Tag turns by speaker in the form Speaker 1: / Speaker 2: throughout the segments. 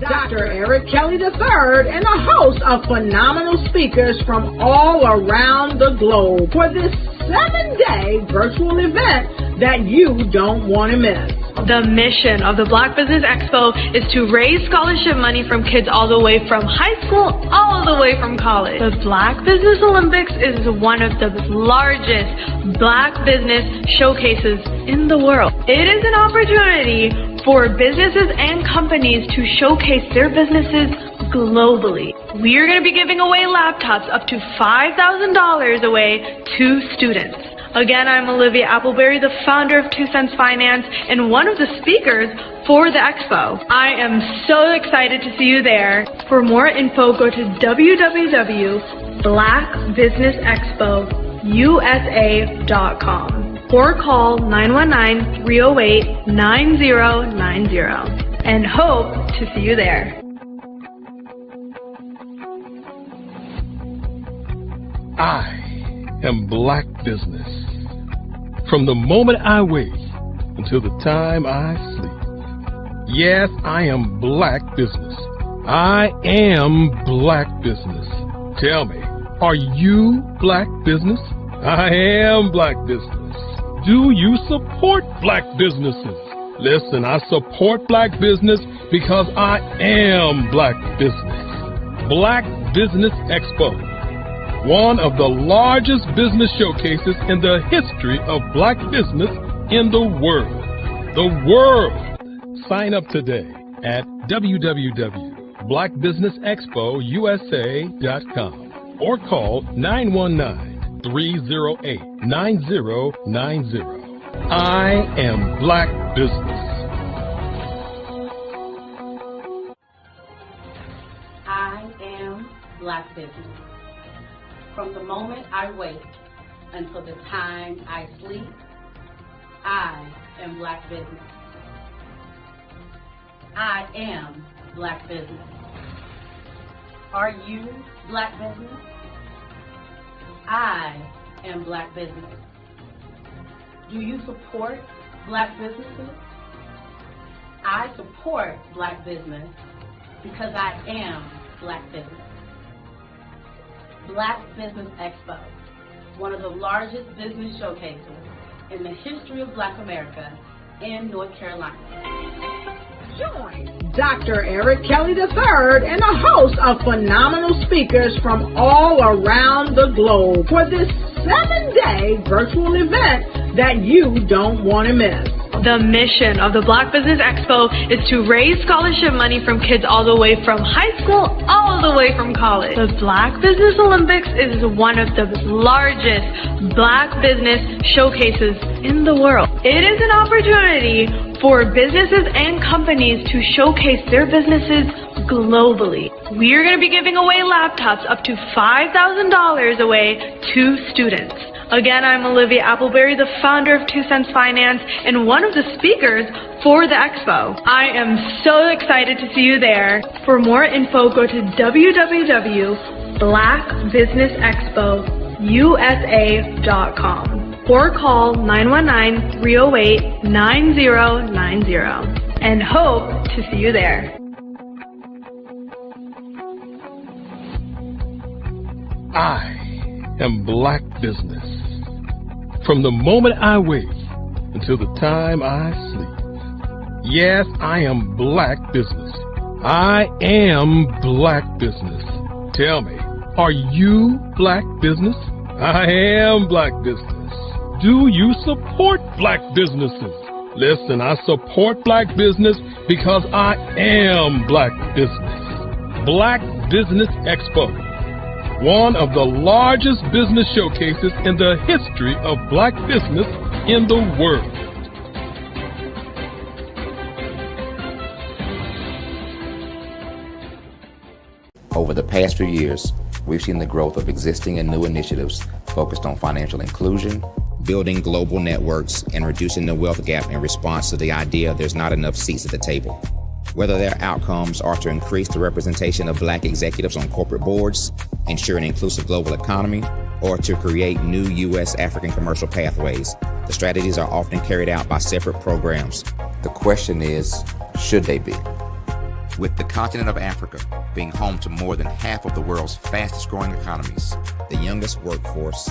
Speaker 1: Dr. Eric Kelly III and a host of phenomenal speakers from all around the globe for this 7-day virtual event that you don't want to miss.
Speaker 2: The mission of the Black Business Expo is to raise scholarship money from kids all the way from high school all the way from college. The Black Business Olympics is one of the largest Black business showcases in the world. It is an opportunity for businesses and companies to showcase their businesses globally. We are going to be giving away laptops up to $5,000 away to students. Again, I'm Olivia Appleberry, the founder of 2 Cents Finance and one of the speakers for the expo. I am so excited to see you there. For more info, go to www.blackbusinessexpousa.com or call 919-308-9090 and hope to see you there.
Speaker 3: I am Black Business. From the moment I wake until the time I sleep. Yes, I am Black Business. I am Black Business. Tell me, are you Black Business? I am Black Business. Do you support Black businesses? Listen, I support Black business because I am Black Business. Black Business Expo, one of the largest business showcases in the history of Black business in the world. The world! Sign up today at www.blackbusinessexpousa.com or call 919-308-9090. I am Black Business.
Speaker 4: I am Black Business. From the moment I wake until the time I sleep, I am Black Business. I am Black Business. Are you Black Business? I am Black Business. Do you support Black businesses? I support Black business because I am Black Business. Black Business Expo, one of the largest business showcases in the history of Black America in North Carolina.
Speaker 1: Join Dr. Eric Kelly III and a host of phenomenal speakers from all around the globe for this 7-day virtual event that you don't want to miss.
Speaker 2: The mission of the Black Business Expo is to raise scholarship money from kids all the way from high school all the way from college. The Black Business Olympics is one of the largest Black business showcases in the world. It is an opportunity for businesses and companies to showcase their businesses globally. We are going to be giving away laptops up to $5,000 away to students. Again, I'm Olivia Appleberry, the founder of 2 Cents Finance and one of the speakers for the expo. I am so excited to see you there. For more info, go to www.blackbusinessexpousa.com or call 919-308-9090 and hope to see you there.
Speaker 3: I am Black Business. From the moment I wake until the time I sleep. Yes, I am Black Business. I am Black Business. Tell me, are you Black Business? I am Black Business. Do you support Black businesses? Listen, I support Black business because I am Black Business. Black Business Expo, one of the largest business showcases in the history of Black business in the world.
Speaker 5: Over the past few years, we've seen the growth of existing and new initiatives focused on financial inclusion, building global networks, and reducing the wealth gap in response to the idea there's not enough seats at the table. Whether their outcomes are to increase the representation of Black executives on corporate boards, ensure an inclusive global economy, or to create new U.S. African commercial pathways, the strategies are often carried out by separate programs. The question is, should they be? With the continent of Africa being home to more than half of the world's fastest growing economies, the youngest workforce,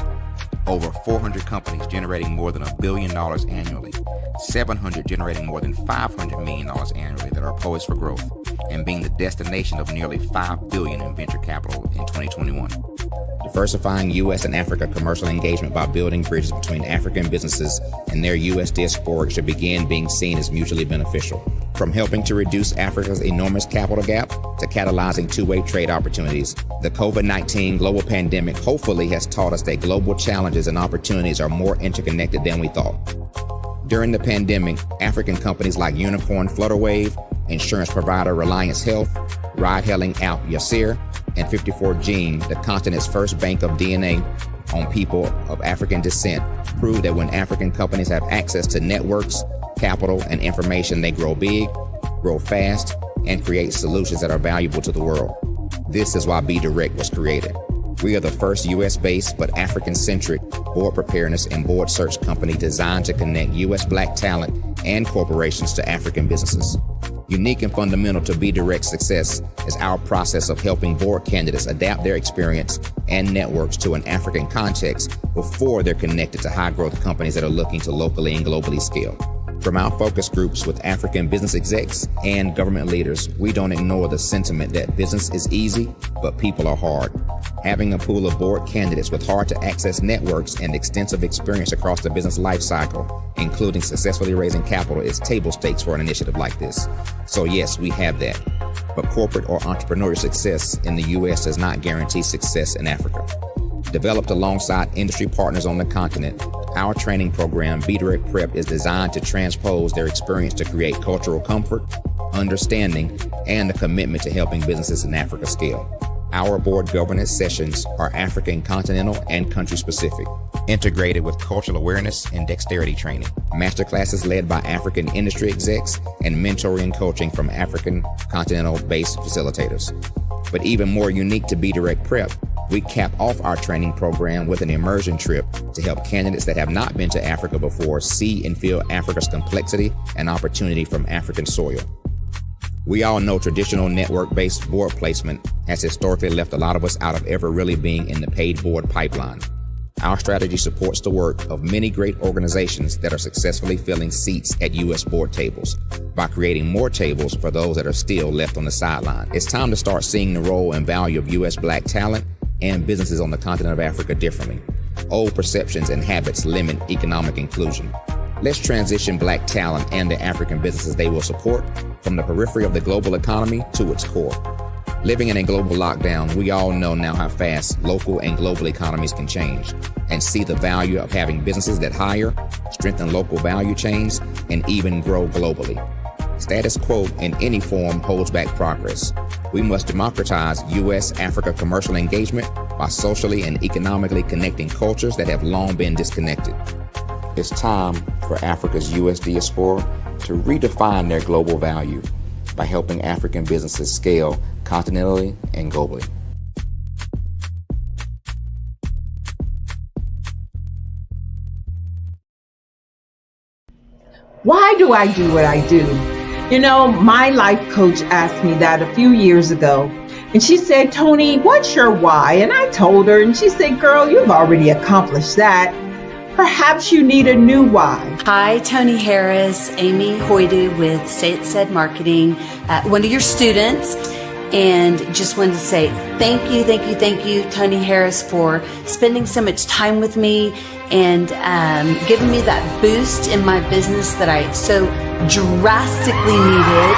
Speaker 5: over 400 companies generating more than $1 billion annually, 700 generating more than $500 million annually that are poised for growth, and being the destination of nearly $5 billion in venture capital in 2021. Diversifying U.S. and Africa commercial engagement by building bridges between African businesses and their U.S. diaspora should begin being seen as mutually beneficial. From helping to reduce Africa's enormous capital gap to catalyzing two-way trade opportunities, the COVID-19 global pandemic hopefully has taught us that global challenges and opportunities are more interconnected than we thought. During the pandemic, African companies like Unicorn Flutterwave, insurance provider Reliance Health, ride-hailing app Yasir, and 54Gene, the continent's first bank of DNA on people of African descent, proved that when African companies have access to networks, capital, and information, they grow big, grow fast, and create solutions that are valuable to the world. This is why Be Direct was created. We are the first U.S.-based but African-centric board preparedness and board search company designed to connect U.S. Black talent and corporations to African businesses. Unique and fundamental to Be Direct's success is our process of helping board candidates adapt their experience and networks to an African context before they're connected to high-growth companies that are looking to locally and globally scale. From our focus groups with African business execs and government leaders, we don't ignore the sentiment that business is easy, but people are hard. Having a pool of board candidates with hard-to-access networks and extensive experience across the business life cycle, including successfully raising capital, is table stakes for an initiative like this. So yes, we have that. But corporate or entrepreneurial success in the U.S. does not guarantee success in Africa. Developed alongside industry partners on the continent, our training program, Be Direct Prep, is designed to transpose their experience to create cultural comfort, understanding, and a commitment to helping businesses in Africa scale. Our board governance sessions are African continental and country specific, integrated with cultural awareness and dexterity training, masterclasses led by African industry execs, and mentoring and coaching from African continental-based facilitators. But even more unique to Be Direct Prep, we cap off our training program with an immersion trip to help candidates that have not been to Africa before see and feel Africa's complexity and opportunity from African soil. We all know traditional network-based board placement has historically left a lot of us out of ever really being in the paid board pipeline. Our strategy supports the work of many great organizations that are successfully filling seats at U.S. board tables by creating more tables for those that are still left on the sideline. It's time to start seeing the role and value of U.S. Black talent and businesses on the continent of Africa differently. Old perceptions and habits limit economic inclusion. Let's transition Black talent and the African businesses they will support from the periphery of the global economy to its core. Living in a global lockdown, we all know now how fast local and global economies can change, and see the value of having businesses that hire, strengthen local value chains, and even grow globally. Status quo in any form holds back progress. We must democratize U.S.-Africa commercial engagement by socially and economically connecting cultures that have long been disconnected. It's time for Africa's U.S. diaspora to redefine their global value by helping African businesses scale continentally and globally.
Speaker 1: Why do I do what I do? You know, my life coach asked me that a few years ago, and she said, Tony, what's your why? And I told her, and she said, girl, you've already accomplished that. Perhaps you need a new why.
Speaker 6: Hi, Tony Harris, Amy Hoydu with Say It Said Marketing, one of your students, and just wanted to say thank you, Tony Harris, for spending so much time with me and giving me that boost in my business that I so drastically needed.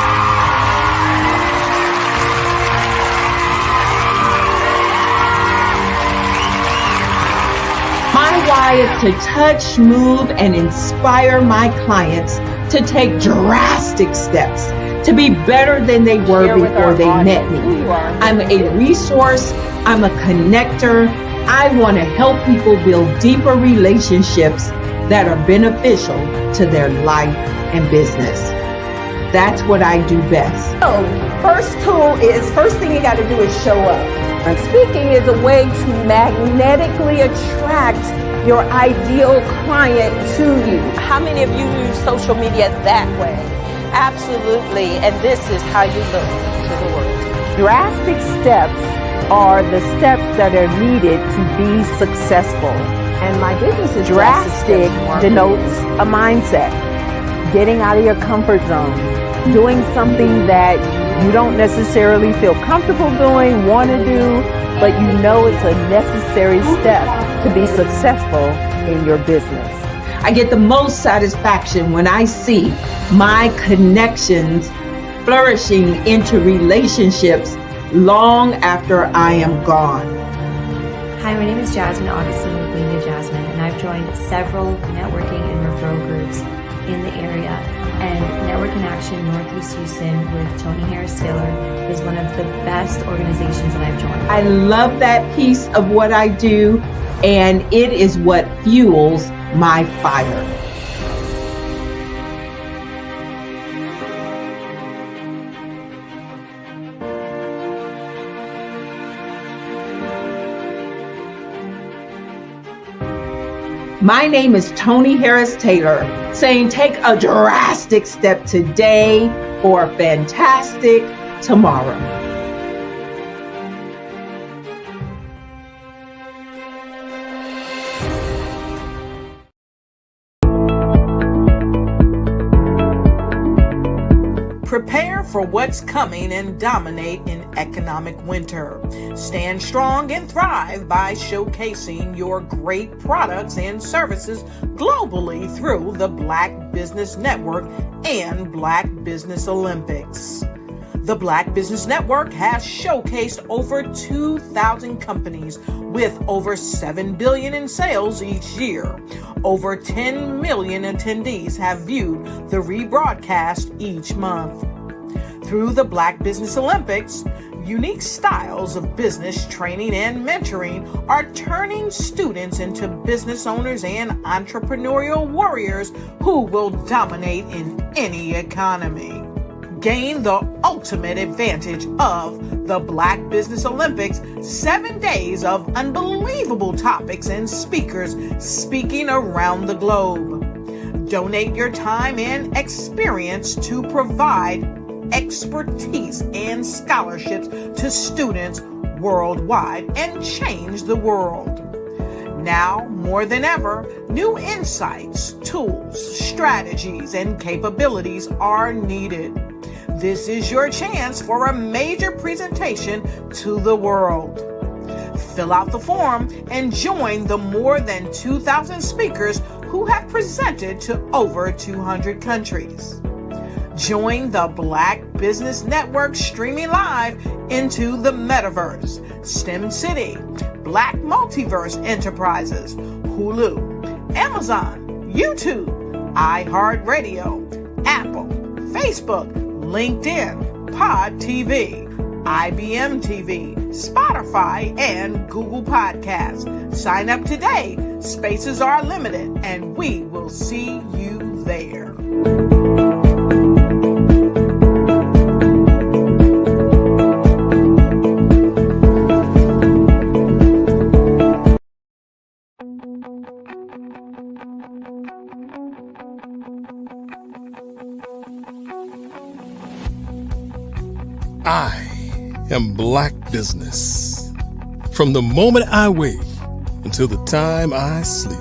Speaker 1: My why is to touch, move, and inspire my clients to take drastic steps to be better than they were before they met me. I'm a resource. I'm a connector. I want to help people build deeper relationships that are beneficial to their life and business. That's what I do best.
Speaker 7: So, first thing you got to do is show up. And speaking is a way to magnetically attract your ideal client to you. How many of you use social media that way? Absolutely, and this is how you look to the world. Drastic steps are the steps that are needed to be successful. And my business is drastic denotes a mindset. Getting out of your comfort zone. Doing something that you don't necessarily feel comfortable doing, want to do, but you know it's a necessary step to be successful in your business.
Speaker 8: I get the most satisfaction when I see my connections flourishing into relationships long after I am gone.
Speaker 9: Hi, my name is Jasmine Augustine with Media Jasmine, and I've joined several networking and referral groups in the area. And Network in Action Northeast Houston with Tony Harris Taylor is one of the best organizations that I've joined.
Speaker 8: I love that piece of what I do, and it is what fuels my fire. My name is Tony Harris Taylor, saying take a drastic step today for a fantastic tomorrow.
Speaker 10: Prepare for what's coming and dominate in economic winter. Stand strong and thrive by showcasing your great products and services globally through the Black Business Network and Black Business Olympics. The Black Business Network has showcased over 2,000 companies with over $7 billion in sales each year. Over 10 million attendees have viewed the rebroadcast each month. Through the Black Business Olympics, unique styles of business training and mentoring are turning students into business owners and entrepreneurial warriors who will dominate in any economy. Gain the ultimate advantage of the Black Business Olympics, 7 days of unbelievable topics and speakers speaking around the globe. Donate your time and experience to provide expertise and scholarships to students worldwide and change the world. Now, more than ever, new insights, tools, strategies, and capabilities are needed. This is your chance for a major presentation to the world. Fill out the form and join the more than 2,000 speakers who have presented to over 200 countries. Join the Black Business Network streaming live into the Metaverse, STEM City, Black Multiverse Enterprises, Hulu, Amazon, YouTube, iHeartRadio, Apple, Facebook, LinkedIn, Pod TV, IBM TV, Spotify, and Google Podcasts. Sign up today. Spaces are limited, and we will see you there.
Speaker 3: I am Black Business. From the moment I wake until the time I sleep.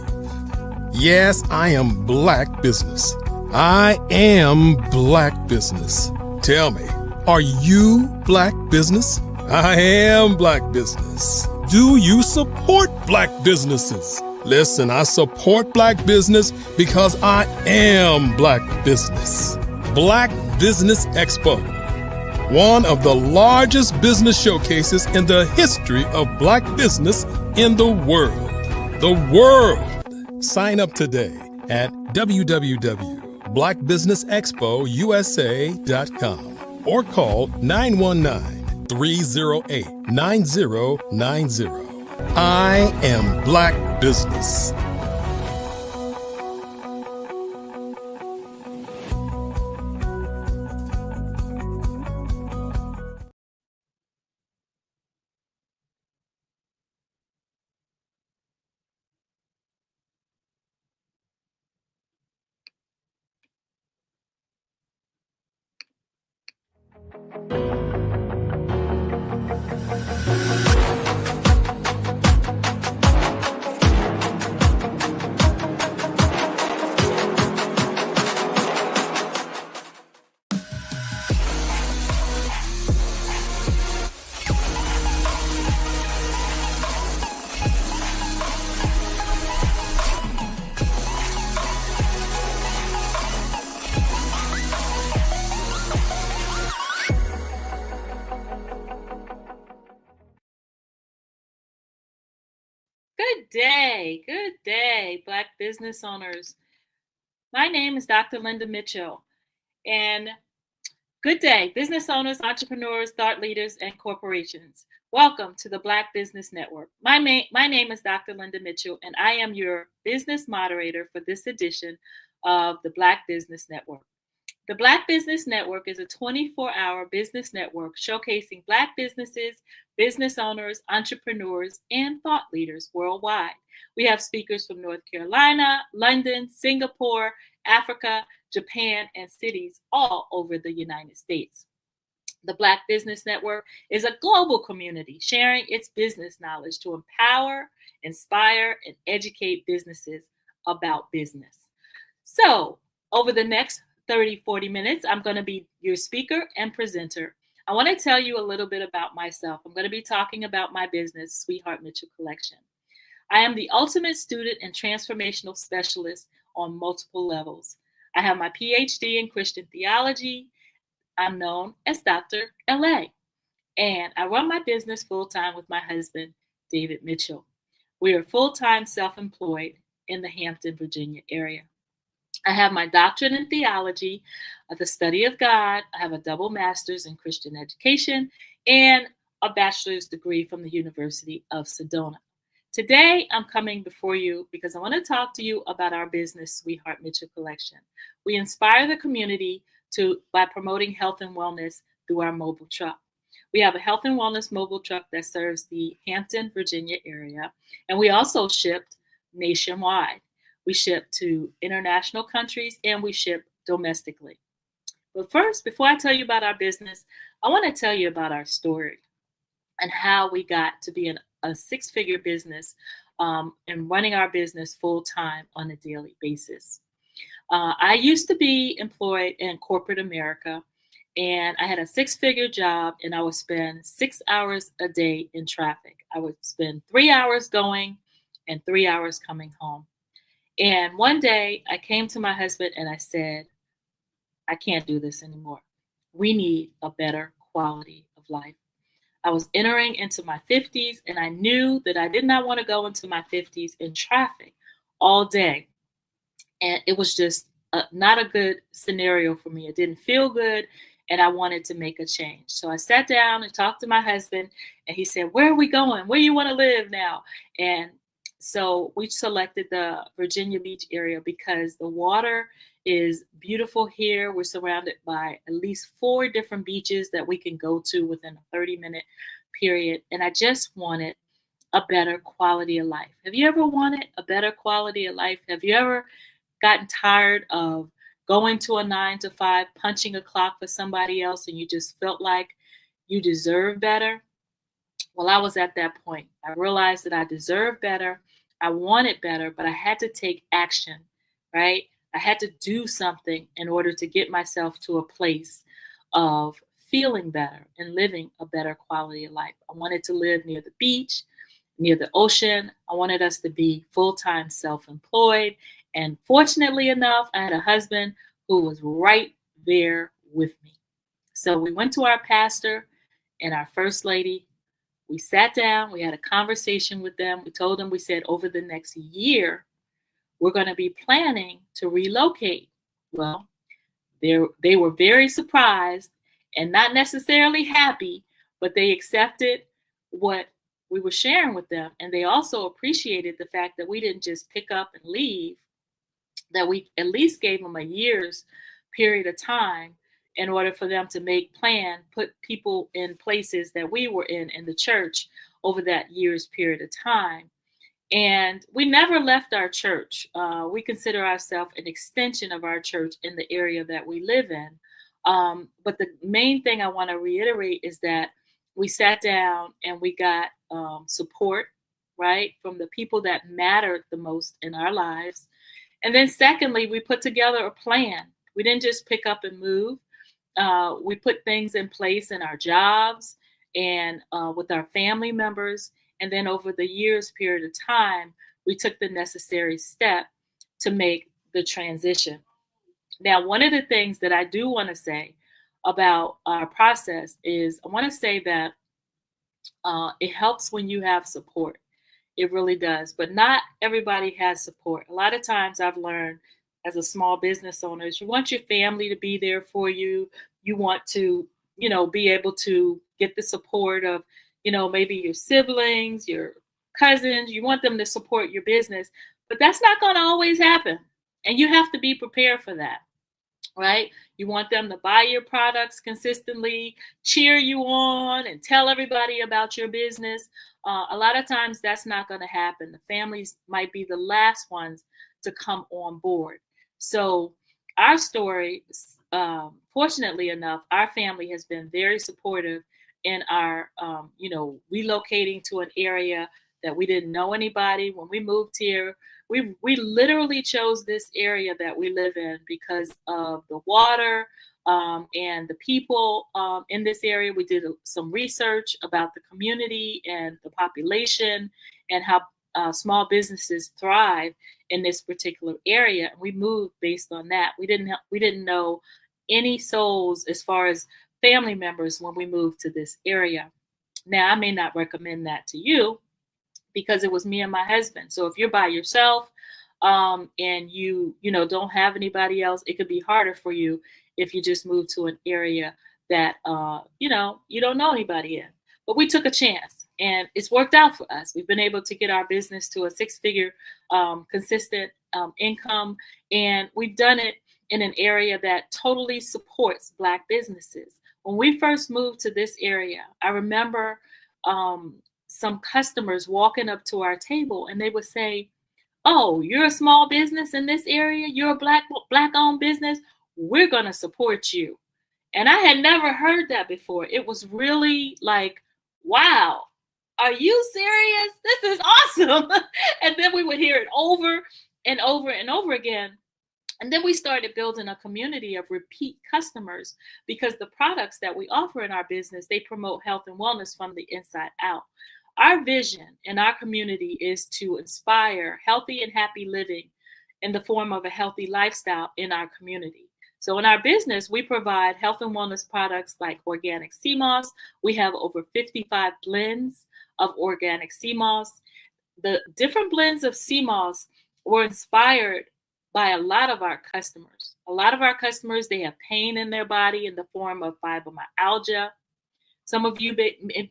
Speaker 3: Yes, I am Black Business. I am Black Business. Tell me, are you Black Business? I am Black Business. Do you support Black businesses? Listen, I support Black business because I am Black Business. Black Business Expo, one of the largest business showcases in the history of Black business in the world. The world! Sign up today at www.blackbusinessexpousa.com or call 919-308-9090. I am Black Business.
Speaker 11: Good day, Black business owners. My name is Dr. Linda Mitchell, and good day, business owners, entrepreneurs, thought leaders, and corporations. Welcome to the Black Business Network. My name is Dr. Linda Mitchell, and I am your business moderator for this edition of the Black Business Network. The Black Business Network is a 24-hour business network showcasing Black businesses, business owners, entrepreneurs, and thought leaders worldwide. We have speakers from North Carolina, London, Singapore, Africa, Japan, and cities all over the United States. The Black Business Network is a global community sharing its business knowledge to empower, inspire, and educate businesses about business. So, over the next 30-40 minutes, I'm going to be your speaker and presenter. I want to tell you a little bit about myself. I'm going to be talking about my business, Sweetheart Mitchell Collection. I am the ultimate student and transformational specialist on multiple levels. I have my PhD in Christian theology. I'm known as Dr. LA, and I run my business full-time with my husband, David Mitchell. We are full-time self-employed in the Hampton, Virginia area. I have my doctorate in theology, the study of God. I have a double master's in Christian education and a bachelor's degree from the University of Sedona. Today, I'm coming before you because I want to talk to you about our business, Sweetheart Mitchell Collection. We inspire the community by promoting health and wellness through our mobile truck. We have a health and wellness mobile truck that serves the Hampton, Virginia area, and we also shipped nationwide. We ship to international countries and we ship domestically. But first, before I tell you about our business, I want to tell you about our story and how we got to be a six-figure business and running our business full-time on a daily basis. I used to be employed in corporate America, and I had a six-figure job, and I would spend 6 hours a day in traffic. I would spend 3 hours going and 3 hours coming home. And one day I came to my husband and I said, I can't do this anymore. We need a better quality of life. I was entering into my 50s and I knew that I did not want to go into my 50s in traffic all day. And it was just not a good scenario for me. It didn't feel good and I wanted to make a change. So I sat down and talked to my husband and he said, where are we going? Where do you want to live now? And so we selected the Virginia Beach area because the water is beautiful here. We're surrounded by at least 4 different beaches that we can go to within a 30-minute period. And I just wanted a better quality of life. Have you ever wanted a better quality of life? Have you ever gotten tired of going to a 9-to-5, punching a clock for somebody else, and you just felt like you deserve better? Well, I was at that point. I realized that I deserved better. I wanted better, but I had to take action, right? I had to do something in order to get myself to a place of feeling better and living a better quality of life. I wanted to live near the beach, near the ocean. I wanted us to be full-time self-employed. And fortunately enough, I had a husband who was right there with me. So we went to our pastor and our first lady. We sat down, we had a conversation with them. We told them, we said, over the next year, we're going to be planning to relocate. Well, they were very surprised and not necessarily happy, but they accepted what we were sharing with them. And they also appreciated the fact that we didn't just pick up and leave, that we at least gave them a year's period of time in order for them to put people in places that we were in the church over that year's period of time. And we never left our church. We consider ourselves an extension of our church in the area that we live in. But the main thing I want to reiterate is that we sat down and we got support, right, from the people that mattered the most in our lives. And then secondly, we put together a plan. We didn't just pick up and move. We put things in place in our jobs and with our family members. And then over the years period of time, we took the necessary step to make the transition. Now, one of the things that I do want to say about our process is I want to say that it helps when you have support. It really does. But not everybody has support. A lot of times I've learned as a small business owner, you want your family to be there for you. You want to, be able to get the support of, maybe your siblings, your cousins. You want them to support your business, but that's not going to always happen. And you have to be prepared for that, right? You want them to buy your products consistently, cheer you on, and tell everybody about your business. A lot of times that's not going to happen. The families might be the last ones to come on board. So our story, fortunately enough, our family has been very supportive in our, relocating to an area that we didn't know anybody. When we moved here, we literally chose this area that we live in because of the water and the people in this area. We did some research about the community and the population and how small businesses thrive in this particular area. And we moved based on that. We didn't know any souls as far as family members when we moved to this area. Now, I may not recommend that to you because it was me and my husband. So if you're by yourself and you don't have anybody else, it could be harder for you if you just move to an area that you don't know anybody in. But we took a chance, and it's worked out for us. We've been able to get our business to a 6-figure consistent income, and we've done it in an area that totally supports Black businesses. When we first moved to this area, I remember some customers walking up to our table, and they would say, "Oh, you're a small business in this area? You're a Black-owned business? We're going to support you." And I had never heard that before. It was really like, wow, are you serious? This is awesome. And then we would hear it over and over and over again. And then we started building a community of repeat customers because the products that we offer in our business, they promote health and wellness from the inside out. Our vision in our community is to inspire healthy and happy living in the form of a healthy lifestyle in our community. So in our business, we provide health and wellness products like organic sea moss. We have over 55 blends of organic sea moss. The different blends of sea moss were inspired by a lot of our customers. A lot of our customers, they have pain in their body in the form of fibromyalgia. Some of you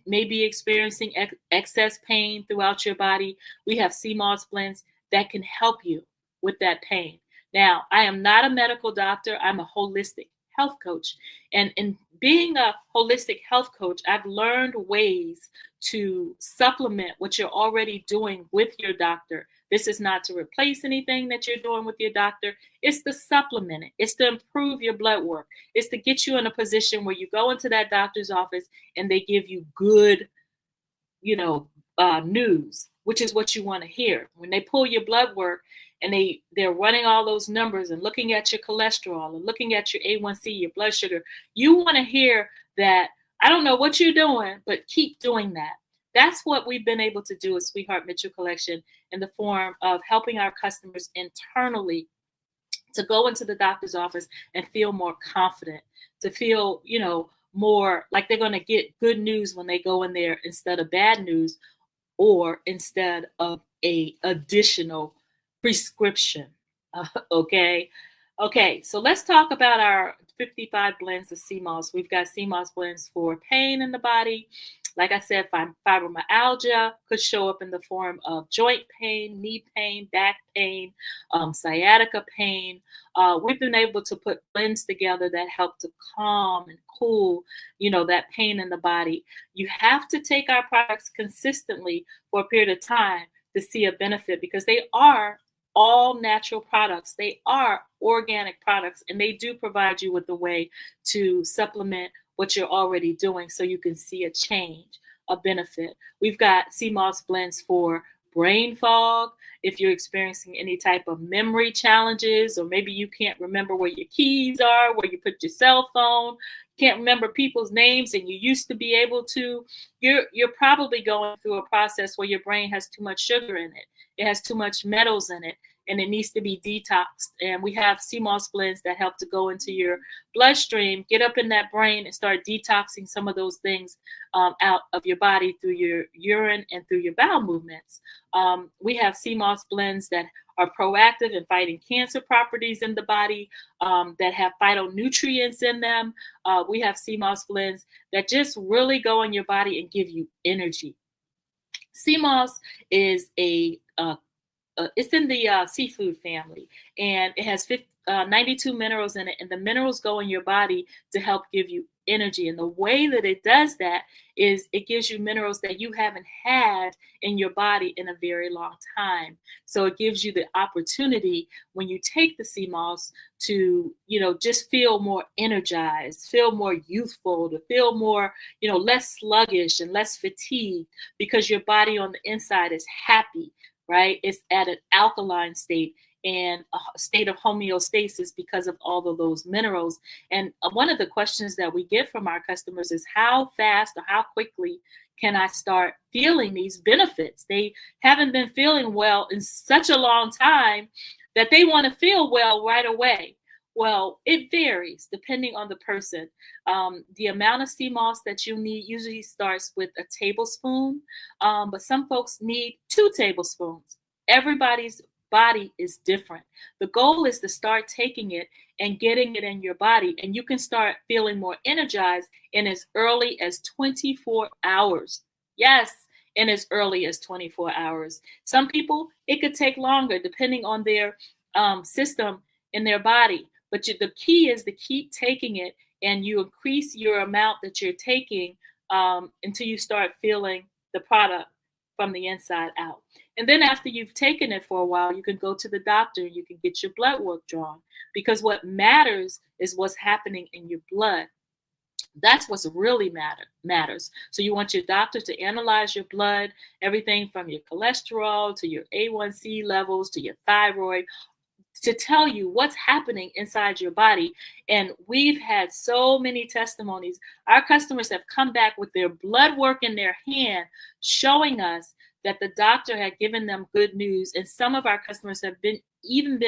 Speaker 11: may be experiencing excess pain throughout your body. We have sea moss blends that can help you with that pain. Now, I am not a medical doctor. I'm a holistic health coach. And in being a holistic health coach, I've learned ways to supplement what you're already doing with your doctor. This is not to replace anything that you're doing with your doctor. It's to supplement it. It's to improve your blood work. It's to get you in a position where you go into that doctor's office and they give you good, news, which is what you want to hear. When they pull your blood work and they're running all those numbers and looking at your cholesterol and looking at your A1C, your blood sugar, you want to hear that, I don't know what you're doing, but keep doing that. That's what we've been able to do at Sweetheart Mitchell Collection in the form of helping our customers internally to go into the doctor's office and feel more confident, to feel, more like they're going to get good news when they go in there instead of bad news or instead of a additional prescription. Okay, so let's talk about our 55 blends of sea moss. We've got sea moss blends for pain in the body. Like I said, fibromyalgia could show up in the form of joint pain, knee pain, back pain, sciatica pain. We've been able to put blends together that help to calm and cool, that pain in the body. You have to take our products consistently for a period of time to see a benefit because they are all natural products. They are organic products, and they do provide you with a way to supplement what you're already doing so you can see a change, a benefit. We've got sea moss blends for brain fog. If you're experiencing any type of memory challenges, or maybe you can't remember where your keys are, where you put your cell phone, can't remember people's names and you used to be able to, you're probably going through a process where your brain has too much sugar in it. It has too much metals in it. and it needs to be detoxed. And we have sea moss blends that help to go into your bloodstream, get up in that brain, and start detoxing some of those things out of your body through your urine and through your bowel movements. We have sea moss blends that are proactive in fighting cancer properties in the body, that have phytonutrients in them. We have sea moss blends that just really go in your body and give you energy. Sea moss is it's in the seafood family, and it has 92 minerals in it, and the minerals go in your body to help give you energy. And the way that it does that is it gives you minerals that you haven't had in your body in a very long time. So it gives you the opportunity when you take the sea moss to, just feel more energized, feel more youthful, to feel more, less sluggish and less fatigued, because your body on the inside is happy, right? It's at an alkaline state and a state of homeostasis because of all of those minerals. And one of the questions that we get from our customers is how fast or how quickly can I start feeling these benefits? They haven't been feeling well in such a long time that they want to feel well right away. Well, it varies depending on the person. The amount of sea moss that you need usually starts with a tablespoon, but some folks need 2 tablespoons. Everybody's body is different. The goal is to start taking it and getting it in your body, and you can start feeling more energized in as early as 24 hours. Yes, in as early as 24 hours. Some people, it could take longer depending on their system in their body. But the key is to keep taking it, and you increase your amount that you're taking until you start feeling the product from the inside out. And then after you've taken it for a while, you can go to the doctor and you can get your blood work drawn, because what matters is what's happening in your blood. That's what's really matters. So you want your doctor to analyze your blood, everything from your cholesterol to your A1C levels to your thyroid, to tell you what's happening inside your body. And we've had so many testimonies. Our customers have come back with their blood work in their hand, showing us that the doctor had given them good news. And some of our customers have been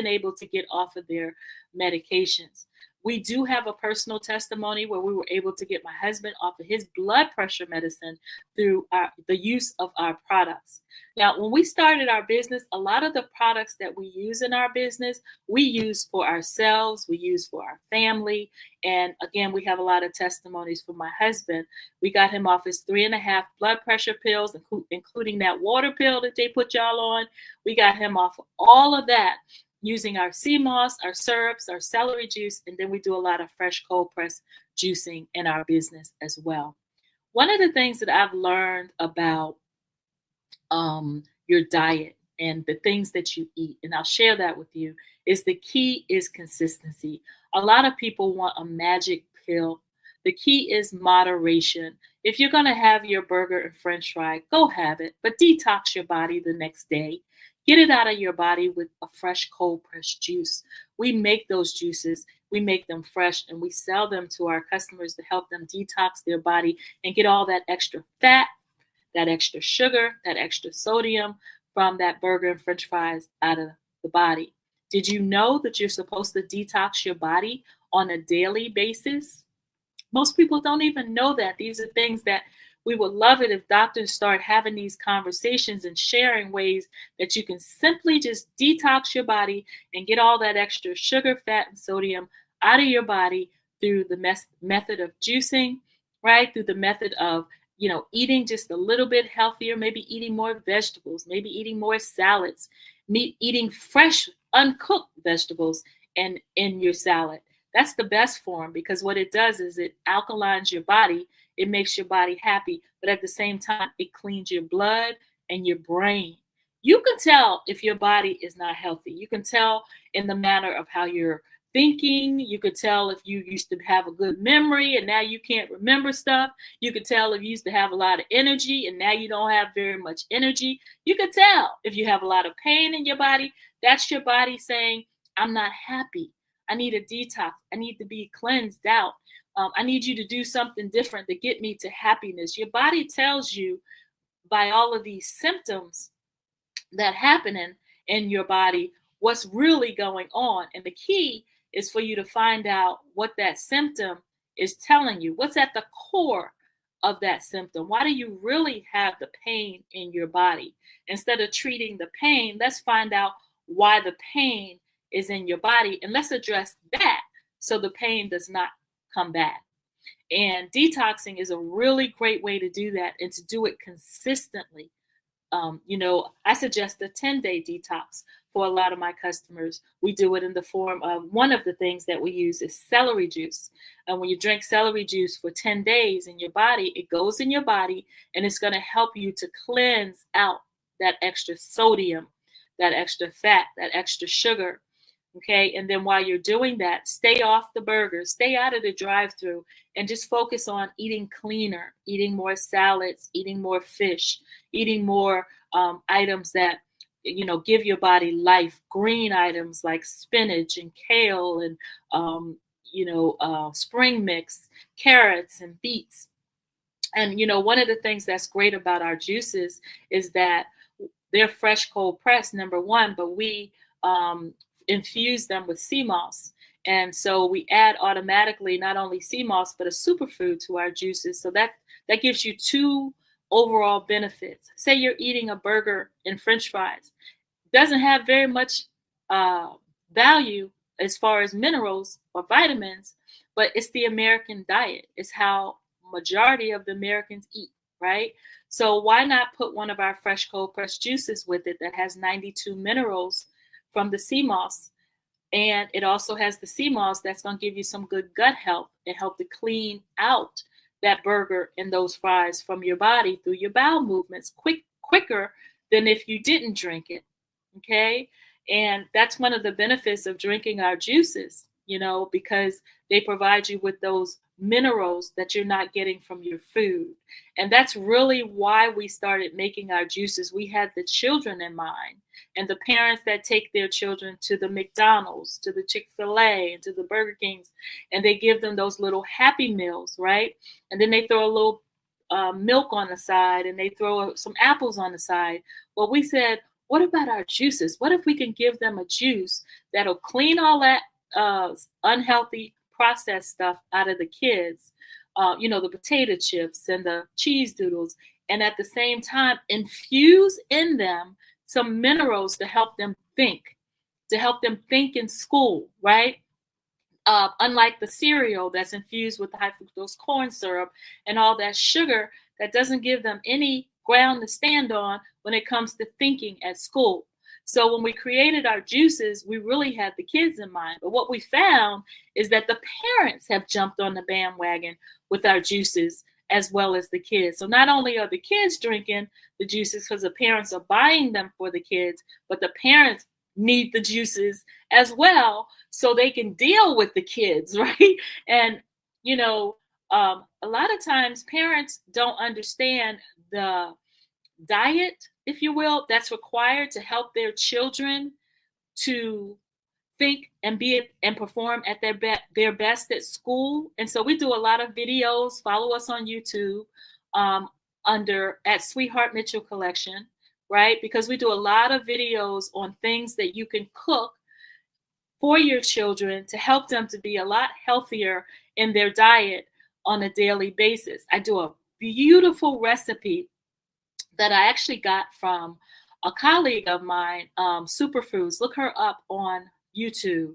Speaker 11: able to get off of their medications. We do have a personal testimony where we were able to get my husband off of his blood pressure medicine through the use of our products. Now, when we started our business, a lot of the products that we use in our business, we use for ourselves, we use for our family. And again, we have a lot of testimonies from my husband. We got him off his 3.5 blood pressure pills, including that water pill that they put y'all on. We got him off of all of that, using our sea moss, our syrups, our celery juice, and then we do a lot of fresh cold press juicing in our business as well. One of the things that I've learned about your diet and the things that you eat, and I'll share that with you, is the key is consistency. A lot of people want a magic pill. The key is moderation. If you're going to have your burger and french fry, go have it, but detox your body the next day. Get it out of your body with a fresh cold pressed juice. We make those juices, we make them fresh, and we sell them to our customers to help them detox their body and get all that extra fat, that extra sugar, that extra sodium from that burger and french fries out of the body. Did you know that you're supposed to detox your body on a daily basis? Most people don't even know that. These are things that we would love it if doctors start having these conversations and sharing ways that you can simply just detox your body and get all that extra sugar, fat, and sodium out of your body through the method of juicing, right? Through the method of, eating just a little bit healthier, maybe eating more vegetables, maybe eating more salads, eating fresh, uncooked vegetables in your salad. That's the best form, because what it does is it alkalines your body. It makes your body happy, but at the same time, it cleans your blood and your brain. You can tell if your body is not healthy. You can tell in the manner of how you're thinking. You could tell if you used to have a good memory and now you can't remember stuff. You could tell if you used to have a lot of energy and now you don't have very much energy. You could tell if you have a lot of pain in your body. That's your body saying, I'm not happy. I need a detox. I need to be cleansed out. I need you to do something different to get me to happiness. Your body tells you by all of these symptoms that happen in your body what's really going on. And the key is for you to find out what that symptom is telling you. What's at the core of that symptom? Why do you really have the pain in your body? Instead of treating the pain, let's find out why the pain is in your body, and let's address that so the pain does not come back. And detoxing is a really great way to do that, and to do it consistently. I suggest a 10-day detox for a lot of my customers. We do it in the form of, one of the things that we use is celery juice. And when you drink celery juice for 10 days in your body, it goes in your body and it's going to help you to cleanse out that extra sodium, that extra fat, that extra sugar. Okay. And then while you're doing that, stay off the burgers, stay out of the drive-through, and just focus on eating cleaner, eating more salads, eating more fish, eating more items that, give your body life. Green items like spinach and kale and, spring mix, carrots and beets. And, one of the things that's great about our juices is that they're fresh, cold pressed, number one, but we infuse them with sea moss. And so we add automatically not only sea moss, but a superfood to our juices. So that gives you two overall benefits. Say you're eating a burger and French fries. Doesn't have very much value as far as minerals or vitamins, but it's the American diet. It's how majority of the Americans eat, right? So why not put one of our fresh cold pressed juices with it that has 92 minerals from the sea moss? And it also has the sea moss that's going to give you some good gut health and help to clean out that burger and those fries from your body through your bowel movements quicker than if you didn't drink it. Okay. And that's one of the benefits of drinking our juices, because they provide you with those minerals that you're not getting from your food. And that's really why we started making our juices. We had the children in mind, and the parents that take their children to the McDonald's, to the Chick-fil-A, and to the Burger Kings, and they give them those little Happy Meals, right? And then they throw a little milk on the side, and they throw some apples on the side. Well, we said, what about our juices? What if we can give them a juice that'll clean all that unhealthy processed stuff out of the kids, the potato chips and the cheese doodles, and at the same time infuse in them some minerals to help them think in school, right? Unlike the cereal that's infused with high fructose corn syrup and all that sugar that doesn't give them any ground to stand on when it comes to thinking at school. So when we created our juices, we really had the kids in mind. But what we found is that the parents have jumped on the bandwagon with our juices as well as the kids. So not only are the kids drinking the juices because the parents are buying them for the kids, but the parents need the juices as well so they can deal with the kids, right? And, a lot of times parents don't understand the diet, if you will, that's required to help their children to think and perform at their best at school. And so we do a lot of videos. Follow us on YouTube at Sweetheart Mitchell Collection, right? Because we do a lot of videos on things that you can cook for your children to help them to be a lot healthier in their diet on a daily basis. I do a beautiful recipe that I actually got from a colleague of mine, Superfoods. Look her up on YouTube.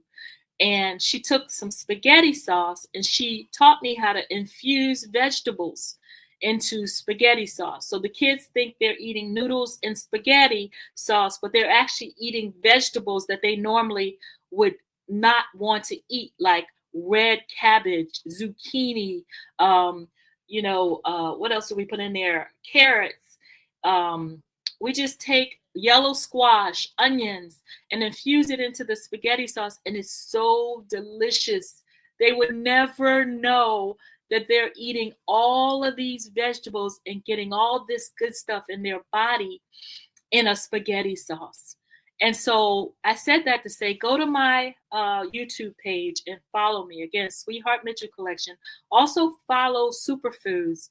Speaker 11: And she took some spaghetti sauce and she taught me how to infuse vegetables into spaghetti sauce. So the kids think they're eating noodles and spaghetti sauce, but they're actually eating vegetables that they normally would not want to eat, like red cabbage, zucchini, what else do we put in there? Carrots. We just take yellow squash, onions, and infuse it into the spaghetti sauce, and it's so delicious. They would never know that they're eating all of these vegetables and getting all this good stuff in their body in a spaghetti sauce. And so I said that to say, go to my YouTube page and follow me. Again, Sweetheart Mitchell Collection. Also follow Superfoods.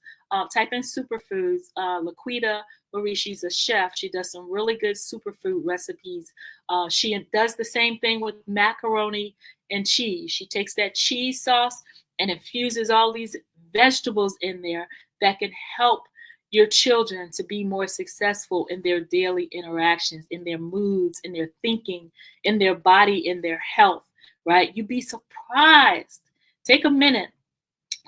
Speaker 11: Type in Superfoods. Laquita Marie, she's a chef. She does some really good superfood recipes. She does the same thing with macaroni and cheese. She takes that cheese sauce and infuses all these vegetables in there that can help your children to be more successful in their daily interactions, in their moods, in their thinking, in their body, in their health, right? You'd be surprised. Take a minute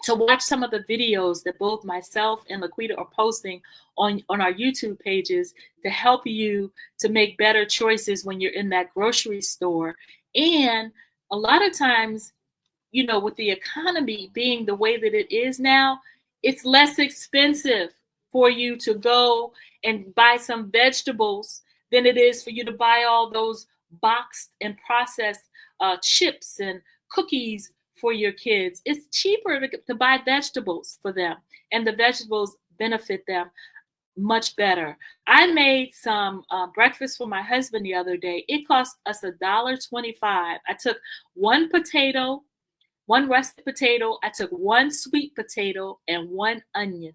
Speaker 11: to watch some of the videos that both myself and Laquita are posting on our YouTube pages to help you to make better choices when you're in that grocery store. And a lot of times, you know, with the economy being the way that it is now, it's less expensive for you to go and buy some vegetables than it is for you to buy all those boxed and processed chips and cookies for your kids. It's cheaper to buy vegetables for them, and the vegetables benefit them much better. I made some breakfast for my husband the other day. It cost us $1.25. I took one potato, one russet potato. I took one sweet potato and one onion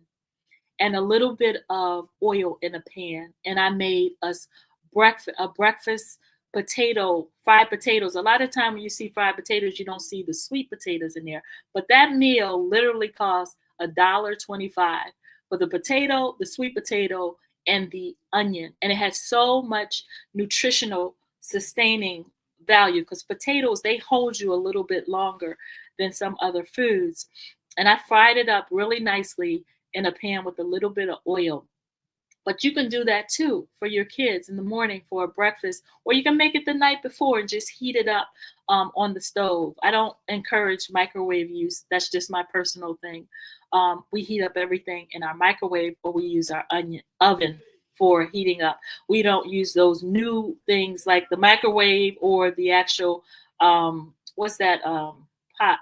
Speaker 11: and a little bit of oil in a pan. And I made us a breakfast potato, fried potatoes. A lot of time when you see fried potatoes, you don't see the sweet potatoes in there. But that meal literally cost $1.25 for the potato, the sweet potato, and the onion. And it had so much nutritional sustaining value because potatoes, they hold you a little bit longer than some other foods. And I fried it up really nicely in a pan with a little bit of oil. But you can do that too for your kids in the morning for a breakfast, or you can make it the night before and just heat it up on the stove. I don't encourage microwave use. That's just my personal thing. We heat up everything in our microwave, or we use our oven for heating up. We don't use those new things like the microwave or the actual, pot?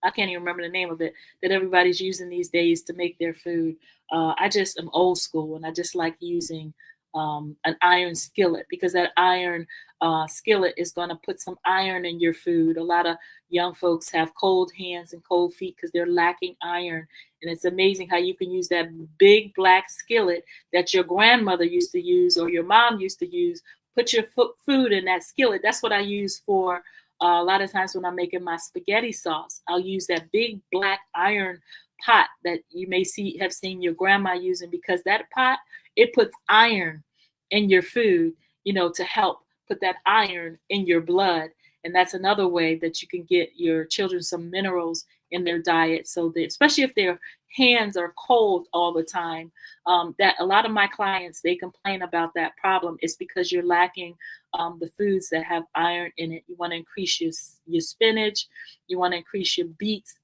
Speaker 11: I can't even remember the name of it, that everybody's using these days to make their food. I just am old school, and I just like using an iron skillet, because that iron skillet is going to put some iron in your food. A lot of young folks have cold hands and cold feet because they're lacking iron. And it's amazing how you can use that big black skillet that your grandmother used to use or your mom used to use. Put your food in that skillet. That's what I use for a lot of times when I'm making my spaghetti sauce. I'll use that big black iron pot that you may have seen your grandma using, because that pot, it puts iron in your food, to help put that iron in your blood. And that's another way that you can get your children some minerals in their diet, so that, especially if their hands are cold all the time, that a lot of my clients, they complain about that problem. It's because you're lacking the foods that have iron in it. You want to increase your spinach. You want to increase your beets.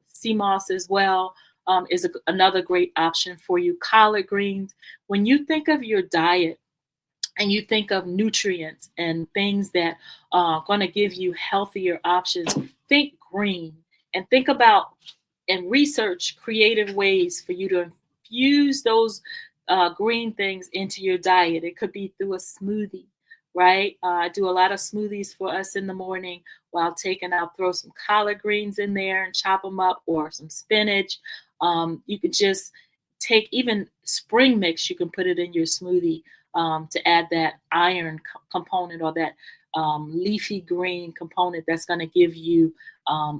Speaker 11: Sea moss as well is another great option for you. Collard greens. When you think of your diet and you think of nutrients and things that are going to give you healthier options, think green, and think about and research creative ways for you to infuse those green things into your diet. It could be through a smoothie, right? I do a lot of smoothies for us in the morning while I'll throw some collard greens in there and chop them up, or some spinach. You could just take even spring mix, you can put it in your smoothie to add that iron component, or that leafy green component that's going to give you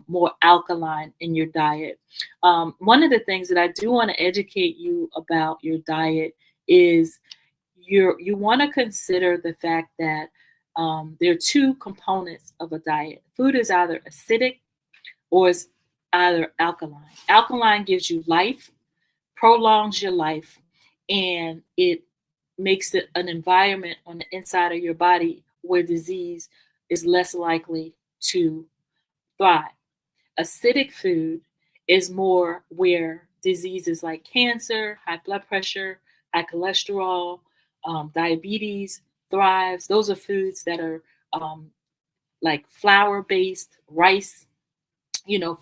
Speaker 11: more alkaline in your diet. One of the things that I do want to educate you about your diet is you want to consider the fact that there are two components of a diet. Food is either acidic or it's either alkaline. Alkaline gives you life, prolongs your life, and it makes it an environment on the inside of your body where disease is less likely to thrive. Acidic food is more where diseases like cancer, high blood pressure, high cholesterol, diabetes thrives. Those are foods that are like flour-based, rice,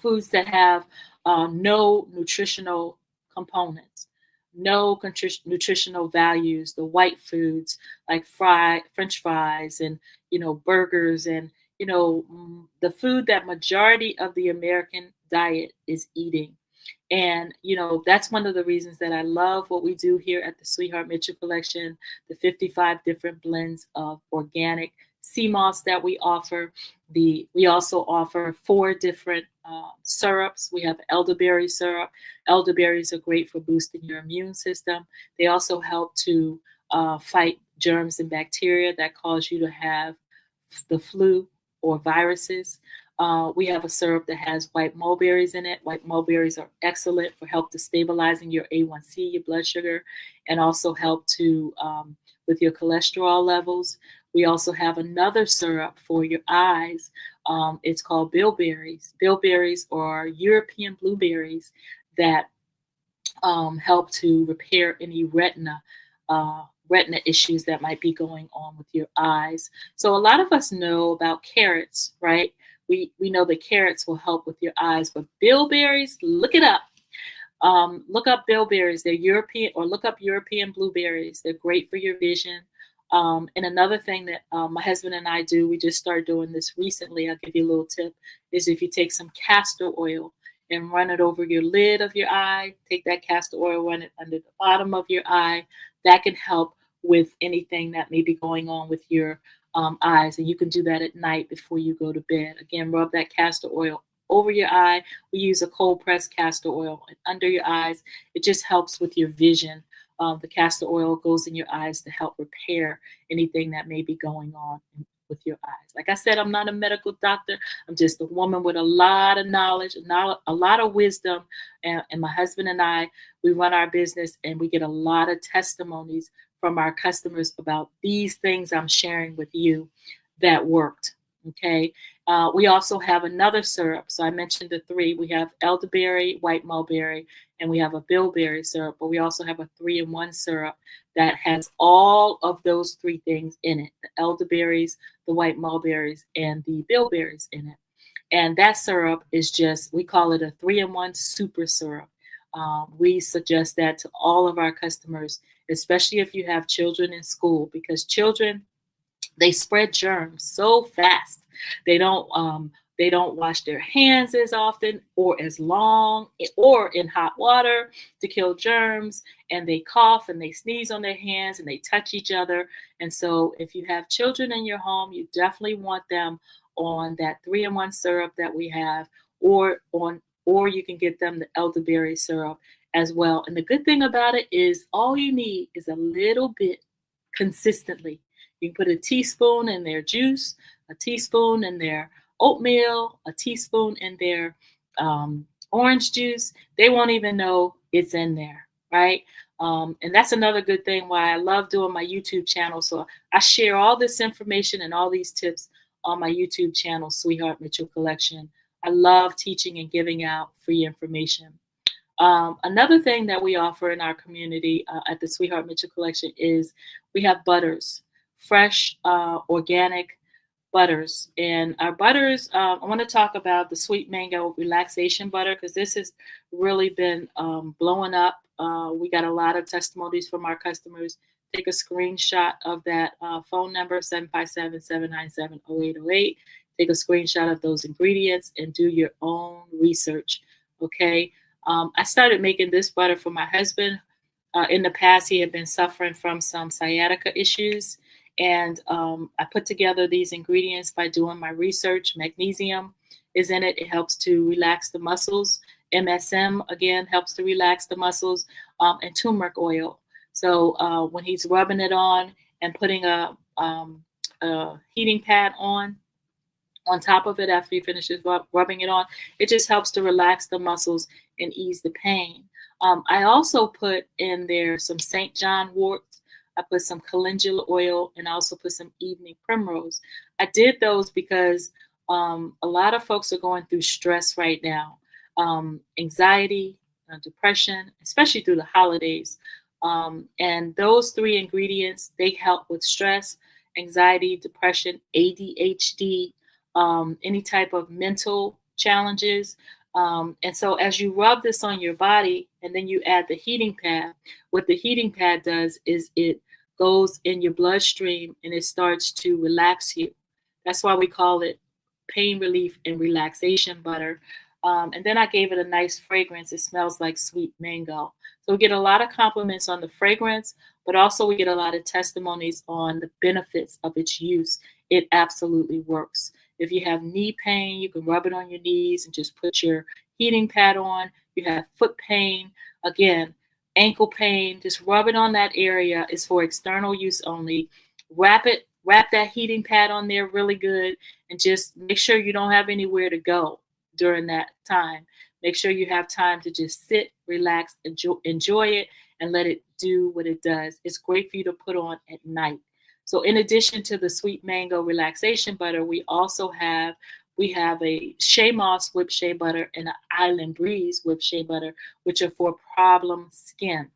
Speaker 11: foods that have no nutritional components. no nutritional values, the white foods like French fries and, burgers and, the food that majority of the American diet is eating. And, that's one of the reasons that I love what we do here at the Sweetheart Mitchell Collection, the 55 different blends of organic sea moss that we offer. We also offer 4 different syrups. We have elderberry syrup. Elderberries are great for boosting your immune system. They also help to fight germs and bacteria that cause you to have the flu or viruses. We have a syrup that has white mulberries in it. White mulberries are excellent for help to stabilizing your A1C, your blood sugar, and also help to with your cholesterol levels. We also have another syrup for your eyes. It's called bilberries. Bilberries are European blueberries that help to repair any retina issues that might be going on with your eyes. So a lot of us know about carrots, right? We know that carrots will help with your eyes, but bilberries, look it up. Look up bilberries. They're European, or look up European blueberries. They're great for your vision. And another thing that my husband and I do, we just started doing this recently, I'll give you a little tip, is if you take some castor oil and run it over your lid of your eye, take that castor oil, run it under the bottom of your eye, that can help with anything that may be going on with your eyes. And you can do that at night before you go to bed. Again, rub that castor oil over your eye. We use a cold pressed castor oil under your eyes. It just helps with your vision. The castor oil goes in your eyes to help repair anything that may be going on with your eyes. Like I said, I'm not a medical doctor. I'm just a woman with a lot of knowledge, a lot of wisdom. And my husband and I, we run our business and we get a lot of testimonies from our customers about these things I'm sharing with you that worked. Okay. We also have another syrup. So I mentioned the 3. We have elderberry, white mulberry, and we have a bilberry syrup. But we also have a 3-in-1 syrup that has all of those 3 things in it: the elderberries, the white mulberries, and the bilberries in it. And that syrup is just, we call it a 3-in-1 super syrup. We suggest that to all of our customers, especially if you have children in school, because children, they spread germs so fast. They don't wash their hands as often or as long or in hot water to kill germs, and they cough and they sneeze on their hands and they touch each other. And so if you have children in your home, you definitely want them on that 3-in-1 syrup that we have, or you can get them the elderberry syrup as well. And the good thing about it is all you need is a little bit consistently. You can put a teaspoon in their juice, a teaspoon in their oatmeal, a teaspoon in their orange juice. They won't even know it's in there, right? And that's another good thing why I love doing my YouTube channel. So I share all this information and all these tips on my YouTube channel, Sweetheart Mitchell Collection. I love teaching and giving out free information. Another thing that we offer in our community at the Sweetheart Mitchell Collection is we have butters, fresh, organic butters. And our butters, I want to talk about the sweet mango relaxation butter, because this has really been blowing up. We got a lot of testimonies from our customers. Take a screenshot of that phone number, 757-797-0808. Take a screenshot of those ingredients and do your own research, okay? I started making this butter for my husband. In the past, he had been suffering from some sciatica issues. And I put together these ingredients by doing my research. Magnesium is in it. It helps to relax the muscles. MSM, again, helps to relax the muscles. And turmeric oil. So when he's rubbing it on and putting a heating pad on top of it after he finishes rubbing it on, it just helps to relax the muscles and ease the pain. I also put in there some St. John wort. I put some calendula oil, and I also put some evening primrose. I did those because a lot of folks are going through stress right now, anxiety, depression, especially through the holidays. And those 3 ingredients, they help with stress, anxiety, depression, ADHD, any type of mental challenges. And so as you rub this on your body and then you add the heating pad, what the heating pad does is it goes in your bloodstream and it starts to relax you. That's why we call it pain relief and relaxation butter. And then I gave it a nice fragrance. It smells like sweet mango. So we get a lot of compliments on the fragrance, but also we get a lot of testimonies on the benefits of its use. It absolutely works. If you have knee pain, you can rub it on your knees and just put your heating pad on. You have foot pain, again, ankle pain, just rub it on that area. It's for external use only. Wrap that heating pad on there really good, and just make sure you don't have anywhere to go during that time. Make sure you have time to just sit, relax, enjoy it, and let it do what it does. It's great for you to put on at night. So in addition to the sweet mango relaxation butter, we have a shea moss whipped shea butter and an island breeze whipped shea butter, which are for problem skin.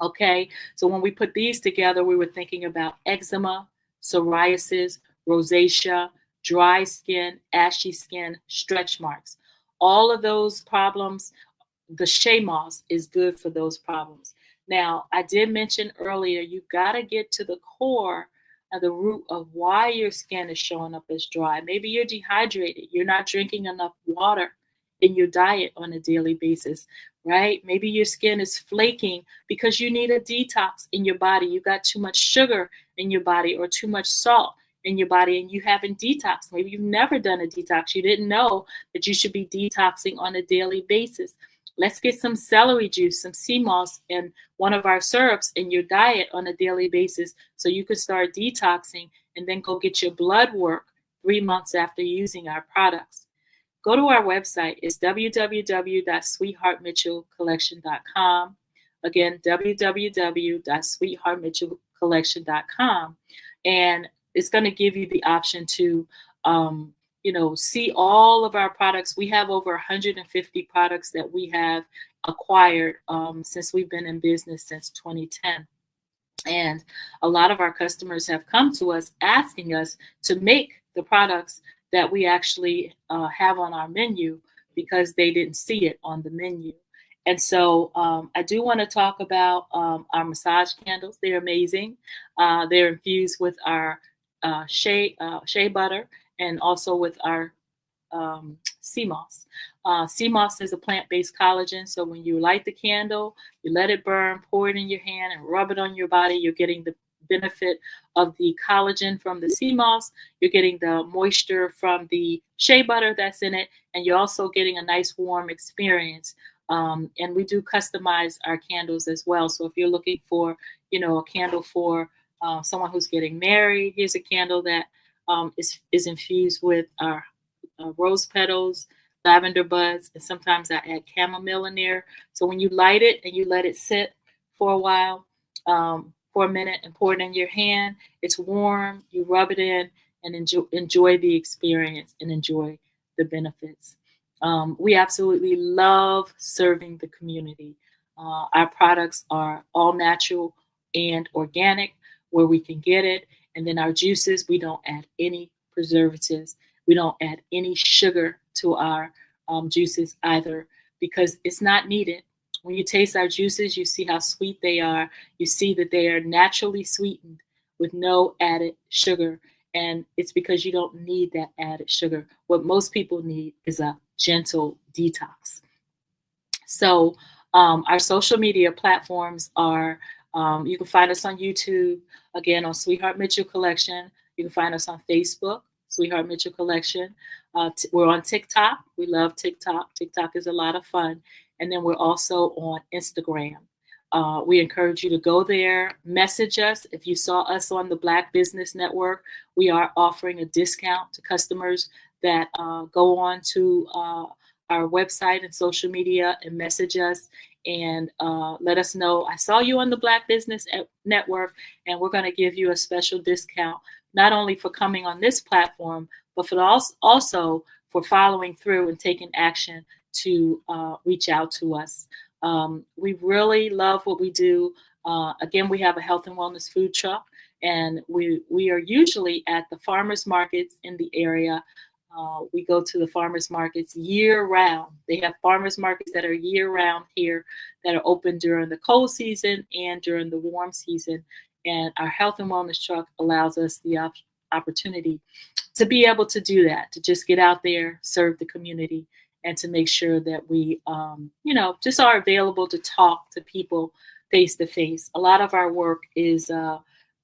Speaker 11: Okay, so when we put these together, we were thinking about eczema, psoriasis, rosacea, dry skin, ashy skin, stretch marks. All of those problems, the shea moss is good for those problems. Now, I did mention earlier, you got to get to the core of the root of why your skin is showing up as dry. Maybe you're dehydrated. You're not drinking enough water in your diet on a daily basis, right? Maybe your skin is flaking because you need a detox in your body. You got too much sugar in your body or too much salt in your body and you haven't detoxed. Maybe you've never done a detox. You didn't know that you should be detoxing on a daily basis. Let's get some celery juice, some sea moss, and one of our syrups in your diet on a daily basis so you can start detoxing and then go get your blood work 3 months after using our products. Go to our website. It's www.sweetheartmitchellcollection.com. Again, www.sweetheartmitchellcollection.com. And it's going to give you the option to see all of our products. We have over 150 products that we have acquired since we've been in business since 2010. And a lot of our customers have come to us asking us to make the products that we actually have on our menu because they didn't see it on the menu. And so I do want to talk about our massage candles. They're amazing. They're infused with our shea butter and also with our sea moss. Sea moss is a plant-based collagen. So when you light the candle, you let it burn, pour it in your hand and rub it on your body. You're getting the benefit of the collagen from the sea moss. You're getting the moisture from the shea butter that's in it. And you're also getting a nice warm experience. And we do customize our candles as well. So if you're looking for, a candle for someone who's getting married, here's a candle that is infused with our rose petals, lavender buds, and sometimes I add chamomile in there. So when you light it and you let it sit for a while, for a minute, and pour it in your hand, it's warm, you rub it in and enjoy the experience and enjoy the benefits. We absolutely love serving the community. Our products are all natural and organic where we can get it. And then our juices, we don't add any preservatives. We don't add any sugar to our juices either because it's not needed. When you taste our juices, you see how sweet they are. You see that they are naturally sweetened with no added sugar. And it's because you don't need that added sugar. What most people need is a gentle detox. So our social media platforms are, you can find us on YouTube, again, on Sweetheart Mitchell Collection. You can find us on Facebook, Sweetheart Mitchell Collection. We're on TikTok. We love TikTok. TikTok is a lot of fun. And then we're also on Instagram. We encourage you to go there, message us. If you saw us on the Black Business Network, we are offering a discount to customers that go on to our website and social media and message us and let us know, I saw you on the Black Business Network, and we're going to give you a special discount, not only for coming on this platform, but for also for following through and taking action to reach out to us. We really love what we do. Again, we have a health and wellness food truck, and we are usually at the farmers markets in the area. We go to the farmers markets year round. They have farmers markets that are year round here that are open during the cold season and during the warm season. And our health and wellness truck allows us the opportunity to be able to do that, to just get out there, serve the community, and to make sure that we, just are available to talk to people face to face. A lot of our work is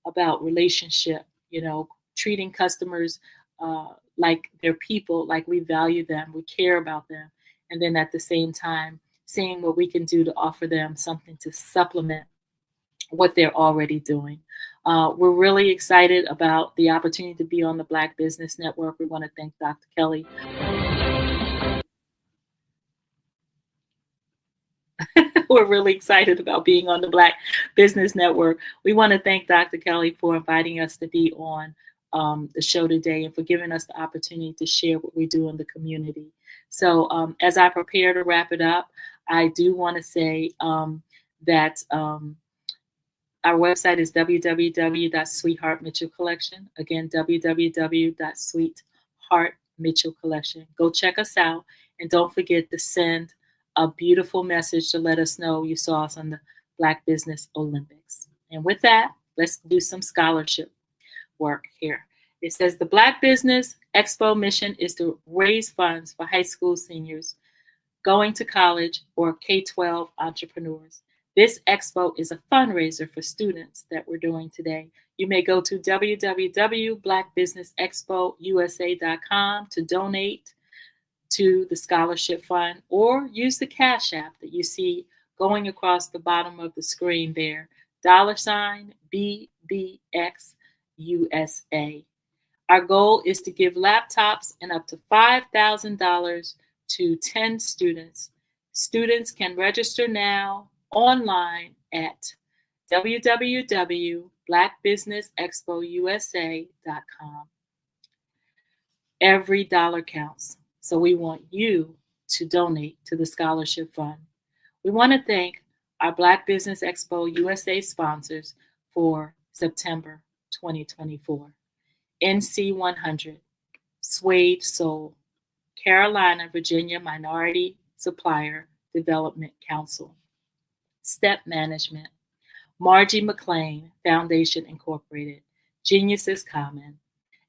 Speaker 11: about relationship, treating customers like they're people, like we value them, we care about them. And then at the same time, seeing what we can do to offer them something to supplement what they're already doing. We're really excited about the opportunity to be on the Black Business Network. We want to thank Dr. Kelly. We're really excited about being on the Black Business Network. We want to thank Dr. Kelly for inviting us to be on the show today and for giving us the opportunity to share what we do in the community. So as I prepare to wrap it up, I do want to say that our website is www.sweetheartmitchellcollection. Again, www.sweetheartmitchellcollection. Go check us out, and don't forget to send a beautiful message to let us know you saw us on the Black Business Olympics. And with that, let's do some scholarship work here. It says the Black Business Expo mission is to raise funds for high school seniors going to college or K-12 entrepreneurs. This expo is a fundraiser for students that we're doing today. You may go to www.blackbusinessexpousa.com to donate to the scholarship fund, or use the Cash App that you see going across the bottom of the screen there, $BBXUSA. Our goal is to give laptops and up to $5,000 to 10 students. Students can register now online at www.blackbusinessexpousa.com. Every dollar counts, so we want you to donate to the scholarship fund. We want to thank our Black Business Expo USA sponsors for September 2024. NC100, Suede Soul, Carolina, Virginia Minority Supplier Development Council, Step Management, Margie McLean Foundation Incorporated, Geniuses Common,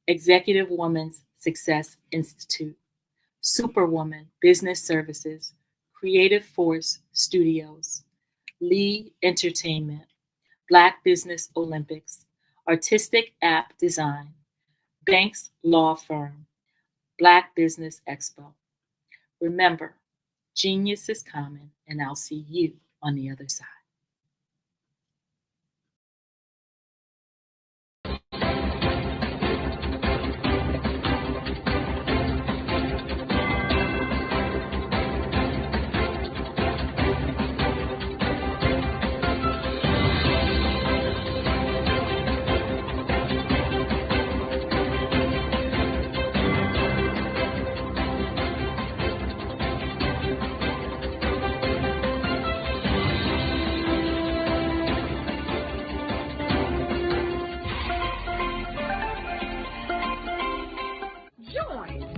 Speaker 11: Executive Women's Success Institute, Superwoman Business Services, Creative Force Studios, Lee Entertainment, Black Business Olympics, Artistic App Design, Banks Law Firm, Black Business Expo. Remember, genius is common, and I'll see you on the other side.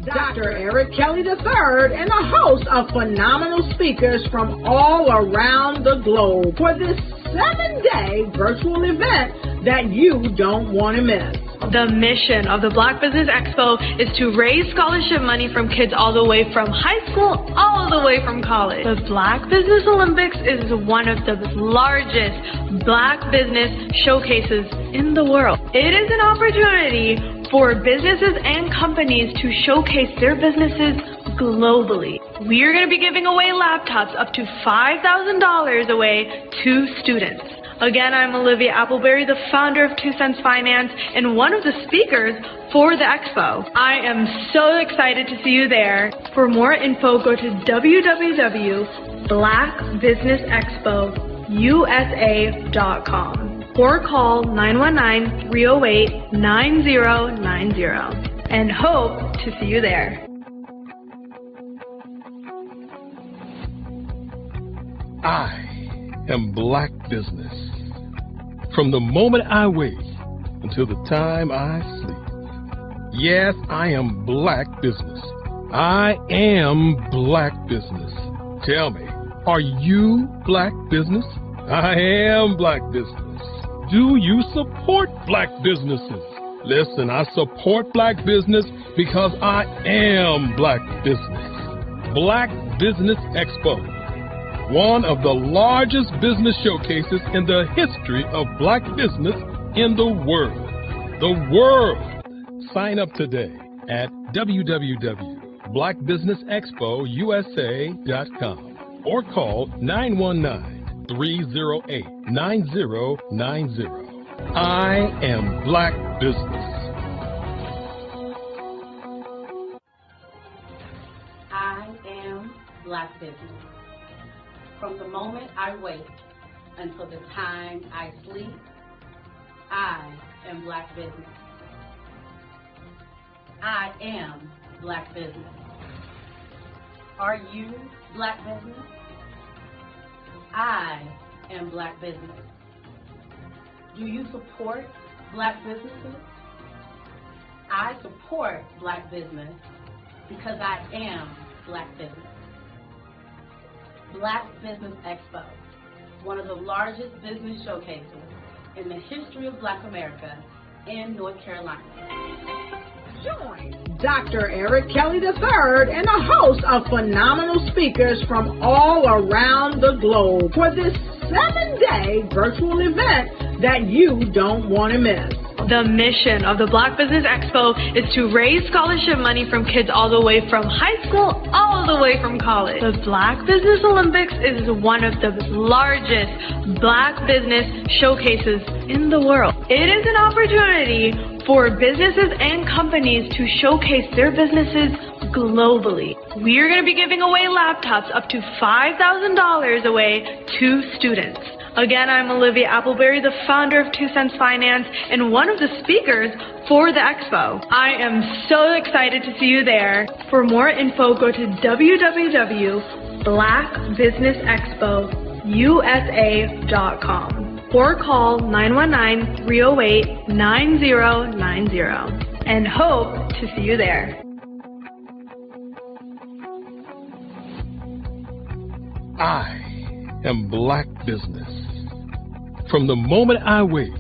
Speaker 1: Dr. Eric Kelly III and a host of phenomenal speakers from all around the globe for this 7-day virtual event that you don't want to miss.
Speaker 2: The mission of the Black Business Expo is to raise scholarship money from kids all the way from high school, all the way from college. The Black Business Olympics is one of the largest Black business showcases in the world. It is an opportunity for businesses and companies to showcase their businesses globally. We are going to be giving away laptops up to $5,000 away to students. Again, I'm Olivia Appleberry, the founder of 2 Cents Finance and one of the speakers for the expo. I am so excited to see you there. For more info, go to www.blackbusinessexpousa.com or call 919-308-9090 and hope to see you there.
Speaker 3: I am Black Business. From the moment I wake until the time I sleep. Yes, I am Black business. I am Black business. Tell me, are you Black business? I am Black business. Do you support Black businesses? Listen, I support Black business because I am Black business. Black Business Expo, one of the largest business showcases in the history of Black business in the world. The world! Sign up today at www.blackbusinessexpousa.com or call 919-308-9090. I am Black business.
Speaker 4: I am Black business. From the moment I wake until the time I sleep, I am Black business. I am Black business. Are you Black business? I am Black business. Do you support Black businesses? I support Black business because I am Black business. Black Business Expo, one of the largest business showcases in the history of Black America in North Carolina.
Speaker 1: Join Dr. Eric Kelly III and a host of phenomenal speakers from all around the globe for this 7-day virtual event that you don't want to miss.
Speaker 2: The mission of the Black Business Expo is to raise scholarship money from kids all the way from high school, all the way from college. The Black Business Olympics is one of the largest Black business showcases in the world. It is an opportunity for businesses and companies to showcase their businesses globally. We are going to be giving away laptops up to $5,000 away to students. Again, I'm Olivia Appleberry, the founder of 2 Cents Finance and one of the speakers for the expo. I am so excited to see you there. For more info, go to www.blackbusinessexpousa.com or call 919-308-9090 and hope to see you there.
Speaker 3: I am Black business. From the moment I wake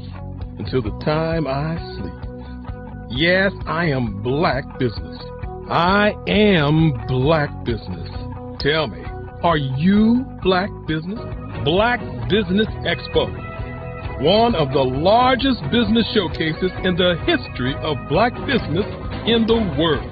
Speaker 3: until the time I sleep. Yes, I am Black business. I am Black business. Tell me, are you Black business? Black Business Expo, one of the largest business showcases in the history of Black business in the world.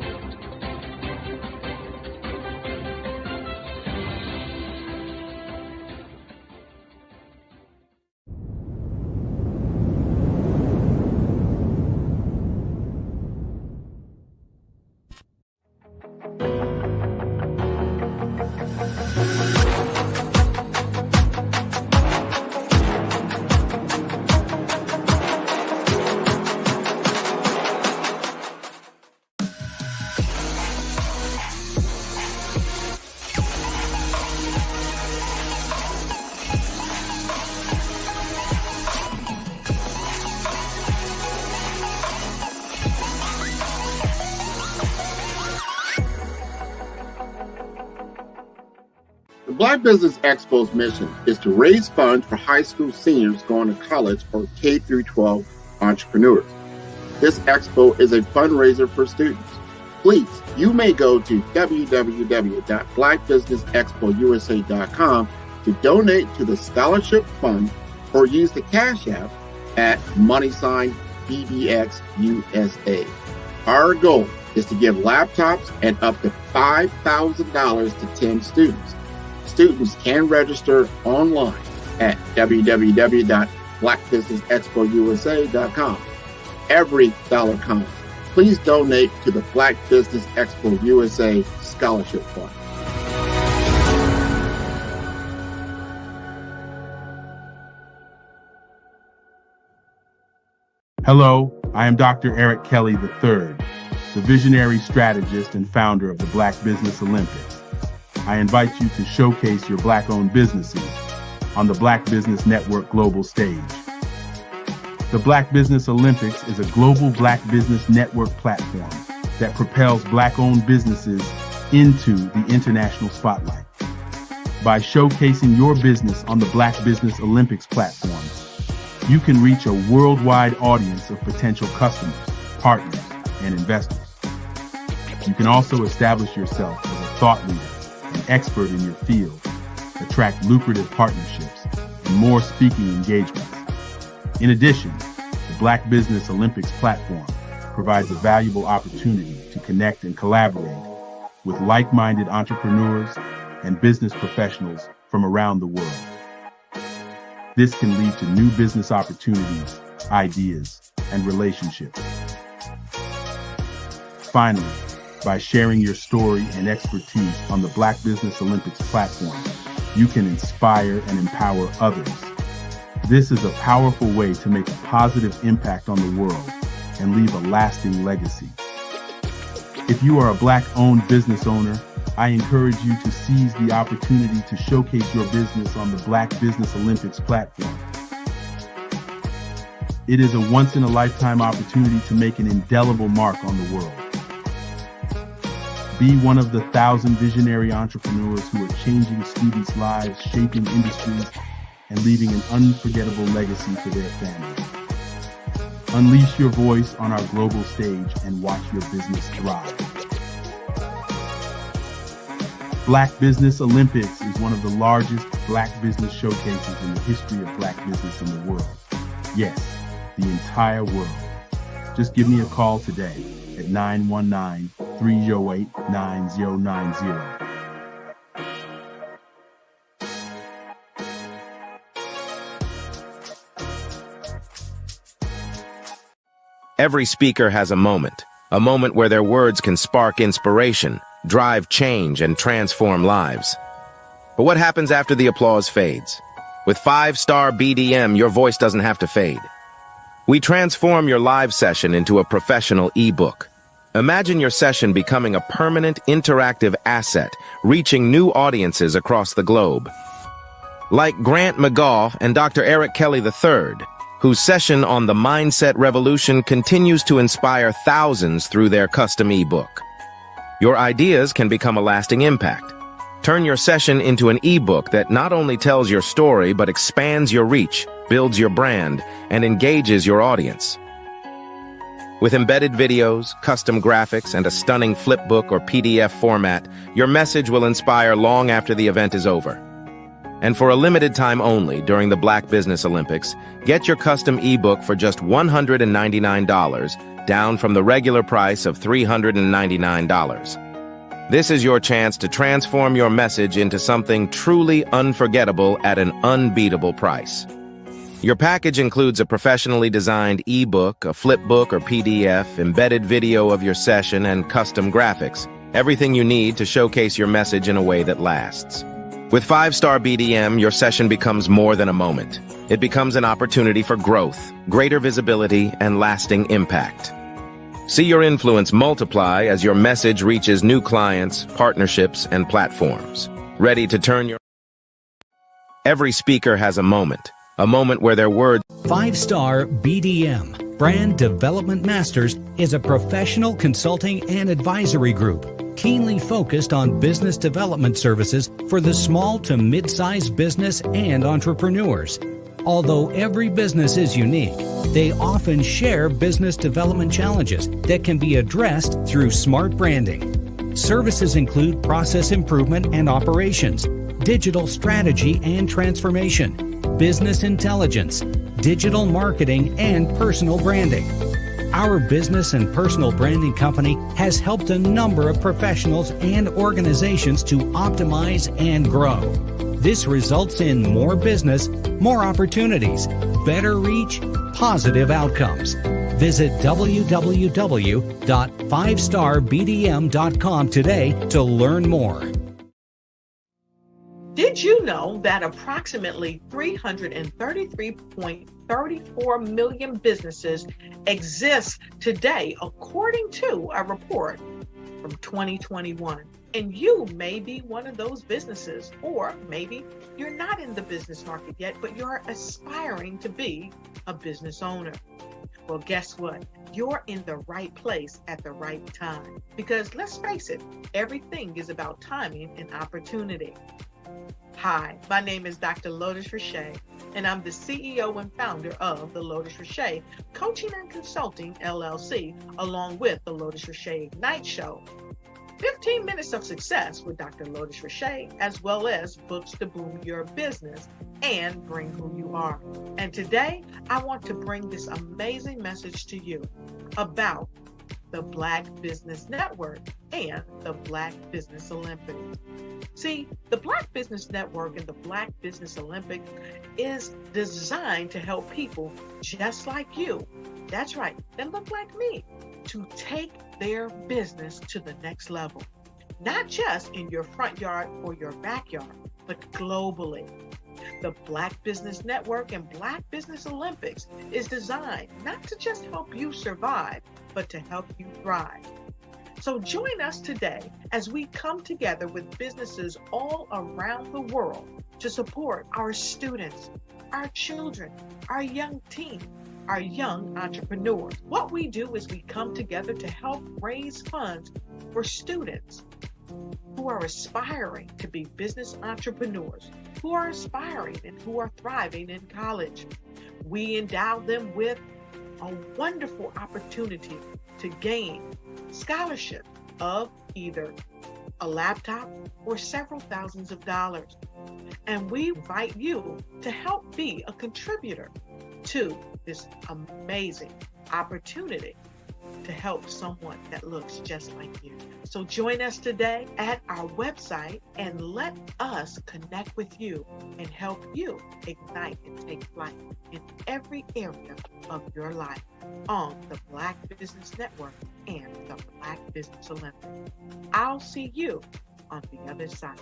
Speaker 12: The Black Business Expo's mission is to raise funds for high school seniors going to college or K-12 entrepreneurs. This expo is a fundraiser for students. Please, you may go to www.blackbusinessexpousa.com to donate to the scholarship fund or use the Cash App at $BBXUSA. Our goal is to give laptops and up to $5,000 to 10 students. Students can register online at www.blackbusinessexpousa.com. Every dollar counts. Please donate to the Black Business Expo USA Scholarship Fund.
Speaker 13: Hello, I am Dr. Eric Kelly III, the visionary strategist and founder of the Black Business Olympics. I invite you to showcase your Black-owned businesses on the Black Business Network global stage. The Black Business Olympics is a global Black business network platform that propels Black-owned businesses into the international spotlight. By showcasing your business on the Black Business Olympics platform, you can reach a worldwide audience of potential customers, partners, and investors. You can also establish yourself as a thought leader and expert in your field, attract lucrative partnerships, and more speaking engagements. In addition, the Black Business Olympics platform provides a valuable opportunity to connect and collaborate with like-minded entrepreneurs and business professionals from around the world. This can lead to new business opportunities, ideas, and relationships. Finally, by sharing your story and expertise on the Black Business Olympics platform, you can inspire and empower others. This is a powerful way to make a positive impact on the world and leave a lasting legacy. If you are a Black-owned business owner, I encourage you to seize the opportunity to showcase your business on the Black Business Olympics platform. It is a once-in-a-lifetime opportunity to make an indelible mark on the world. Be one of the 1,000 visionary entrepreneurs who are changing students' lives, shaping industries, and leaving an unforgettable legacy for their families. Unleash your voice on our global stage and watch your business thrive. Black Business Olympics is one of the largest Black business showcases in the history of Black business in the world. Yes, the entire world. Just give me a call today at 919-308-9090.
Speaker 5: Every speaker has a moment where their words can spark inspiration, drive change, and transform lives. But what happens after the applause fades? With 5-star BDM, your voice doesn't have to fade. We transform your live session into a professional ebook. Imagine your session becoming a permanent, interactive asset, reaching new audiences across the globe. Like Grant McGaugh and Dr. Eric Kelly III, whose session on the Mindset Revolution continues to inspire thousands through their custom ebook. Your ideas can become a lasting impact. Turn your session into an ebook that not only tells your story, but expands your reach, builds your brand, and engages your audience. With embedded videos, custom graphics, and a stunning flipbook or PDF format, your message will inspire long after the event is over. And for a limited time only during the Black Business Olympics, get your custom ebook for just $199, down from the regular price of $399. This is your chance to transform your message into something truly unforgettable at an unbeatable price. Your package includes a professionally designed ebook, a flipbook or PDF, embedded video of your session, and custom graphics. Everything you need to showcase your message in a way that lasts. With 5-star BDM, your session becomes more than a moment. It becomes an opportunity for growth, greater visibility, and lasting impact. See your influence multiply as your message reaches new clients, partnerships, and platforms. Ready to turn your... Every speaker has a moment where their words...
Speaker 14: 5-star BDM, Brand Development Masters, is a professional consulting and advisory group keenly focused on business development services for the small to mid-sized business and entrepreneurs. Although every business is unique, they often share business development challenges that can be addressed through smart branding. Services include process improvement and operations, digital strategy and transformation, business intelligence, digital marketing, and personal branding. Our business and personal branding company has helped a number of professionals and organizations to optimize and grow. This results in more business, more opportunities, better reach, positive outcomes. Visit www.5starbdm.com today to learn more.
Speaker 10: Did you know that approximately 333.34 million businesses exist today, according to a report from 2021? And you may be one of those businesses, or maybe you're not in the business market yet, but you're aspiring to be a business owner. Well, guess what? You're in the right place at the right time. Because let's face it, everything is about timing and opportunity. Hi, my name is Dr. Lotus Richey, and I'm the CEO and founder of the Lotus Richey Coaching and Consulting LLC, along with the Lotus Richey Ignite Show. 15 minutes of success with Dr. Lotus Richey, as well as books to boom your business and bring who you are. And today, I want to bring this amazing message to you about the Black Business Network and the Black Business Olympics. See, the Black Business Network and the Black Business Olympics is designed to help people just like you, that's right, that look like me, to take their business to the next level. Not just in your front yard or your backyard, but globally. The Black Business Network and Black Business Olympics is designed not to just help you survive, but to help you thrive. So join us today as we come together with businesses all around the world to support our students, our children, our young teens, our young entrepreneurs. What we do is we come together to help raise funds for students who are aspiring to be business entrepreneurs, who are aspiring and who are thriving in college. We endow them with a wonderful opportunity to gain scholarship of either a laptop or several thousands of dollars. And we invite you to help be a contributor to this amazing opportunity to help someone that looks just like you. So join us today at our website and let us connect with you and help you ignite and take flight in every area of your life on the Black Business Network and the Black Business Olympics. I'll see you on the other side.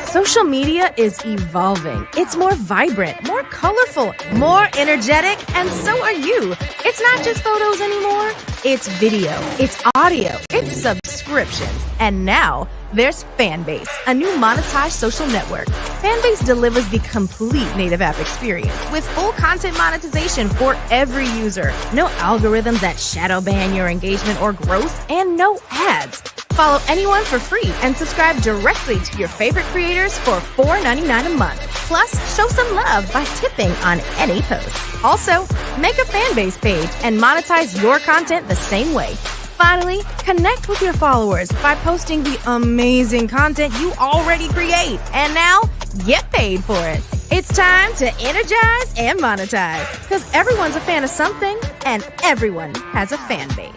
Speaker 15: Social media is evolving. It's more vibrant, more colorful, more energetic, and so are you. It's not just photos anymore. It's video, it's audio, it's subscriptions. And now there's Fanbase, a new monetized social network. Fanbase delivers the complete native app experience with full content monetization for every user. No algorithms that shadow ban your engagement or growth, and no ads. Follow anyone for free and subscribe directly to your favorite creators for $4.99 a month. Plus, show some love by tipping on any post. Also, make a Fanbase page and monetize your content the same way. Finally, connect with your followers by posting the amazing content you already create. And now, get paid for it. It's time to energize and monetize, because everyone's a fan of something and everyone has a fan base.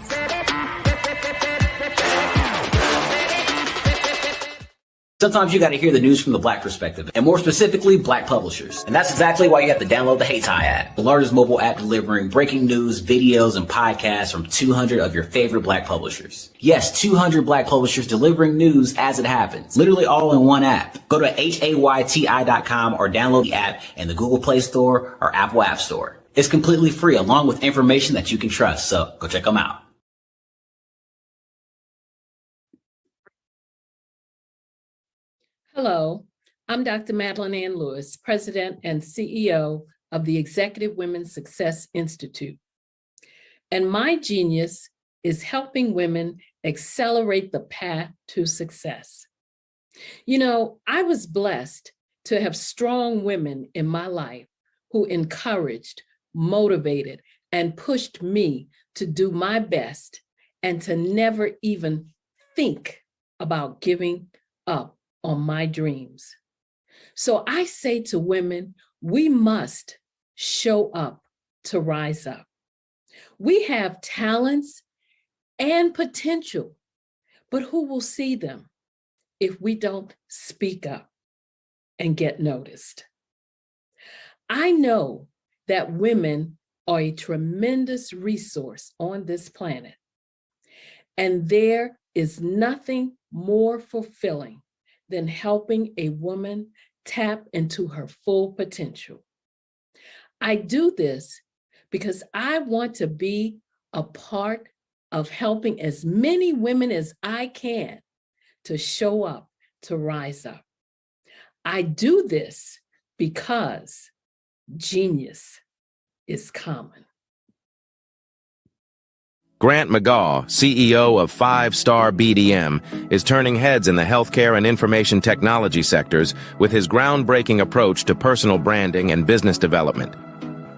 Speaker 16: Sometimes you got to hear the news from the Black perspective, and more specifically, Black publishers. And that's exactly why you have to download the Hey Tie app, the largest mobile app delivering breaking news, videos, and podcasts from 200 of your favorite Black publishers. Yes, 200 Black publishers delivering news as it happens, literally all in one app. Go to hayti.com or download the app in the Google Play Store or Apple App Store. It's completely free, along with information that you can trust, so go check them out.
Speaker 17: Hello, I'm Dr. Madeline Ann Lewis, President and CEO of the Executive Women's Success Institute. And my genius is helping women accelerate the path to success. You know, I was blessed to have strong women in my life who encouraged, motivated, and pushed me to do my best and to never even think about giving up on my dreams. So I say to women, we must show up to rise up. We have talents and potential, but who will see them if we don't speak up and get noticed? I know that women are a tremendous resource on this planet, and there is nothing more fulfilling than helping a woman tap into her full potential. I do this because I want to be a part of helping as many women as I can to show up, to rise up. I do this because genius is common.
Speaker 18: Grant McGaw, CEO of 5-Star BDM, is turning heads in the healthcare and information technology sectors with his groundbreaking approach to personal branding and business development.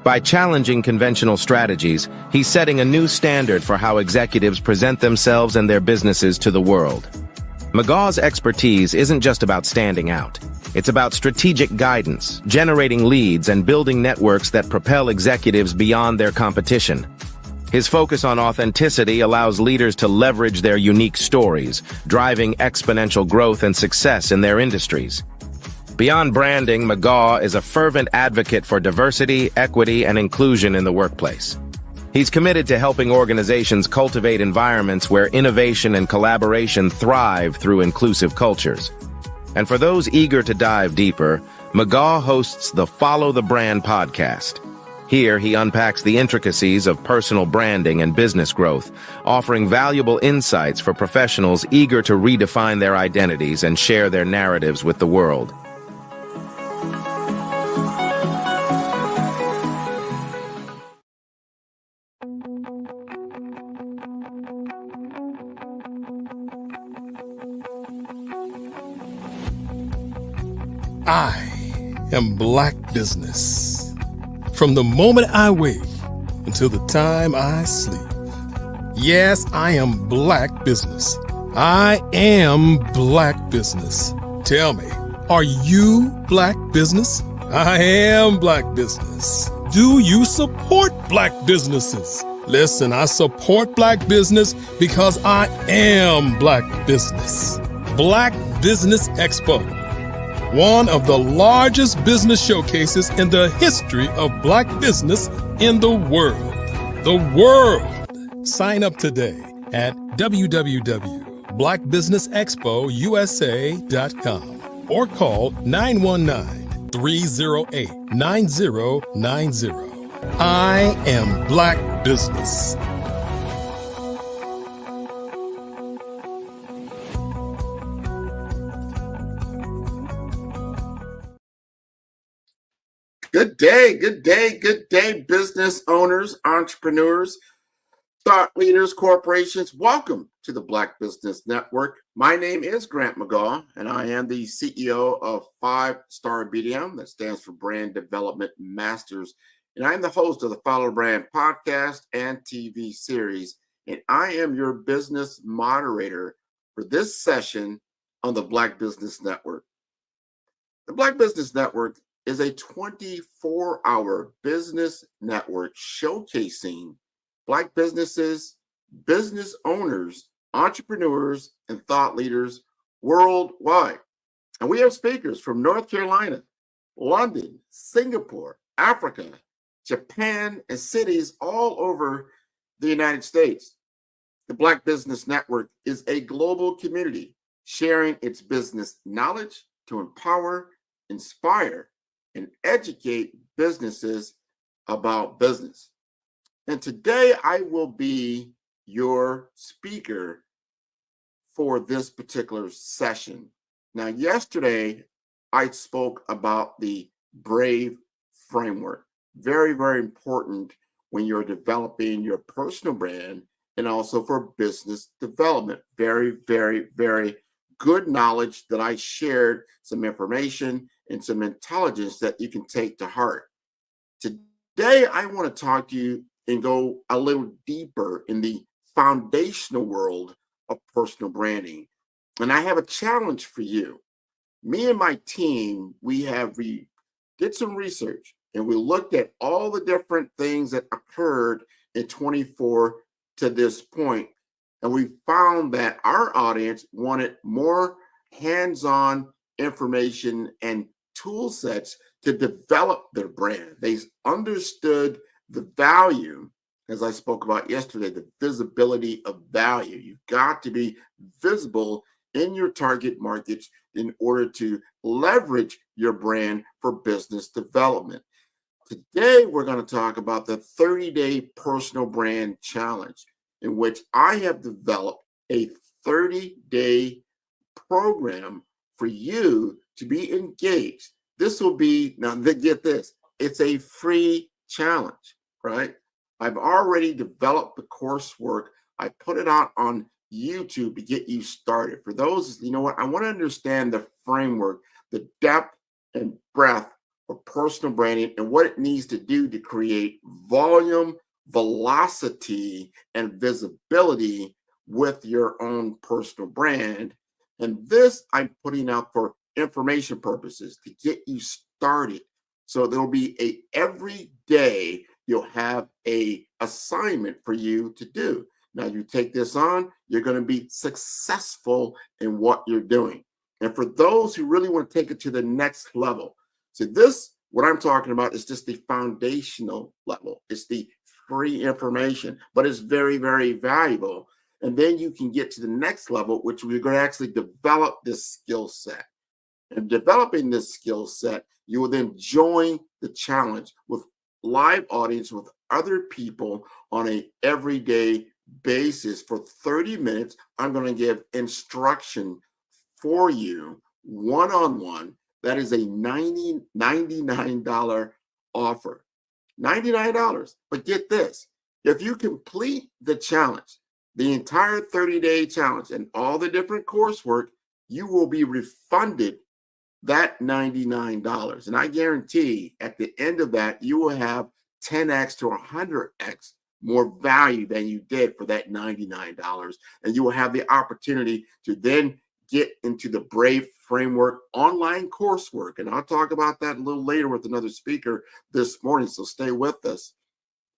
Speaker 18: By challenging conventional strategies, he's setting a new standard for how executives present themselves and their businesses to the world. McGaw's expertise isn't just about standing out. It's about strategic guidance, generating leads, and building networks that propel executives beyond their competition. His focus on authenticity allows leaders to leverage their unique stories, driving exponential growth and success in their industries. Beyond branding, McGaw is a fervent advocate for diversity, equity, and inclusion in the workplace. He's committed to helping organizations cultivate environments where innovation and collaboration thrive through inclusive cultures. And for those eager to dive deeper, McGaw hosts the Follow the Brand podcast. Here, he unpacks the intricacies of personal branding and business growth, offering valuable insights for professionals eager to redefine their identities and share their narratives with the world.
Speaker 3: I am Black Business. From the moment I wake until the time I sleep. Yes, I am Black Business. I am Black Business. Tell me, are you Black Business? I am Black Business. Do you support Black businesses? Listen, I support Black business because I am Black Business. Black Business Expo. One of the largest business showcases in the history of Black business in the world. The world! Sign up today at www.blackbusinessexpousa.com or call 919-308-9090. I am Black Business.
Speaker 12: Good day, business owners, entrepreneurs, thought leaders, corporations. Welcome to the Black Business Network. My name is Grant McGaw, and I am the CEO of 5-Star BDM, that stands for Brand Development Masters. And I'm the host of the Follow Brand podcast and TV series. And I am your business moderator for this session on the Black Business Network. The Black Business Network is a 24-hour business network showcasing Black businesses, business owners, entrepreneurs, and thought leaders worldwide. And we have speakers from North Carolina, London, Singapore, Africa, Japan, and cities all over the United States. The Black Business Network is a global community sharing its business knowledge to empower, inspire, and educate businesses about business. And today I will be your speaker for this particular session. Now, yesterday I spoke about the BRAVE framework. Very, very important when you're developing your personal brand and also for business development. Very, very, very good knowledge that I shared, some information and some intelligence that you can take to heart. Today, I want to talk to you and go a little deeper in the foundational world of personal branding. And I have a challenge for you. Me and my team, we did some research and we looked at all the different things that occurred in 24 to this point. And we found that our audience wanted more hands-on information and tool sets to develop their brand. They understood the value, as I spoke about yesterday, the visibility of value. You've got to be visible in your target markets in order to leverage your brand for business development. Today, we're going to talk about the 30-day personal brand challenge, in which I have developed a 30-day program for you to be engaged. This will be, now get this, it's a free challenge, right? I've already developed the coursework. I put it out on YouTube to get you started. For those, you know what, I want to understand the framework, the depth and breadth of personal branding and what it needs to do to create volume, velocity, and visibility with your own personal brand. And this I'm putting out for information purposes to get you started. So there'll be every day you'll have a assignment for you to do. Now you take this on, you're going to be successful in what you're doing. And for those who really want to take it to the next level, so this, what I'm talking about is just the foundational level. It's the free information, but it's very, very valuable. And then you can get to the next level, which we're going to actually develop this skill set. And developing this skill set, you will then join the challenge with live audience with other people on a everyday basis for 30 minutes. I'm going to give instruction for you one-on-one. That is a $99 offer. $99. But get this, if you complete the challenge, the entire 30-day challenge and all the different coursework, you will be refunded that $99. And I guarantee at the end of that, you will have 10x to 100x more value than you did for that $99. And you will have the opportunity to then get into the Brave Framework online coursework. And I'll talk about that a little later with another speaker this morning. So stay with us,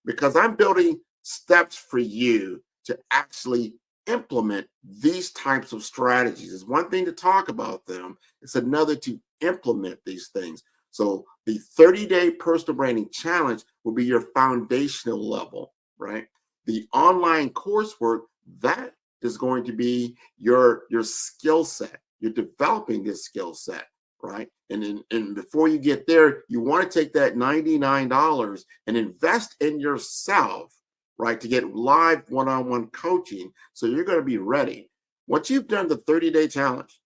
Speaker 12: because I'm building steps for you to actually implement these types of strategies. It's one thing to talk about them, it's another to implement these things. So the 30-day personal branding challenge will be your foundational level, right? The online coursework, that is going to be your skill set. You're developing this skill set, right? And before you get there, you want to take that $99 and invest in yourself, right, to get live one-on-one coaching, so you're going to be ready. Once you've done the 30-day challenge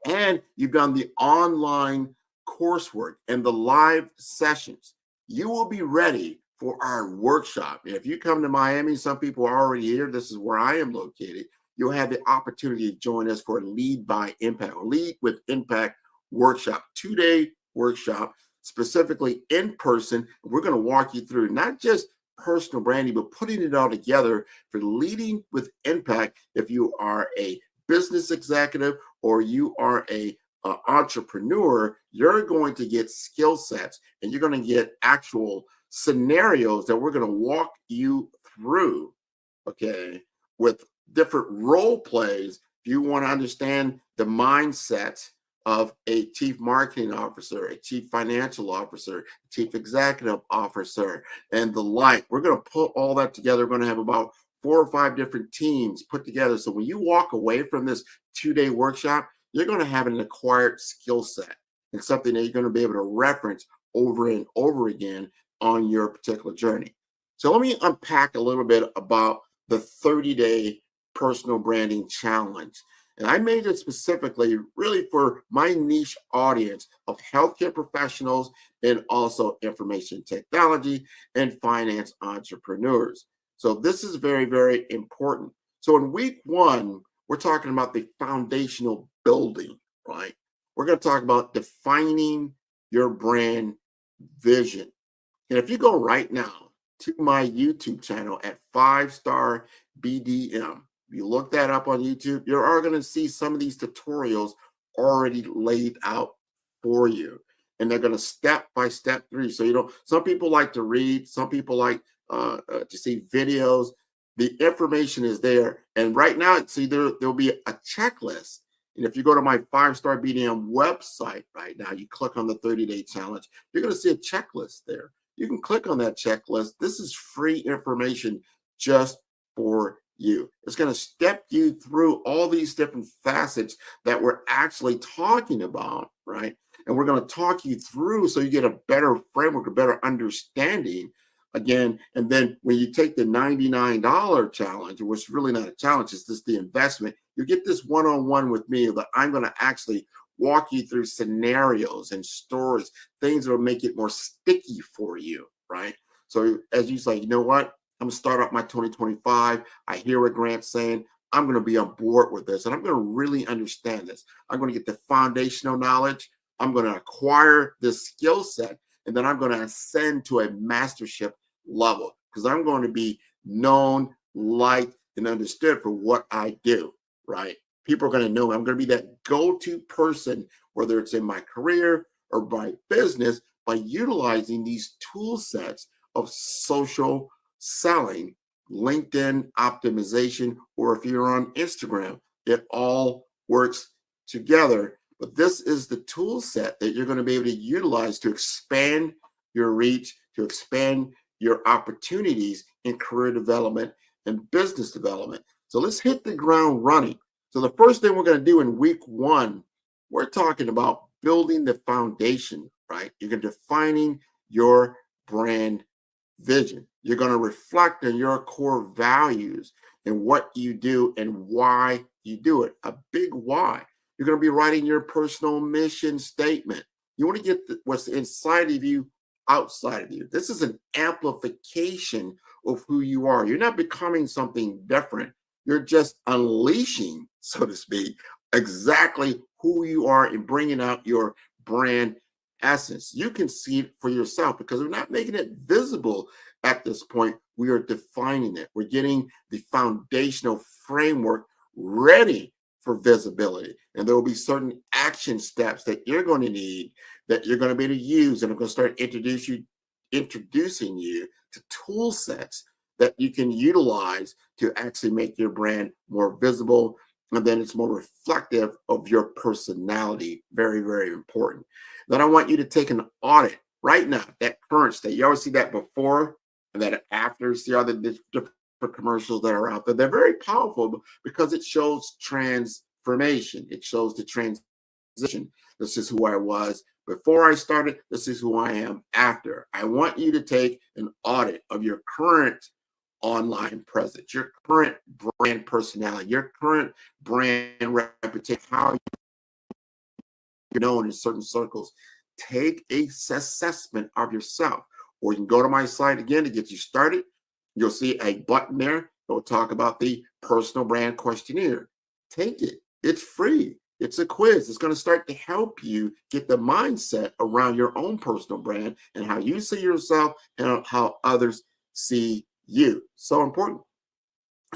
Speaker 12: and you've done the online coursework and the live sessions, you will be ready for our workshop. If you come to Miami, some people are already here. This is where I am located. You'll have the opportunity to join us for a Lead by Impact, or Lead with Impact workshop, 2-day workshop, specifically in person. We're going to walk you through not just personal branding, but putting it all together for leading with impact. If you are a business executive or you are a entrepreneur, you're going to get skill sets and you're going to get actual scenarios that we're going to walk you through, okay, with different role plays. If you want to understand the mindset of a chief marketing officer, a chief financial officer, chief executive officer, and the like, we're going to put all that together. We're going to have about 4 or 5 different teams put together. So when you walk away from this 2-day workshop, you're going to have an acquired skill set and something that you're going to be able to reference over and over again on your particular journey. So let me unpack a little bit about the 30-day personal branding challenge. And I made it specifically really for my niche audience of healthcare professionals and also information technology and finance entrepreneurs. So this is very, very important. So in week 1, we're talking about the foundational building, right? We're going to talk about defining your brand vision. And if you go right now to my YouTube channel at 5-Star BDM, if you look that up on YouTube, you're going to see some of these tutorials already laid out for you. And they're going to step by step through. So, you know, some people like to read, some people like to see videos. The information is there. And right now, see, there'll be a checklist. And if you go to my 5-Star BDM website right now, you click on the 30-day challenge, you're going to see a checklist there. You can click on that checklist. This is free information just for you. It's going to step you through all these different facets that we're actually talking about, right? And we're going to talk you through so you get a better framework, a better understanding again. And then when you take the $99 challenge, which is really not a challenge, it's just the investment, you get this one-on-one with me that I'm going to actually walk you through scenarios and stories, things that will make it more sticky for you, right? So as you say, you know what? I'm going to start up my 2025. I hear what Grant's saying. I'm going to be on board with this, and I'm going to really understand this. I'm going to get the foundational knowledge. I'm going to acquire this skill set, and then I'm going to ascend to a mastership level because I'm going to be known, liked, and understood for what I do, right? People are going to know me. I'm going to be that go-to person, whether it's in my career or my business, by utilizing these tool sets of social selling, LinkedIn optimization, or if you're on Instagram, it all works together. But this is the tool set that you're going to be able to utilize to expand your reach, to expand your opportunities in career development and business development. So let's hit the ground running. So the first thing we're going to do in week 1, we're talking about building the foundation, right? You're defining your brand vision. You're going to reflect on your core values and what you do and why you do it. A big why. You're going to be writing your personal mission statement. You want to get what's inside of you outside of you. This is an amplification of who you are. You're not becoming something different. You're just unleashing, so to speak, exactly who you are and bringing out your brand essence. You can see it for yourself because we're not making it visible at this point. We are defining it. We're getting the foundational framework ready for visibility. And there will be certain action steps that you're going to need that you're going to be able to use. And I'm going to start introducing you to tool sets that you can utilize to actually make your brand more visible. And then it's more reflective of your personality. Very, very important. Then I want you to take an audit right now, that current state. You always see that before and that after. See all the different commercials that are out there. They're very powerful because it shows transformation. It shows the transition. This is who I was before I started. This is who I am after. I want you to take an audit of your current online presence, your current brand personality, your current brand reputation, how you're known in certain circles. Take a assessment of yourself, or you can go to my site again to get you started. You'll see a button there that will talk about the personal brand questionnaire. Take it. It's free. It's a quiz. It's going to start to help you get the mindset around your own personal brand and how you see yourself and how others see you. So important.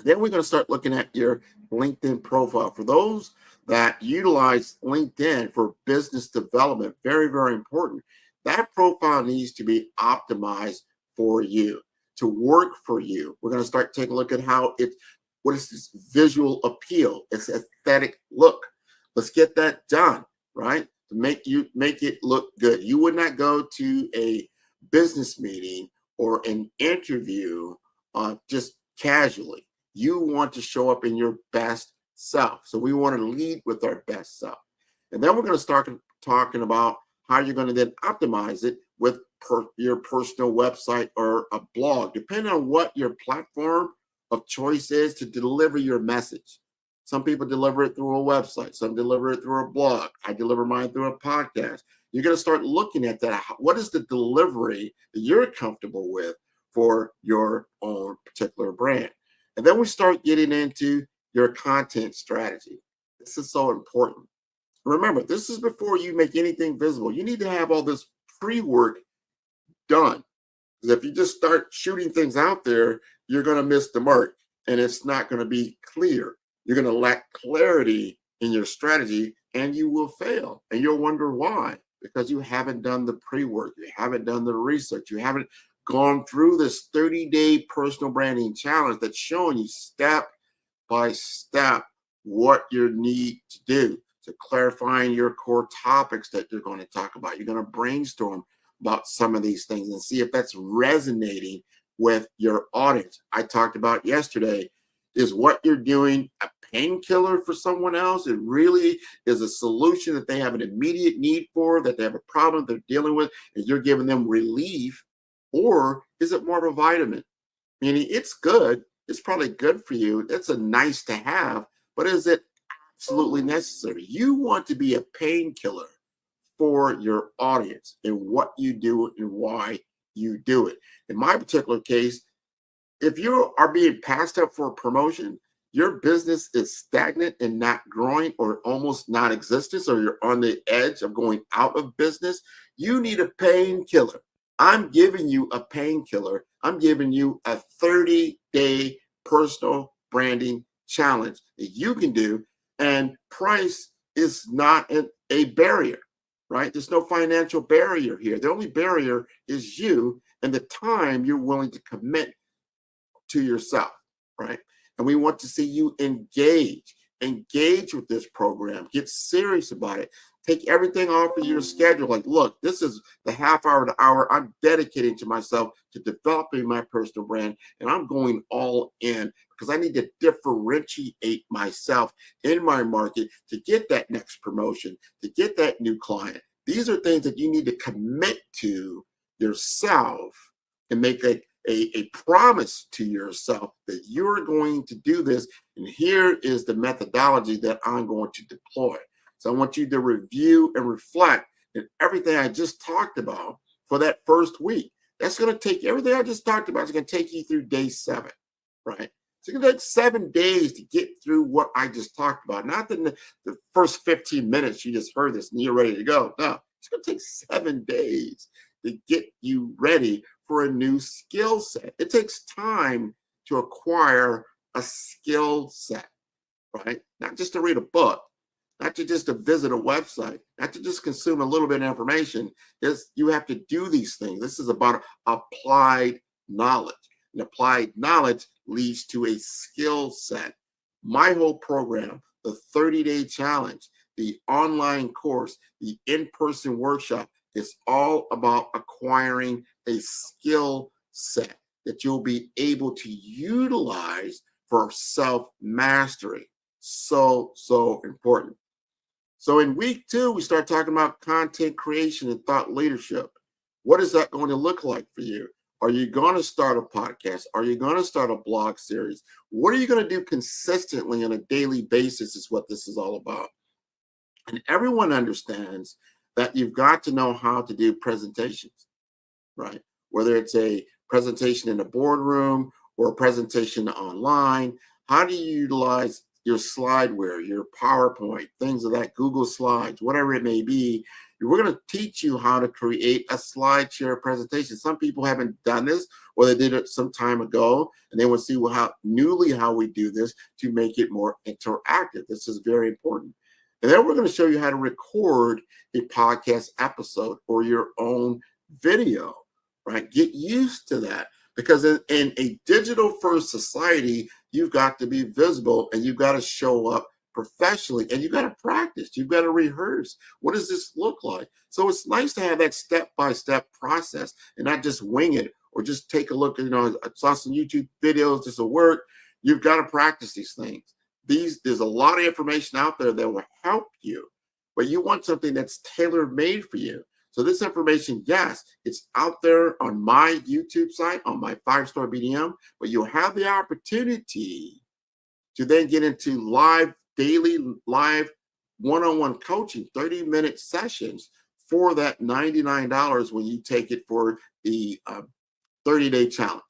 Speaker 12: Then we're going to start looking at your LinkedIn profile. For those that utilize LinkedIn for business development, very, very important. That profile needs to be optimized for you, to work for you. We're going to start taking a look at what is this visual appeal, its aesthetic look. Let's get that done, right? To make it look good. You would not go to a business meeting or an interview just casually. You want to show up in your best self. So we want to lead with our best self. And then we're going to start talking about how you're going to then optimize it with your personal website or a blog, depending on what your platform of choice is to deliver your message. Some people deliver it through a website. Some deliver it through a blog. I deliver mine through a podcast. You're going to start looking at that. What is the delivery that you're comfortable with for your own particular brand? And then we start getting into your content strategy. This is so important. Remember, this is before you make anything visible. You need to have all this pre-work done. Because if you just start shooting things out there, you're going to miss the mark and it's not going to be clear. You're going to lack clarity in your strategy and you will fail. And you'll wonder why, because you haven't done the pre-work. You haven't done the research. You haven't gone through this 30-day personal branding challenge that's showing you step by step what you need to do, to clarifying your core topics that you're going to talk about. You're going to brainstorm about some of these things and see if that's resonating with your audience. I talked about yesterday, Is what you're doing a painkiller for someone else? It really is a solution that they have an immediate need for, that they have a problem they're dealing with, and you're giving them relief? Or is it more of a vitamin? Meaning it's good, it's probably good for you, it's a nice to have, but is it absolutely necessary? You want to be a painkiller for your audience and what you do and why you do it. In my particular case, if you are being passed up for a promotion, your business is stagnant and not growing or almost non-existent, or you're on the edge of going out of business, you need a painkiller. I'm giving you a painkiller. I'm giving you a 30-day personal branding challenge that you can do, and price is not a barrier, right? There's no financial barrier here. The only barrier is you and the time you're willing to commit to yourself, right? And we want to see you engage with this program, get serious about it, take everything off of your schedule. Like, look, this is the half hour to hour I'm dedicating to myself to developing my personal brand, and I'm going all in because I need to differentiate myself in my market to get that next promotion, to get that new client. These are things that you need to commit to yourself and make a promise to yourself that you're going to do this. And here is the methodology that I'm going to deploy. So I want you to review and reflect on everything I just talked about for that first week. That's going to take everything I just talked about. It's going to take you through day 7, right? So it's going to take 7 days to get through what I just talked about. Not the first 15 minutes you just heard this and you're ready to go. No, it's going to take 7 days to get you ready for a new skill set. It takes time to acquire a skill set, right? Not just to read a book, not to just to visit a website, not to just consume a little bit of information. You have to do these things. This is about applied knowledge. And applied knowledge leads to a skill set. My whole program, the 30-day challenge, the online course, the in-person workshop, is all about acquiring a skill set that you'll be able to utilize for self-mastery. So important. So in week 2, we start talking about content creation and thought leadership. What is that going to look like for you? Are you going to start a podcast? Are you going to start a blog series? What are you going to do consistently on a daily basis is what this is all about. And everyone understands that you've got to know how to do presentations, right? Whether it's a presentation in a boardroom or a presentation online, how do you utilize your slideware, your PowerPoint, things of that, Google Slides, whatever it may be. We're going to teach you how to create a SlideShare presentation. Some people haven't done this, or they did it some time ago, and they want to see how we do this to make it more interactive. This is very important. And then we're going to show you how to record a podcast episode or your own video, right? Get used to that, because in a digital first society, you've got to be visible and you've got to show up professionally, and you've got to practice. You've got to rehearse. What does this look like? So it's nice to have that step-by-step process and not just wing it or just take a look. I saw some YouTube videos, this will work. You've got to practice these things. There's a lot of information out there that will help you, but you want something that's tailor-made for you. So this information, yes, it's out there on my YouTube site, on my 5-Star BDM, but you'll have the opportunity to then get into daily live one-on-one coaching, 30-minute sessions for that $99 when you take it for the 30-day challenge.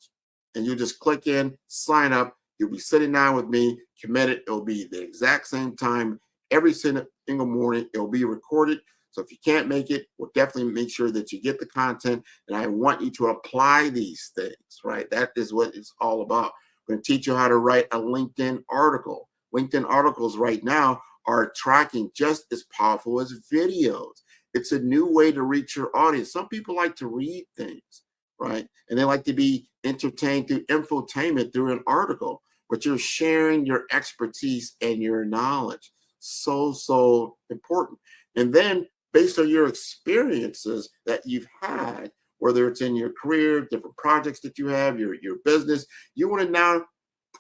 Speaker 12: And you just click in, sign up. You'll be sitting down with me, committed. It'll be the exact same time every single morning. It'll be recorded. So if you can't make it, we'll definitely make sure that you get the content. And I want you to apply these things, right? That is what it's all about. We're going to teach you how to write a LinkedIn article. LinkedIn articles right now are tracking just as powerful as videos. It's a new way to reach your audience. Some people like to read things, right? And they like to be entertained through infotainment through an article, but you're sharing your expertise and your knowledge. So important. And then based on your experiences that you've had, whether it's in your career, different projects that you have, your business, you want to now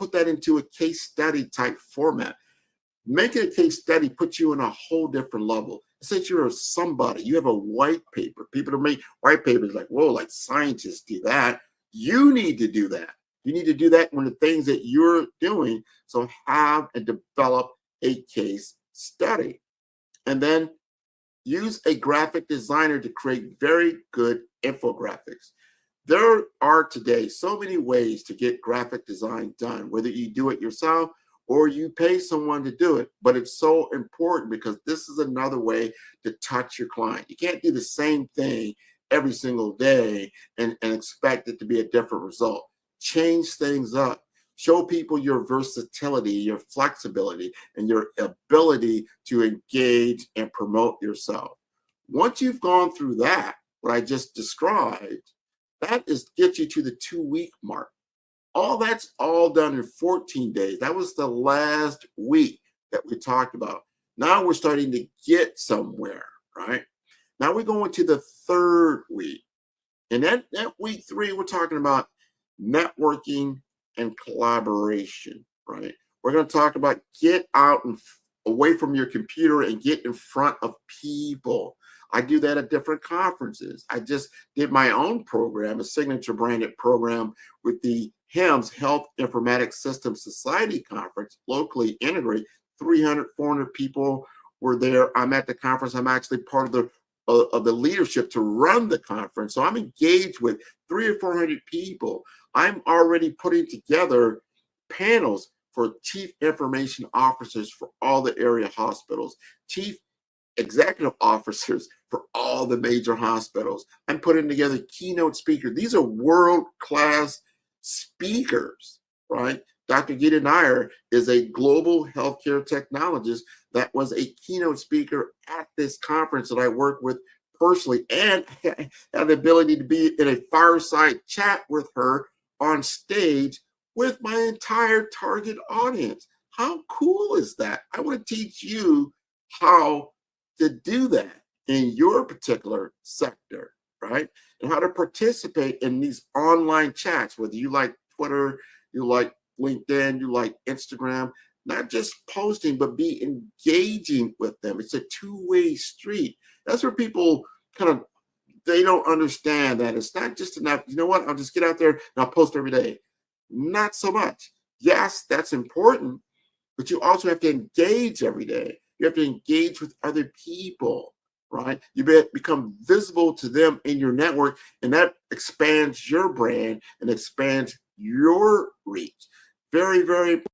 Speaker 12: put that into a case study type format. Making a case study puts you on a whole different level. Since you're somebody, you have a white paper. People that make white papers like, whoa, like scientists do that. You need to do that. You need to do that when the things that you're doing. So have and develop a case study. And then use a graphic designer to create very good infographics. There are today so many ways to get graphic design done, whether you do it yourself or you pay someone to do it. But it's so important because this is another way to touch your client. You can't do the same thing every single day and expect it to be a different result. Change things up. Show people your versatility, your flexibility, and your ability to engage and promote yourself. Once you've gone through that, what I just described, that gets you to the 2-week mark. All that's all done in 14 days. That was the last week that we talked about. Now we're starting to get somewhere, right? Now we're going to the 3rd week. And that week 3, we're talking about networking and collaboration, right? We're going to talk about get out and away from your computer and get in front of people. I do that at different conferences. I just did my own program, a signature branded program with the HIMSS Health Informatics Systems Society Conference, locally integrated. 300, 400 people were there. I'm at the conference. I'm actually part of the leadership to run the conference. So I'm engaged with 300 or 400 people. I'm already putting together panels for chief information officers for all the area hospitals, chief executive officers for all the major hospitals. I'm putting together keynote speakers. These are world-class speakers, right? Dr. Gita Nair is a global healthcare technologist that was a keynote speaker at this conference that I work with personally, and had the ability to be in a fireside chat with her on stage with my entire target audience. How cool is that? I want to teach you how to do that in your particular sector, right? And how to participate in these online chats, whether you like Twitter, you like LinkedIn, you like Instagram, not just posting, but be engaging with them. It's a two-way street. That's where people they don't understand that it's not just enough, you know what, I'll just get out there and I'll post every day. Not so much. Yes, that's important, but you also have to engage every day. You have to engage with other people, right? You become visible to them in your network, and that expands your brand and expands your reach. Very, very important.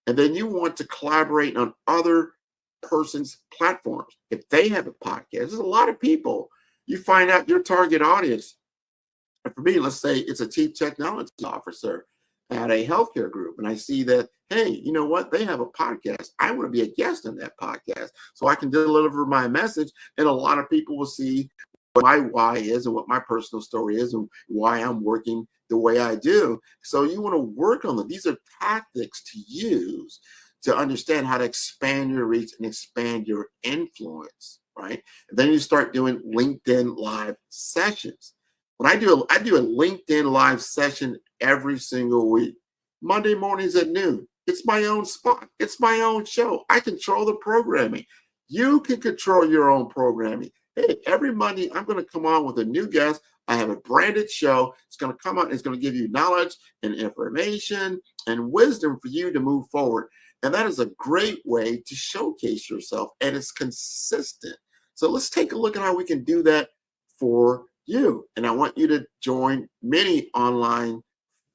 Speaker 12: And then you want to collaborate on other person's platforms. If they have a podcast, there's a lot of people. You find out your target audience. And for me, let's say it's a chief technology officer at a healthcare group, and I see that, hey, you know what? They have a podcast. I want to be a guest on that podcast so I can deliver my message, and a lot of people will see what my why is and what my personal story is and why I'm working the way I do. So you want to work on them. These are tactics to use to understand how to expand your reach and expand your influence, right? And then you start doing LinkedIn live sessions. When I do a LinkedIn live session every single week, Monday mornings at noon. It's my own spot. It's my own show. I control the programming. You can control your own programming. Hey, every Monday, I'm going to come on with a new guest. I have a branded show. It's going to come out and it's going to give you knowledge and information and wisdom for you to move forward. And that is a great way to showcase yourself, and it's consistent. So let's take a look at how we can do that for you. And I want you to join many online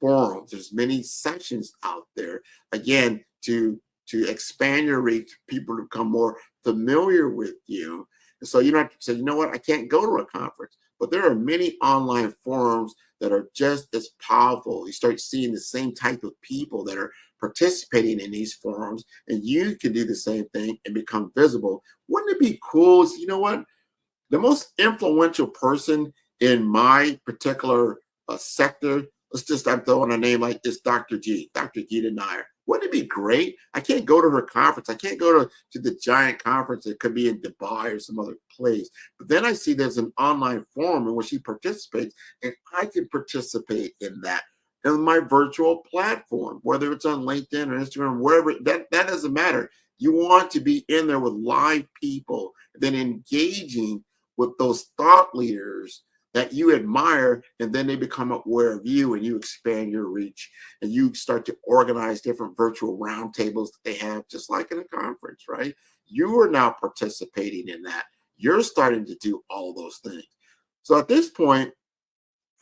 Speaker 12: forums. There's many sessions out there, again, to expand your reach, people to become more familiar with you. And so you don't have to say, you know what, I can't go to a conference. But there are many online forums that are just as powerful. You start seeing the same type of people that are participating in these forums, and you can do the same thing and become visible. Wouldn't it be cool? You know what? The most influential person in my particular sector, I'm throwing a name like this, Dr. Gita Nair. Wouldn't it be great? I can't go to her conference. I can't go to the giant conference. It could be in Dubai or some other place. But then I see there's an online forum in which she participates, and I can participate in that in my virtual platform, whether it's on LinkedIn or Instagram, wherever, that doesn't matter. You want to be in there with live people, then engaging with those thought leaders that you admire, and then they become aware of you and you expand your reach and you start to organize different virtual roundtables that they have, just like in a conference, right? You are now participating in that. You're starting to do all those things. So at this point,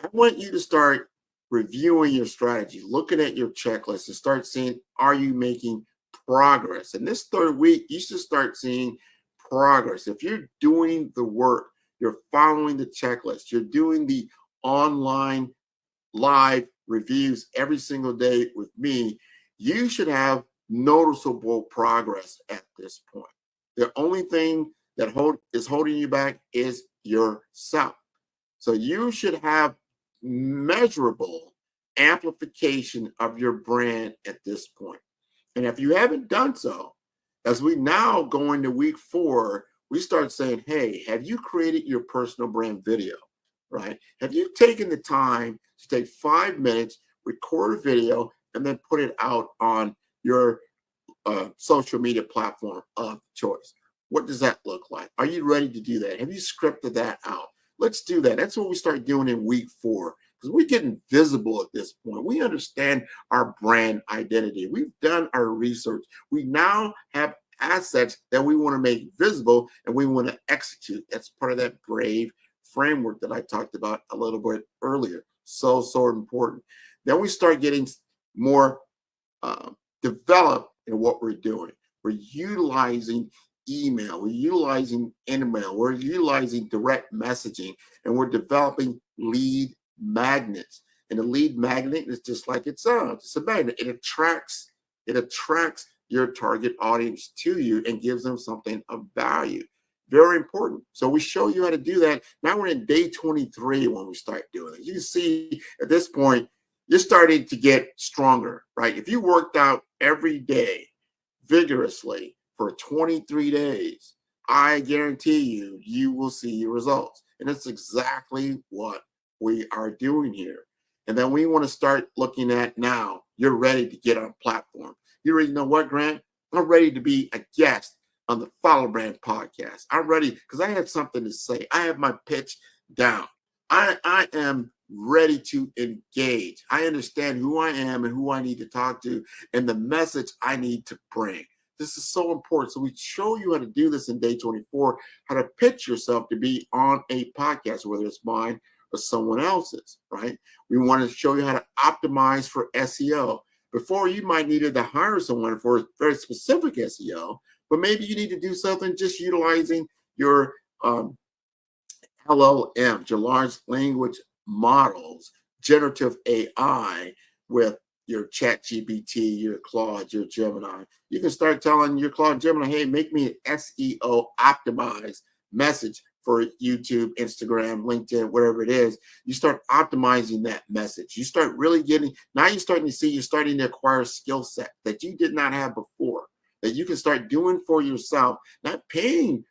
Speaker 12: I want you to start reviewing your strategy, looking at your checklist, and start seeing, are you making progress? And this third week, you should start seeing progress. If you're doing the work, you're following the checklist, you're doing the online live reviews every single day with me, you should have noticeable progress at this point. The only thing that is holding you back is yourself. So you should have measurable amplification of your brand at this point. And if you haven't done so, as we now go into week 4, we start saying, hey, have you created your personal brand video, right? Have you taken the time to take 5 minutes, record a video, and then put it out on your social media platform of choice? What does that look like? Are you ready to do that? Have you scripted that out? Let's do that. That's what we start doing in week 4, because we're getting visible at this point. We understand our brand identity. We've done our research. We now have assets that we want to make visible and we want to execute. That's part of that BRAVE framework that I talked about a little bit earlier. So important. Then we start getting more developed in what we're doing. We're utilizing email, we're utilizing email, we're utilizing direct messaging, and we're developing lead magnets. And a lead magnet is just like it sounds. It's a magnet. It attracts your target audience to you and gives them something of value. Very important. So we show you how to do that. Now we're in day 23 when we start doing it. You can see at this point, you're starting to get stronger, right? If you worked out every day vigorously for 23 days, I guarantee you, you will see your results. And that's exactly what we are doing here. And then we want to start looking at, now you're ready to get on platform. You already know what, Grant? I'm ready to be a guest on the Follow Brand podcast. I'm ready because I have something to say. I have my pitch down. I am ready to engage. I understand who I am and who I need to talk to and the message I need to bring. This is so important. So we show you how to do this in day 24, how to pitch yourself to be on a podcast, whether it's mine or someone else's, right? We want to show you how to optimize for SEO. Before, you might need to hire someone for a very specific SEO, but maybe you need to do something just utilizing your LLMs, your large language models, generative AI with your ChatGPT, your Claude, your Gemini. You can start telling your Claude Gemini, hey, make me an SEO optimized message for YouTube, Instagram, LinkedIn, whatever it is. You start optimizing that message. You start really getting, now you're starting to see, you're starting to acquire a skill set that you did not have before, that you can start doing for yourself, not paying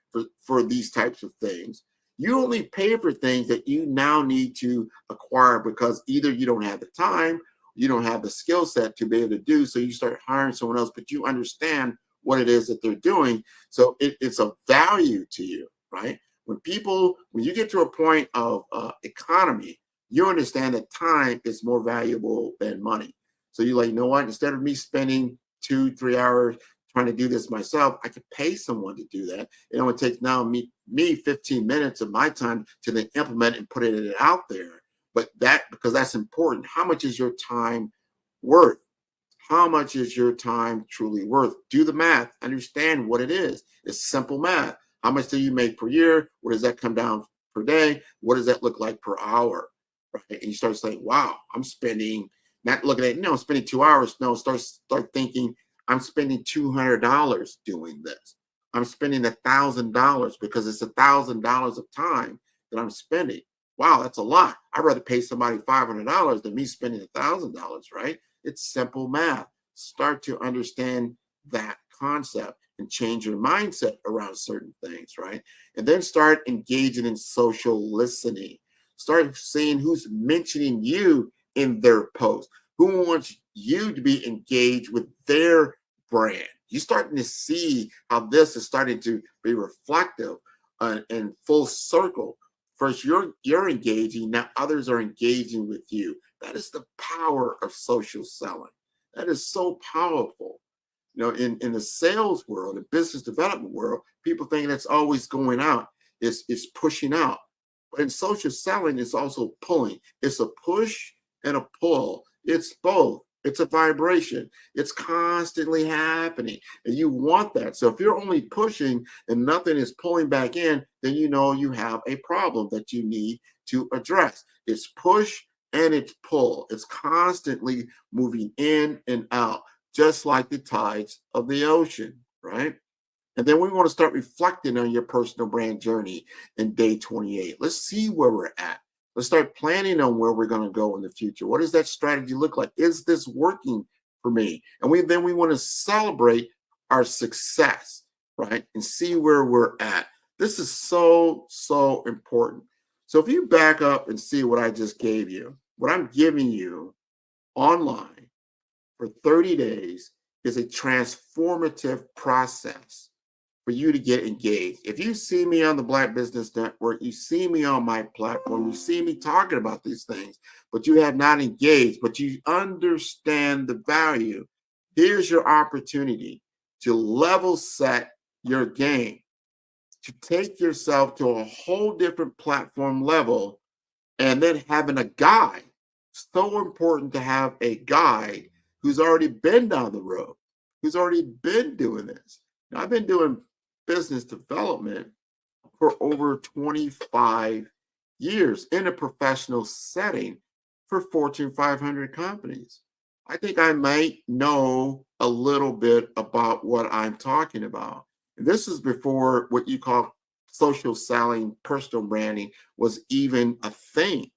Speaker 12: for these types of things. You only pay for things that you now need to acquire because either you don't have the time, you don't have the skill set to be able to do, so you start hiring someone else, but you understand what it is that they're doing. So it's a value to you, right? When you get to a point of economy, you understand that time is more valuable than money. So you're like, you know what? Instead of me spending 2-3 hours trying to do this myself, I could pay someone to do that. And it would take now me 15 minutes of my time to then implement and put it out there. But because that's important. How much is your time worth? How much is your time truly worth? Do the math. Understand what it is. It's simple math. How much do you make per year? What does that come down per day? What does that look like per hour? Right? And you start saying, wow, I'm spending, not looking at, I'm spending 2 hours. No, start thinking, I'm spending $200 doing this. I'm spending $1,000 because it's $1,000 of time that I'm spending. Wow, that's a lot. I'd rather pay somebody $500 than me spending $1,000, right? It's simple math. Start to understand that concept and change your mindset around certain things, right? And then start engaging in social listening. Start seeing who's mentioning you in their post. who wants you to be engaged with their brand. You're starting to see how this is starting to be reflective and full circle. First, you're engaging, now others are engaging with you. That is the power of social selling. That is so powerful. You know, in the sales world, the business development world, people think that's always going out. It's pushing out. But in social selling, it's also pulling. It's a push and a pull. It's both. It's a vibration. It's constantly happening. And you want that. So if you're only pushing and nothing is pulling back in, then you know you have a problem that you need to address. It's push and it's pull. It's constantly moving in and out, just like the tides of the ocean, right? And then we want to start reflecting on your personal brand journey in day 28. Let's see where we're at. Let's start planning on where we're going to go in the future. What does that strategy look like? Is this working for me? And then we want to celebrate our success, right? And see where we're at. This is so, so important. So if you back up and see what I just gave you, what I'm giving you online for 30 days is a transformative process for you to get engaged. If you see me on the Black Business Network, you see me on my platform, you see me talking about these things, but you have not engaged, but you understand the value, here's your opportunity to level set your game, to take yourself to a whole different platform level, and then having a guide. So important to have a guide who's already been down the road, who's already been doing this. Now, I've been doing business development for over 25 years in a professional setting for Fortune 500 companies. I think I might know a little bit about what I'm talking about. And this is before what you call social selling, personal branding was even a thing,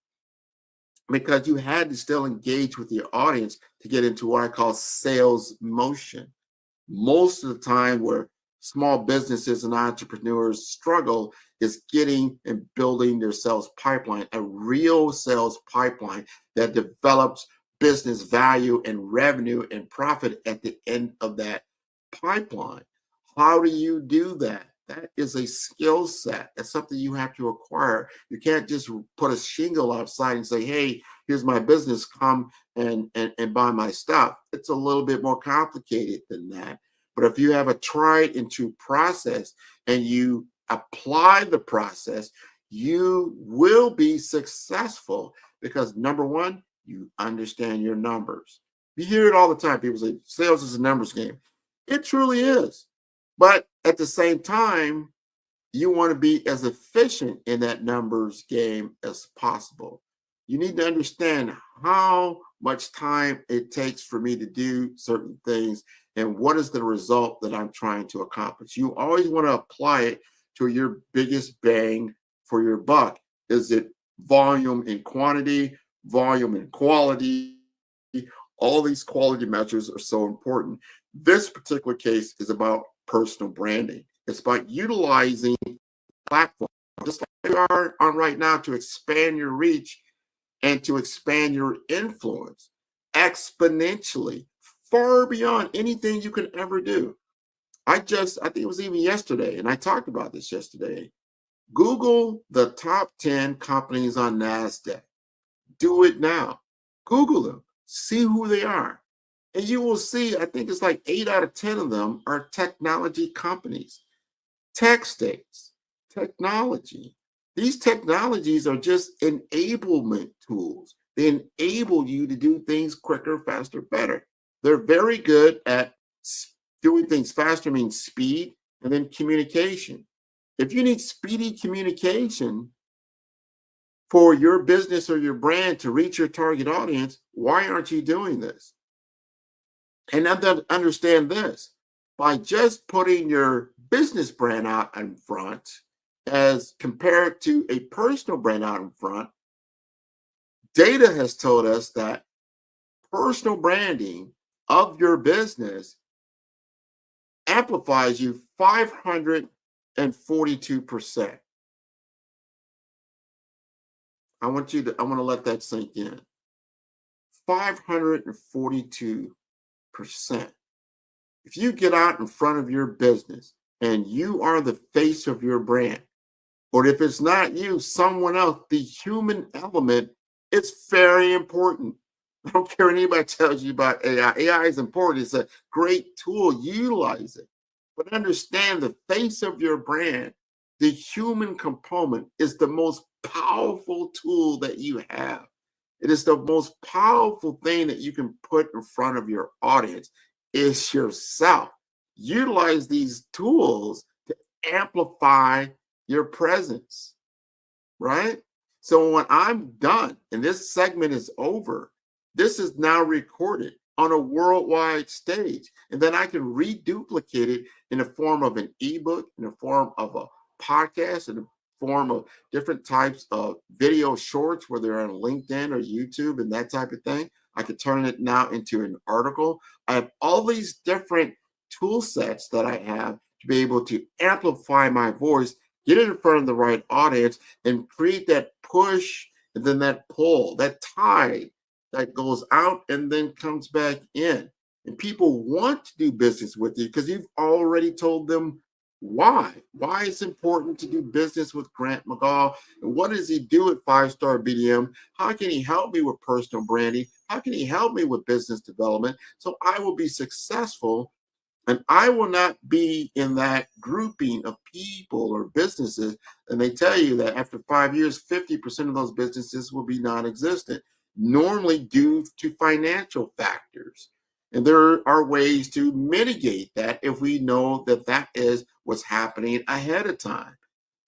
Speaker 12: because you had to still engage with your audience to get into what I call sales motion. Most of the time where small businesses and entrepreneurs struggle is getting and building their sales pipeline, a real sales pipeline that develops business value and revenue and profit at the end of that pipeline. How do you do that? That is a skill set. That's something you have to acquire. You can't just put a shingle outside and say, hey, here's my business, come and buy my stuff. It's a little bit more complicated than that. But if you have a tried and true process and you apply the process, you will be successful because number one, you understand your numbers. You hear it all the time. People say sales is a numbers game. It truly is. But at the same time, you want to be as efficient in that numbers game as possible. You need to understand how much time it takes for me to do certain things and what is the result that I'm trying to accomplish. You always want to apply it to your biggest bang for your buck. Is it volume and quantity, volume and quality? All these quality measures are so important. This particular case is about personal branding. It's about utilizing platform, just like you are on right now, to expand your reach and to expand your influence exponentially, far beyond anything you can ever do. I think it was even yesterday, and I talked about this yesterday. Google the top 10 companies on NASDAQ. Do it now. Google them. See who they are. And you will see, I think it's like 8 out of 10 of them are technology companies. Tech states, technology. These technologies are just enablement tools. They enable you to do things quicker, faster, better. They're very good at doing things faster, means speed, and then communication. If you need speedy communication for your business or your brand to reach your target audience, why aren't you doing this? And understand this, by just putting your business brand out in front as compared to a personal brand out in front, data has told us that personal branding of your business amplifies you 542%. I want to let that sink in. 542%. If you get out in front of your business and you are the face of your brand, or if it's not you, someone else, the human element is very important. I don't care what anybody tells you about AI. AI is important. It's a great tool. Utilize it. But understand the face of your brand, the human component is the most powerful tool that you have. It is the most powerful thing that you can put in front of your audience is yourself. Utilize these tools to amplify your presence, right? So when I'm done and this segment is over, this is now recorded on a worldwide stage. And then I can reduplicate it in the form of an ebook, in the form of a podcast, in the form of different types of video shorts, whether they're on LinkedIn or YouTube and that type of thing. I could turn it now into an article. I have all these different tool sets that I have to be able to amplify my voice, get it in front of the right audience, and create that push and then that pull, that tide that goes out and then comes back in. And people want to do business with you because you've already told them why it's important to do business with Grant McGaw, and what does he do at 5-Star BDM? How can he help me with personal branding? How can he help me with business development so I will be successful? And I will not be in that grouping of people or businesses. And they tell you that after 5 years, 50% of those businesses will be non-existent, normally due to financial factors. And there are ways to mitigate that if we know that that is what's happening ahead of time.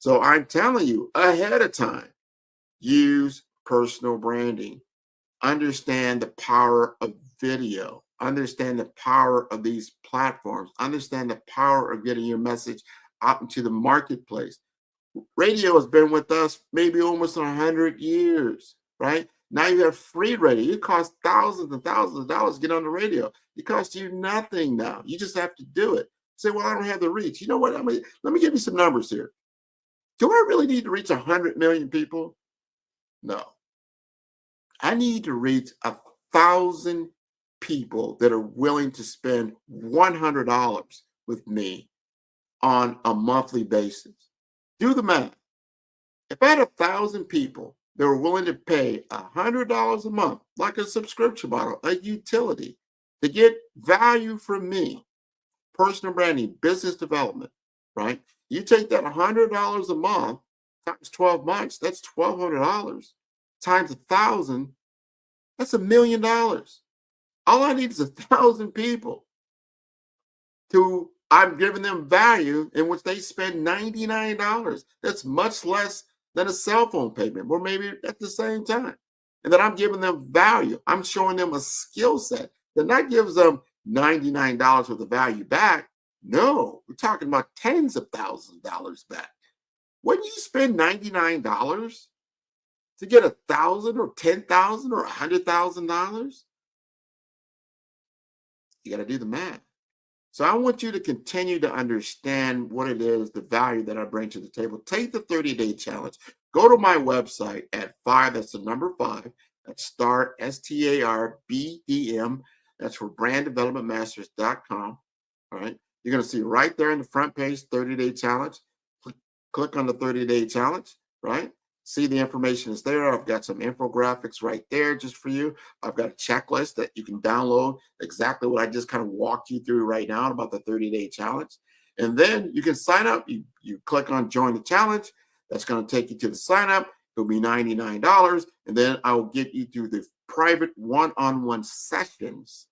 Speaker 12: So I'm telling you ahead of time, use personal branding. Understand the power of video. Understand the power of these platforms. Understand the power of getting your message out into the marketplace. Radio has been with us maybe almost 100 years, right? Now you have free radio. It costs thousands and thousands of dollars to get on the radio. It costs you nothing now. You just have to do it. Say, well, I don't have the reach. You know what? Let me give you some numbers here. Do I really need to reach 100 million people? No. I need to reach 1,000 people that are willing to spend $100 with me on a monthly basis. Do the math. If I had 1,000 people that were willing to pay $100 a month, like a subscription model, a utility, to get value from me, personal branding, business development, right? You take that $100 a month times 12 months, that's $1,200 times 1,000, that's $1 million. All I need is 1,000 people to, I'm giving them value in which they spend $99. That's much less than a cell phone payment, or maybe at the same time. And then I'm giving them value. I'm showing them a skill set that not gives them $99 worth of value back. No, we're talking about tens of thousands of dollars back. When you spend $99 to get 1,000 or 10,000 or $100,000, you got to do the math. So I want you to continue to understand what it is, the value that I bring to the table. Take the 30-day challenge. Go to my website at 5, that's the number 5, that's STAR, STARBDM, that's for branddevelopmentmasters.com. All right. You're going to see right there in the front page, 30-day challenge. Click on the 30-day challenge, right? See the information is there. I've got some infographics right there just for you. I've got a checklist that you can download, exactly what I just kind of walked you through right now about the 30-day challenge. And then you can sign up. You click on join the challenge. That's going to take you to the sign up. It'll be $99. And then I will get you through the private one-on-one sessions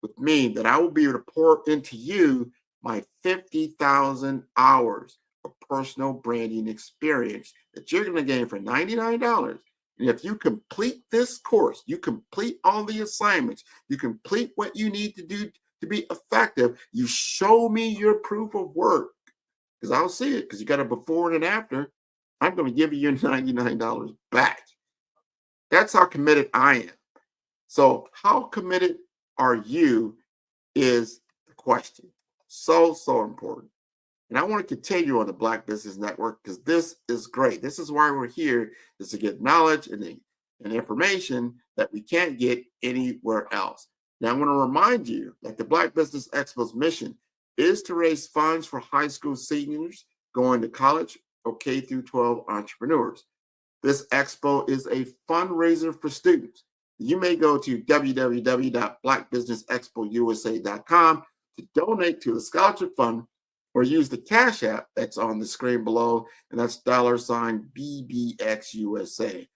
Speaker 12: with me that I will be able to pour into you my 50,000 hours of personal branding experience that you're going to gain for $99. And if you complete this course, you complete all the assignments, you complete what you need to do to be effective, you show me your proof of work, because I'll see it, because you got a before and an after, I'm going to give you your $99 back. That's how committed I am. So how committed are you is the question. So important. And I want to continue on the Black Business Network because this is great. This is why we're here, is to get knowledge and and information that we can't get anywhere else. Now, I want to remind you that the Black Business Expo's mission is to raise funds for high school seniors going to college or K through 12 entrepreneurs. This expo is a fundraiser for students. You may go to www.blackbusinessexpousa.com to donate to the scholarship fund, or use the Cash App that's on the screen below, and that's $BBXUSA.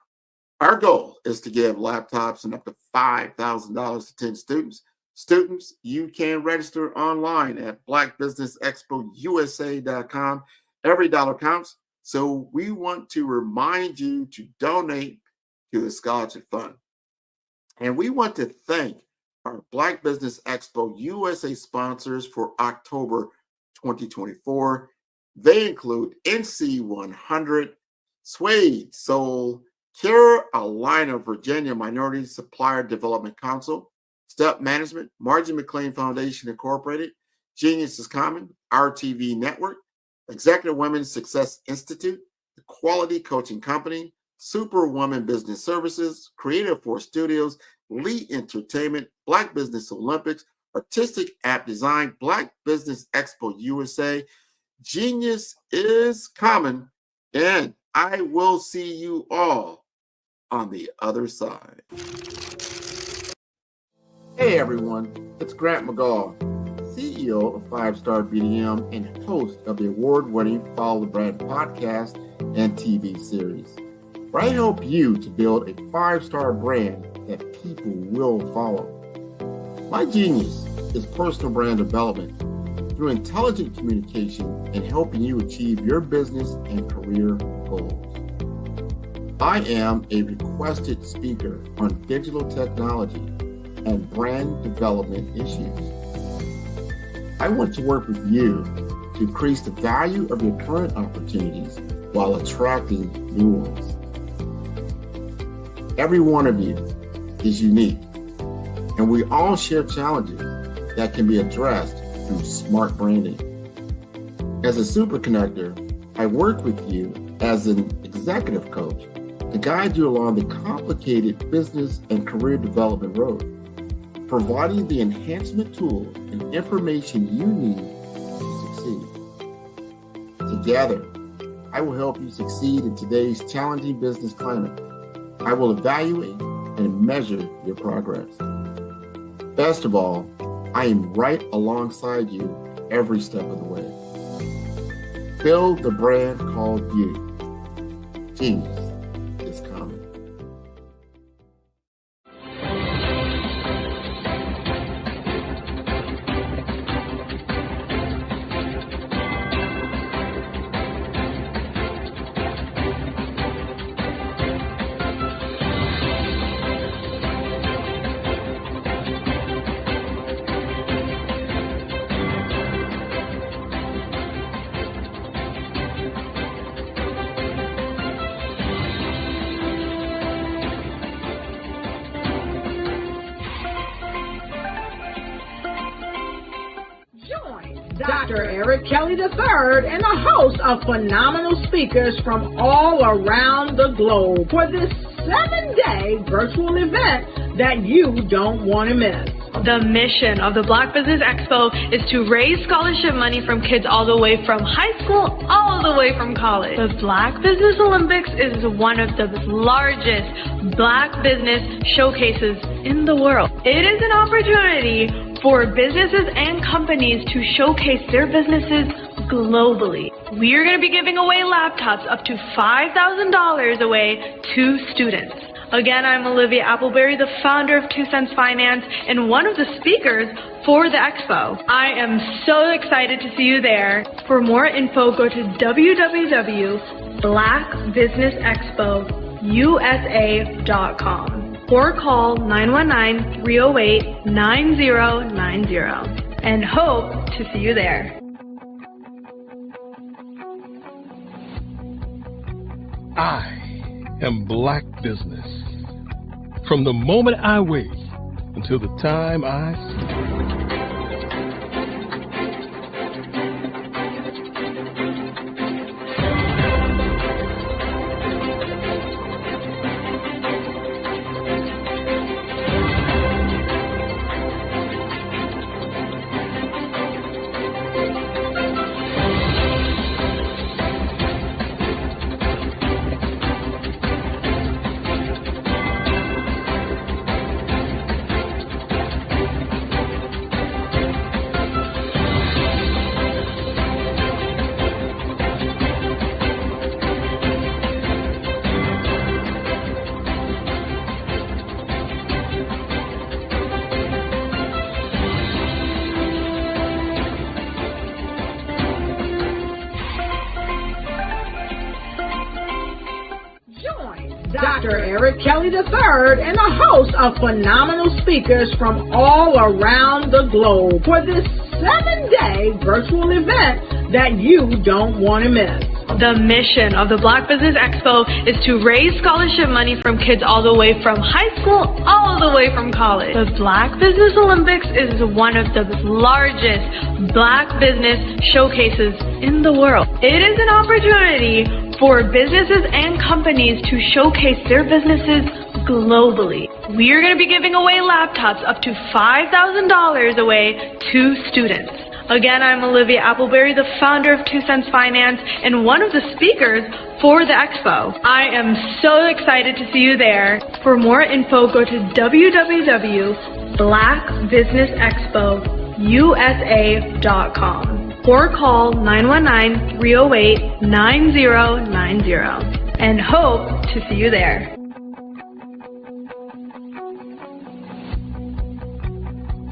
Speaker 12: Our goal is to give laptops and up to $5,000 to 10 students. Students, you can register online at blackbusinessexpousa.com. Every dollar counts, so we want to remind you to donate to the scholarship fund. And we want to thank our Black Business Expo USA sponsors for October 2024. They include NC100, Suede Soul, Carolina, Virginia Minority Supplier Development Council, Step Management, Margie McLean Foundation Incorporated, Genius is Common, RTV Network, Executive Women's Success Institute, the Quality Coaching Company, Superwoman Business Services, Creative Force Studios, Lee Entertainment, Black Business Olympics, Artistic App Design, Black Business Expo USA, Genius is Common, and I will see you all on the other side. Hey everyone, it's Grant McGaw, CEO of 5-Star BDM and host of the award-winning Follow the Brand podcast and TV series, where I help you to build a 5-star brand that people will follow. My genius is personal brand development through intelligent communication and helping you achieve your business and career goals. I am a requested speaker on digital technology and brand development issues. I want to work with you to increase the value of your current opportunities while attracting new ones. Every one of you is unique, and we all share challenges that can be addressed through smart branding. As a super connector, I work with you as an executive coach to guide you along the complicated business and career development road, providing the enhancement tools and information you need to succeed. Together, I will help you succeed in today's challenging business climate. I will evaluate and measure your progress. Best of all, I am right alongside you every step of the way. Build the brand called you. Genius is coming.
Speaker 1: Dr. Eric Kelly III and a host of phenomenal speakers from all around the globe for this 7-day virtual event that you don't want to miss.
Speaker 2: The mission of the Black Business Expo is to raise scholarship money from kids all the way from high school, all the way from college. The Black Business Olympics is one of the largest Black business showcases in the world. It is an opportunity for businesses and companies to showcase their businesses globally. We are going to be giving away laptops up to $5,000 away to students. Again, I'm Olivia Appleberry, the founder of 2 Cents Finance and one of the speakers for the expo. I am so excited to see you there. For more info, go to www.blackbusinessexpousa.com or call 919-308-9090 and hope to see you there.
Speaker 3: I am Black Business. From the moment I wake until the time I sleep.
Speaker 1: Dr. Eric Kelly III and the host of phenomenal speakers from all around the globe for this 7-day virtual event that you don't want to miss.
Speaker 2: The mission of the Black Business Expo is to raise scholarship money from kids all the way from high school all the way from college. The Black Business Olympics is one of the largest Black business showcases in the world. It is an opportunity for businesses and companies to showcase their businesses globally. We are going to be giving away laptops up to $5,000 away to students. Again, I'm Olivia Appleberry, the founder of 2 Cents Finance and one of the speakers for the expo. I am so excited to see you there. For more info, go to www.blackbusinessexpousa.com or call 919-308-9090 and hope to see you there.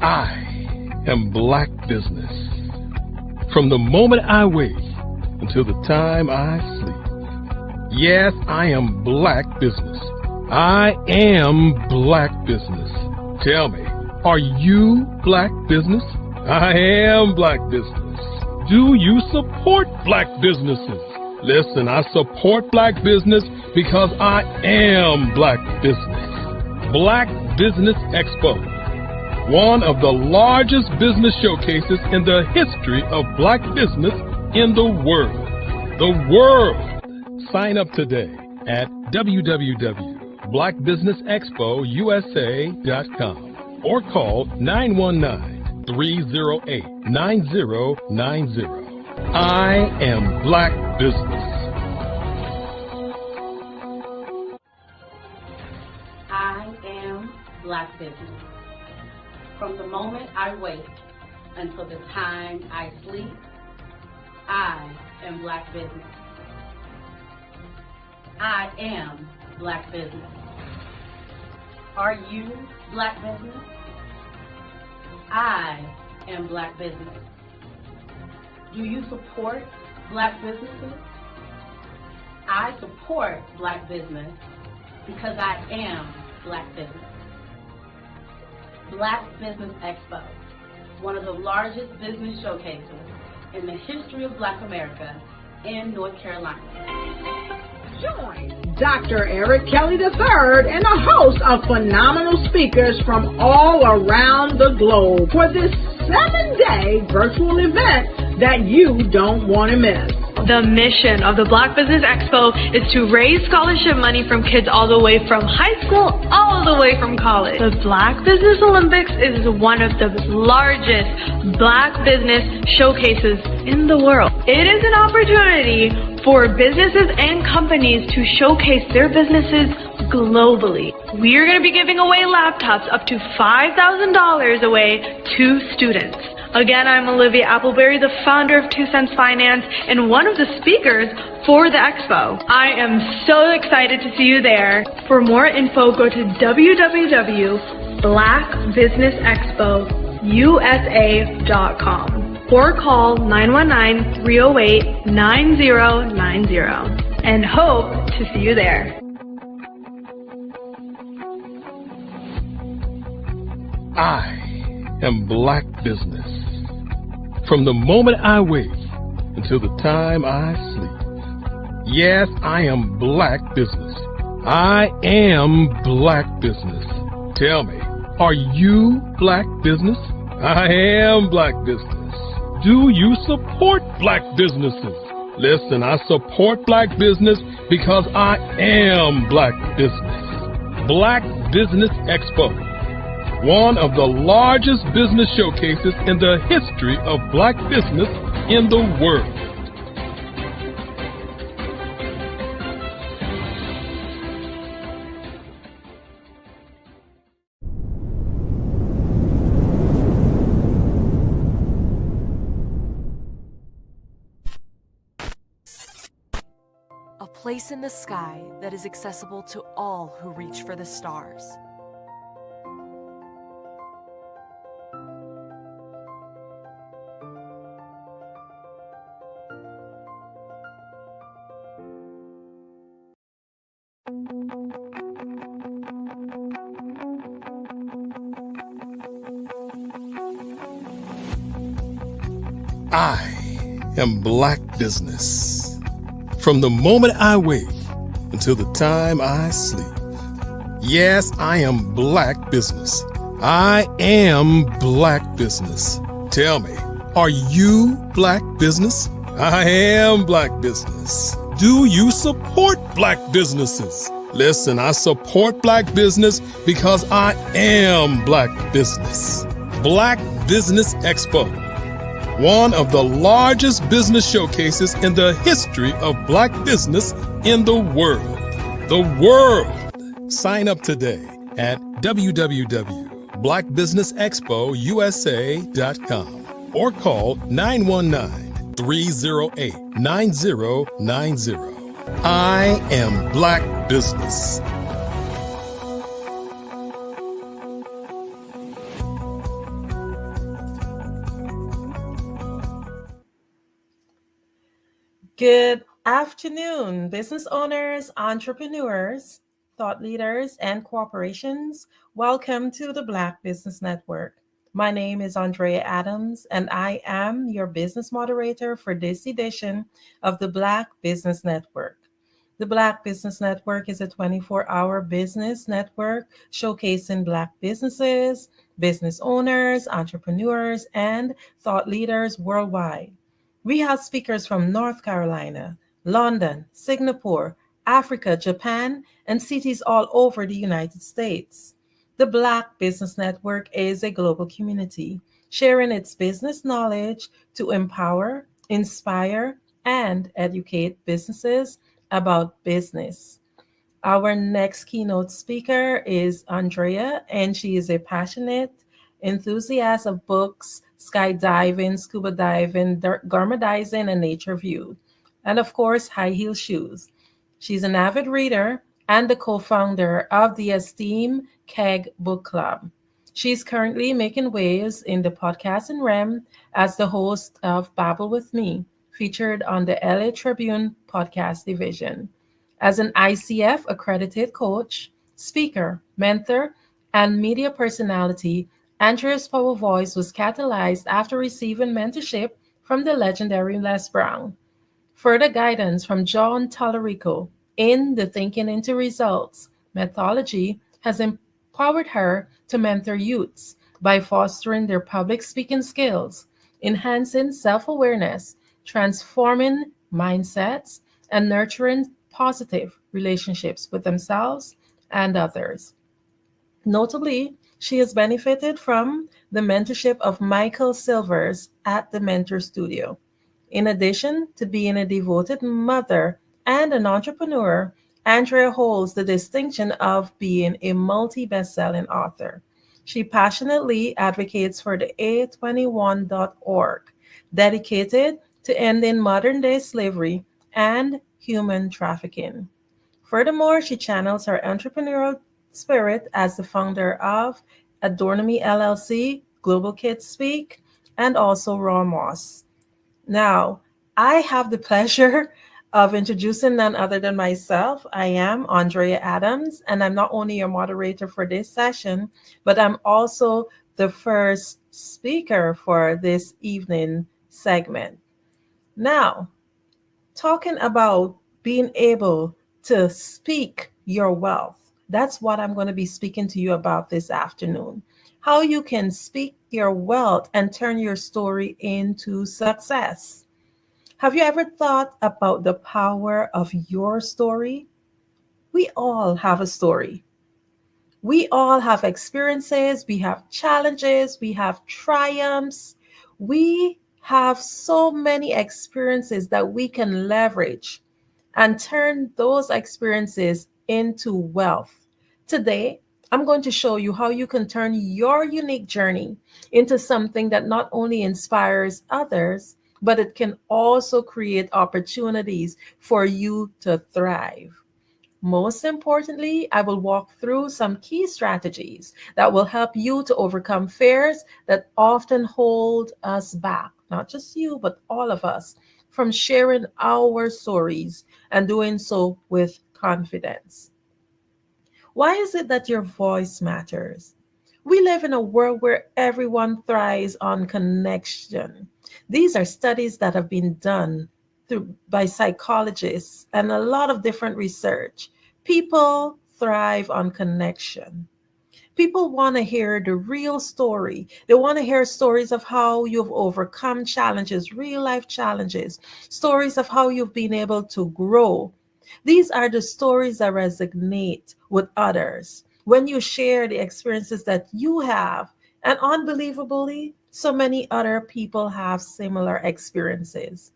Speaker 3: I am Black Business. From the moment I wake until the time I sleep. Yes, I am Black Business. I am Black Business. Tell me, are you Black Business? I am Black Business. Do you support Black businesses? Listen, I support Black business because I am Black Business. Black Business Expo, one of the largest business showcases in the history of Black business in the world. The world! Sign up today at www.blackbusinessexpousa.com or call 919-308-9090. I am Black Business.
Speaker 4: I am Black Business. From the moment I wake until the time I sleep, I am Black Business. I am Black Business. Are you Black Business? I am Black Business. Do you support Black businesses? I support Black business because I am Black Business. Black Business Expo, one of the largest business showcases in the history of Black America in North Carolina.
Speaker 1: Join Dr. Eric Kelly III and the host of phenomenal speakers from all around the globe for this 7-day virtual event that you don't want to miss.
Speaker 2: The mission of the Black Business Expo is to raise scholarship money from kids all the way from high school all the way from college. The Black Business Olympics is one of the largest Black business showcases in the world. It is an opportunity for businesses and companies to showcase their businesses globally. We are going to be giving away laptops up to $5,000 away to students. Again, I'm Olivia Appleberry, the founder of 2 Cents Finance and one of the speakers for the expo. I am so excited to see you there. For more info, go to www.blackbusinessexpousa.com or call 919-308-9090 and hope to see you there.
Speaker 3: I am Black Business. From the moment I wake until the time I sleep. Yes, I am Black Business. I am Black Business. Tell me, are you Black Business? I am Black Business. Do you support Black businesses? Listen, I support Black business because I am Black Business. Black Business Expo, one of the largest business showcases in the history of Black business in the world.
Speaker 19: A place in the sky that is accessible to all who reach for the stars.
Speaker 3: I am Black Business. From the moment I wake until the time I sleep. Yes, I am Black Business. I am Black Business. Tell me, are you Black Business? I am Black Business. Do you support Black businesses? Listen, I support Black business because I am Black Business. Black Business Expo, one of the largest business showcases in the history of Black business in the world. The world! Sign up today at www.blackbusinessexpousa.com or call 919-308-9090. I am Black Business.
Speaker 20: Good afternoon, business owners, entrepreneurs, thought leaders, and corporations. Welcome to the Black Business Network. My name is Andrea Adams, and I am your business moderator for this edition of the Black Business Network. The Black Business Network is a 24-hour business network showcasing Black businesses, business owners, entrepreneurs, and thought leaders worldwide. We have speakers from North Carolina, London, Singapore, Africa, Japan, and cities all over the United States. The Black Business Network is a global community sharing its business knowledge to empower, inspire, and educate businesses about business. Our next keynote speaker is Andrea, and she is a passionate enthusiast of books, skydiving, scuba diving, gourmetizing, and nature view, and of course, high heel shoes. She's an avid reader and the co-founder of the esteemed Keg Book Club. She's currently making waves in the podcasting realm as the host of Babble with Me, featured on the LA Tribune podcast division. As an ICF accredited coach, speaker, mentor, and media personality, Andrea's power voice was catalyzed after receiving mentorship from the legendary Les Brown. Further guidance from John Tallarico in the Thinking into Results methodology has empowered her to mentor youths by fostering their public speaking skills, enhancing self-awareness, transforming mindsets, and nurturing positive relationships with themselves and others. Notably, she has benefited from the mentorship of Michael Silvers at the Mentor Studio. In addition to being a devoted mother and an entrepreneur, Andrea holds the distinction of being a multi-best-selling author. She passionately advocates for the A21.org, dedicated to ending modern-day slavery and human trafficking. Furthermore, she channels her entrepreneurial spirit as the founder of Adornomy LLC, Global Kids Speak, and also Raw Moss. Now, I have the pleasure of introducing none other than myself. I am Andrea Adams, and I'm not only your moderator for this session, but I'm also the first speaker for this evening segment. Now, talking about being able to speak your wealth. That's what I'm going to be speaking to you about this afternoon. How you can speak your wealth and turn your story into success. Have you ever thought about the power of your story? We all have a story. We all have experiences, we have challenges, we have triumphs. We have so many experiences that we can leverage and turn those experiences into wealth. Today, I'm going to show you how you can turn your unique journey into something that not only inspires others, but it can also create opportunities for you to thrive. Most importantly, I will walk through some key strategies that will help you to overcome fears that often hold us back, not just you, but all of us, from sharing our stories and doing so with confidence. Why is it that your voice matters? We live in a world where everyone thrives on connection. These are studies that have been done by psychologists and a lot of different research. People thrive on connection. People want to hear the real story. They want to hear stories of how you've overcome challenges, real life challenges, stories of how you've been able to grow. These are the stories that resonate with others. When you share the experiences that you have, and unbelievably, so many other people have similar experiences.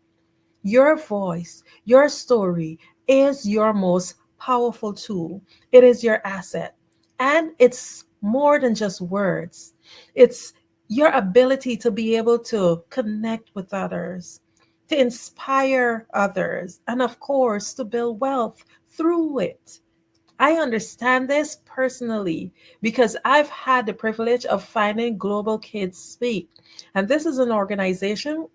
Speaker 20: Your voice, your story is your most powerful tool. It is your asset. And it's more than just words, it's your ability to be able to connect with others, to inspire others, and of course, to build wealth through it. I understand this personally because I've had the privilege of finding Global Kids Speak. And this is an organization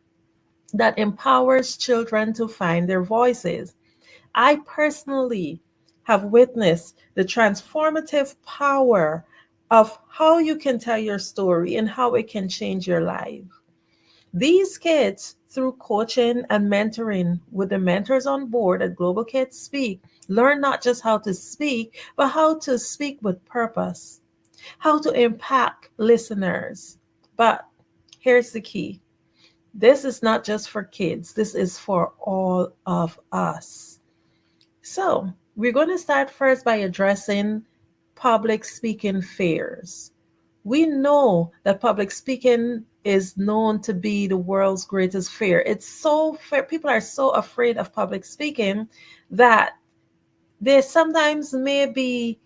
Speaker 20: that empowers children to find their voices. I personally have witnessed the transformative power of how you can tell your story and how it can change your life. These kids, through coaching and mentoring with the mentors on board at Global Kids Speak, learn not just how to speak, but how to speak with purpose, how to impact listeners. But here's the key: this is not just for kids, this is for all of us. So, we're going to start first by addressing public speaking fears. We know that public speaking is known to be the world's greatest fear. It's so fear. People are so afraid of public speaking that they sometimes may be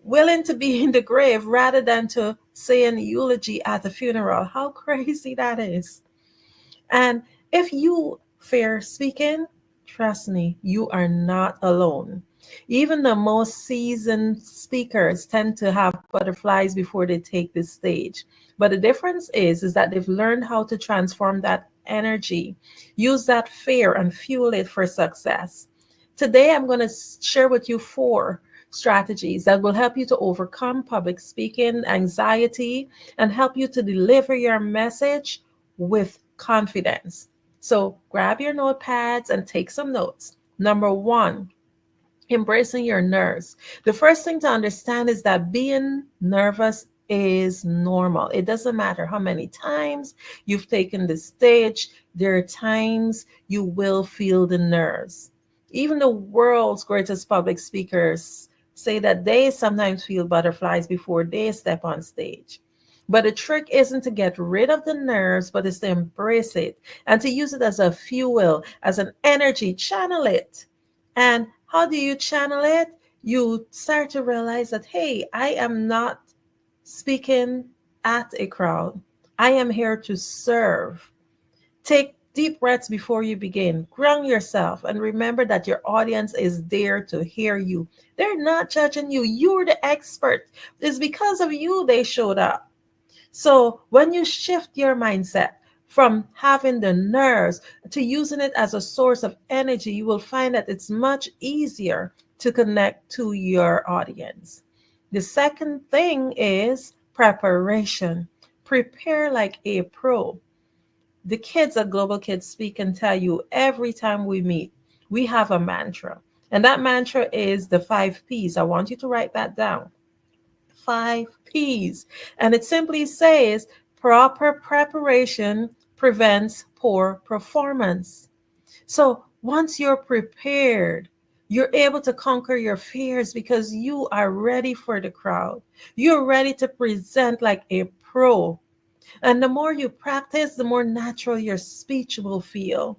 Speaker 20: willing to be in the grave rather than to say an eulogy at a funeral. How crazy that is. And if you fear speaking, trust me, you are not alone. Even the most seasoned speakers tend to have butterflies before they take the stage. But the difference is that they've learned how to transform that energy, use that fear and fuel it for success. Today, I'm going to share with you 4 strategies that will help you to overcome public speaking anxiety and help you to deliver your message with confidence. So grab your notepads and take some notes. Number 1, embracing your nerves. The first thing to understand is that being nervous is normal. It doesn't matter how many times you've taken the stage, there are times you will feel the nerves. Even the world's greatest public speakers say that they sometimes feel butterflies before they step on stage. But the trick isn't to get rid of the nerves, but is to embrace it and to use it as a fuel, as an energy, channel it. And how do you channel it? You start to realize that, hey, I am not speaking at a crowd. I am here to serve. Take deep breaths before you begin. Ground yourself and remember that your audience is there to hear you. They're not judging you. You're the expert. It's because of you they showed up. So when you shift your mindset from having the nerves to using it as a source of energy, you will find that it's much easier to connect to your audience. The second thing is preparation. Prepare like a pro. The kids at Global Kids Speak can tell you every time we meet, we have a mantra. And that mantra is the 5 P's. I want you to write that down. 5 P's. And it simply says proper preparation prevents poor performance. So once you're prepared, you're able to conquer your fears because you are ready for the crowd. You're ready to present like a pro. And the more you practice, the more natural your speech will feel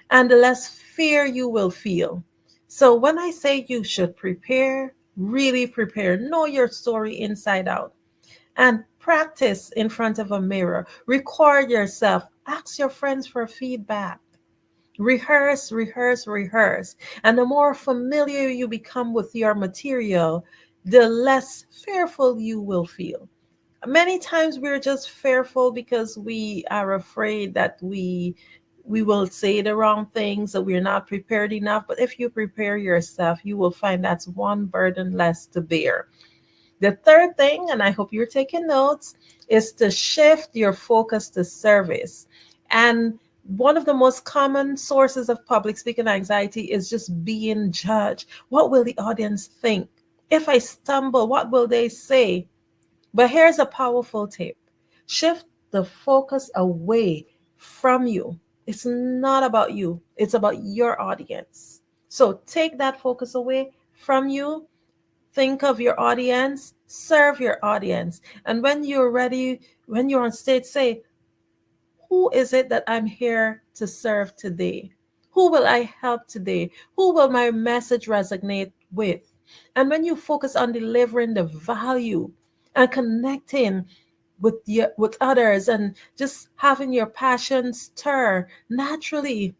Speaker 20: and the less fear you will feel. So when I say you should prepare, really prepare, know your story inside out, and practice in front of a mirror. Record yourself. Ask your friends for feedback. Rehearse, rehearse, rehearse. And the more familiar you become with your material, the less fearful you will feel. Many times we're just fearful because we are afraid that we will say the wrong things, that we're not prepared enough. But if you prepare yourself, you will find that's one burden less to bear. The third thing, and I hope you're taking notes, is to shift your focus to service. And one of the most common sources of public speaking anxiety is just being judged. What will the audience think? If I stumble, what will they say? But here's a powerful tip. Shift the focus away from you. It's not about you, it's about your audience. So take that focus away from you. Think of your audience, serve your audience. And when you're ready, when you're on stage, say, who is it that I'm here to serve today? Who will I help today? Who will my message resonate with? And when you focus on delivering the value and connecting with others and just having your passion stir naturally,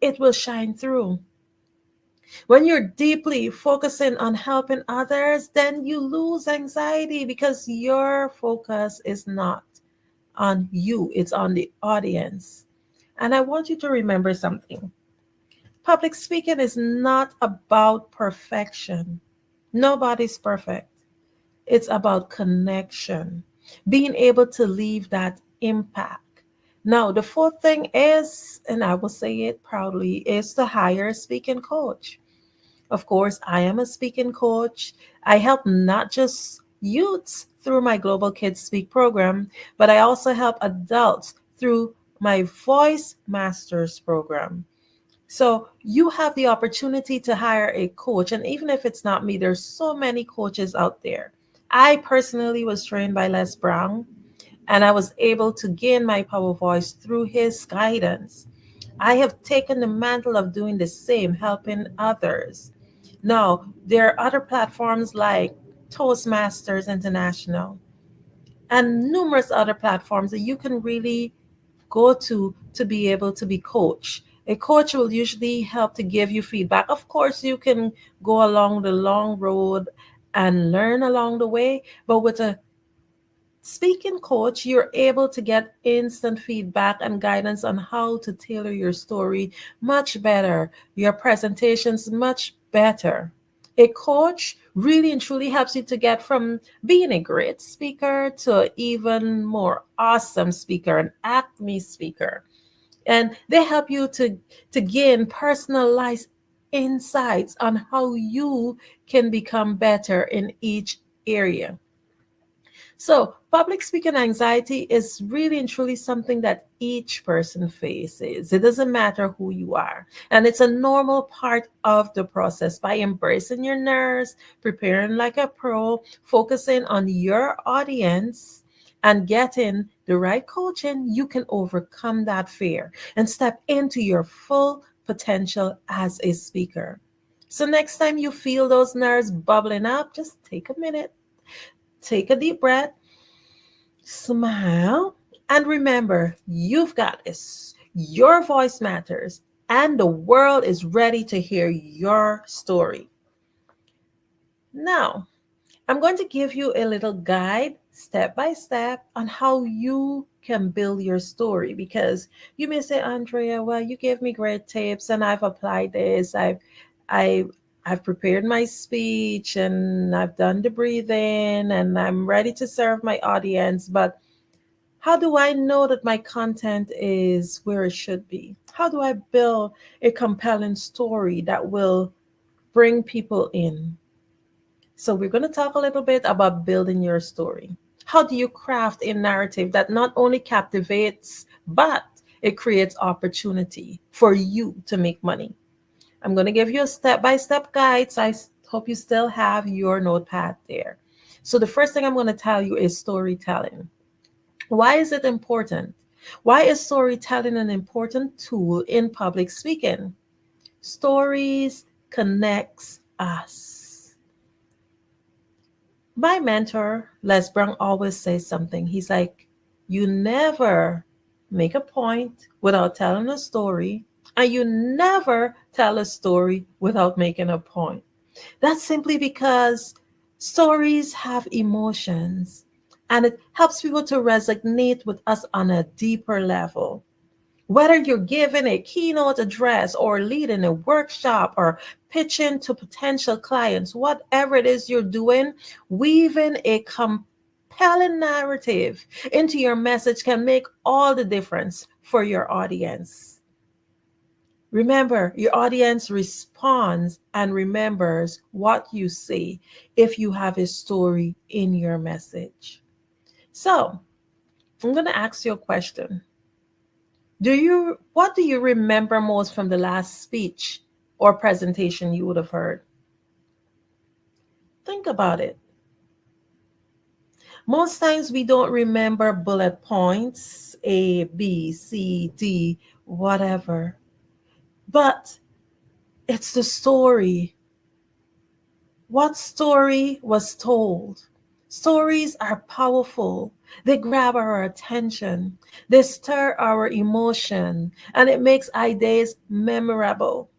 Speaker 20: it will shine through. When you're deeply focusing on helping others, then you lose anxiety because your focus is not on you, it's on the audience. And I want you to remember something. Public speaking is not about perfection. Nobody's perfect. It's about connection, being able to leave that impact. Now, the fourth thing is, and I will say it proudly, is to hire a speaking coach. Of course, I am a speaking coach. I help not just youths through my Global Kids Speak program, but I also help adults through my Voice Masters program. So you have the opportunity to hire a coach. And even if it's not me, there's so many coaches out there. I personally was trained by Les Brown, and I was able to gain my power voice through his guidance. I have taken the mantle of doing the same, helping others. Now, there are other platforms like Toastmasters International and numerous other platforms that you can really go to be able to be coached. A coach will usually help to give you feedback. Of course, you can go along the long road and learn along the way, but with a speaking coach, you're able to get instant feedback and guidance on how to tailor your story much better, your presentations much better. A coach really and truly helps you to get from being a great speaker to an even more awesome speaker, an acme speaker. And they help you to gain personalized insights on how you can become better in each area. So, public speaking anxiety is really and truly something that each person faces. It doesn't matter who you are. And it's a normal part of the process. By embracing your nerves, preparing like a pro, focusing on your audience, and getting the right coaching, you can overcome that fear and step into your full potential as a speaker. So, next time you feel those nerves bubbling up, just take a minute. Take a deep breath, smile, and remember, you've got this. Your voice matters, and the world is ready to hear your story. Now, I'm going to give you a little guide, step by step, on how you can build your story, because you may say, Andrea, well, you gave me great tips and I've applied this. I've prepared my speech and I've done the breathing and I'm ready to serve my audience. But how do I know that my content is where it should be? How do I build a compelling story that will bring people in? So we're going to talk a little bit about building your story. How do you craft a narrative that not only captivates, but it creates opportunity for you to make money? I'm going to give you a step-by-step guide. So I hope you still have your notepad there. So the first thing I'm going to tell you is storytelling. Why is it important? Why is storytelling an important tool in public speaking? Stories connects us. My mentor, Les Brown, always says something. He's like, you never make a point without telling a story, and you never tell a story without making a point. That's simply because stories have emotions, and it helps people to resonate with us on a deeper level. Whether you're giving a keynote address or leading a workshop or pitching to potential clients, whatever it is you're doing, weaving a compelling narrative into your message can make all the difference for your audience. Remember, your audience responds and remembers what you say if you have a story in your message. So, I'm going to ask you a question. What do you remember most from the last speech or presentation you would have heard? Think about it. Most times we don't remember bullet points, A, B, C, D, whatever. But it's the story. What story was told? Stories are powerful. They grab our attention. They stir our emotion, and it makes ideas memorable.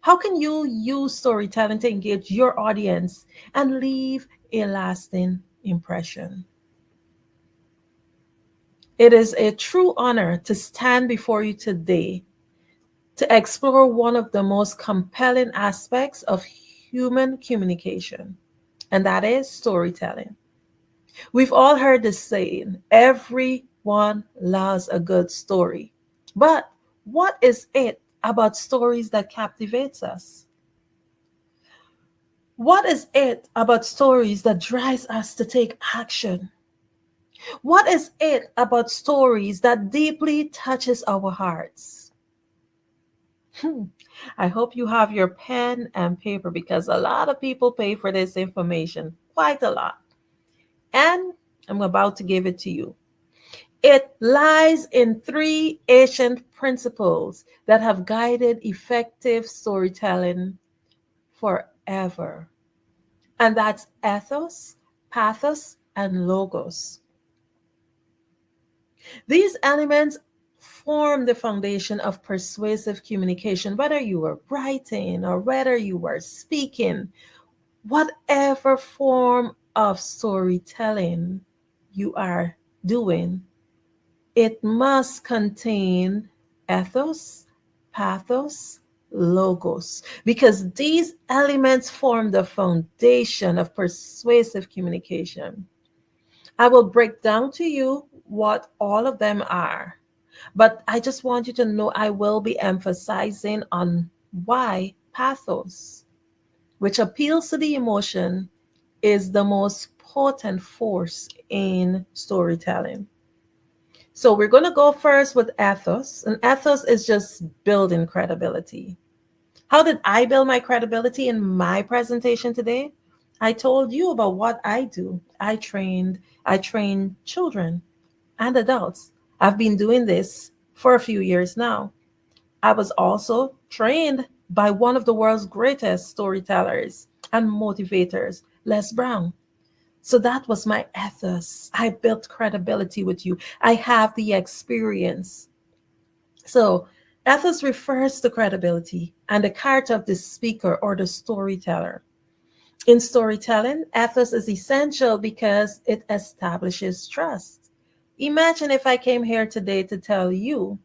Speaker 20: How can you use storytelling to engage your audience and leave a lasting impression? It is a true honor to stand before you today to explore one of the most compelling aspects of human communication, and that is storytelling. We've all heard the saying, everyone loves a good story. But what is it about stories that captivates us? What is it about stories that drives us to take action? What is it about stories that deeply touches our hearts? I hope you have your pen and paper because a lot of people pay for this information, quite a lot. And I'm about to give it to you. It lies in three ancient principles that have guided effective storytelling forever. And that's ethos, pathos, and logos. These elements form the foundation of persuasive communication, whether you were writing or whether you were speaking, whatever form of storytelling you are doing, it must contain ethos, pathos, logos, because these elements form the foundation of persuasive communication. I will break down to you what all of them are, but I just want you to know I will be emphasizing on why pathos, which appeals to the emotion, is the most potent force in storytelling. So we're going to go first with ethos, and ethos is just building credibility. How did I build my credibility in my presentation today? I told you about what I do. I train children and adults. I've been doing this for a few years now. I was also trained by one of the world's greatest storytellers and motivators, Les Brown. So that was my ethos. I built credibility with you. I have the experience. So ethos refers to credibility and the character of the speaker or the storyteller. In storytelling, ethos is essential because it establishes trust. Imagine if I came here today to tell you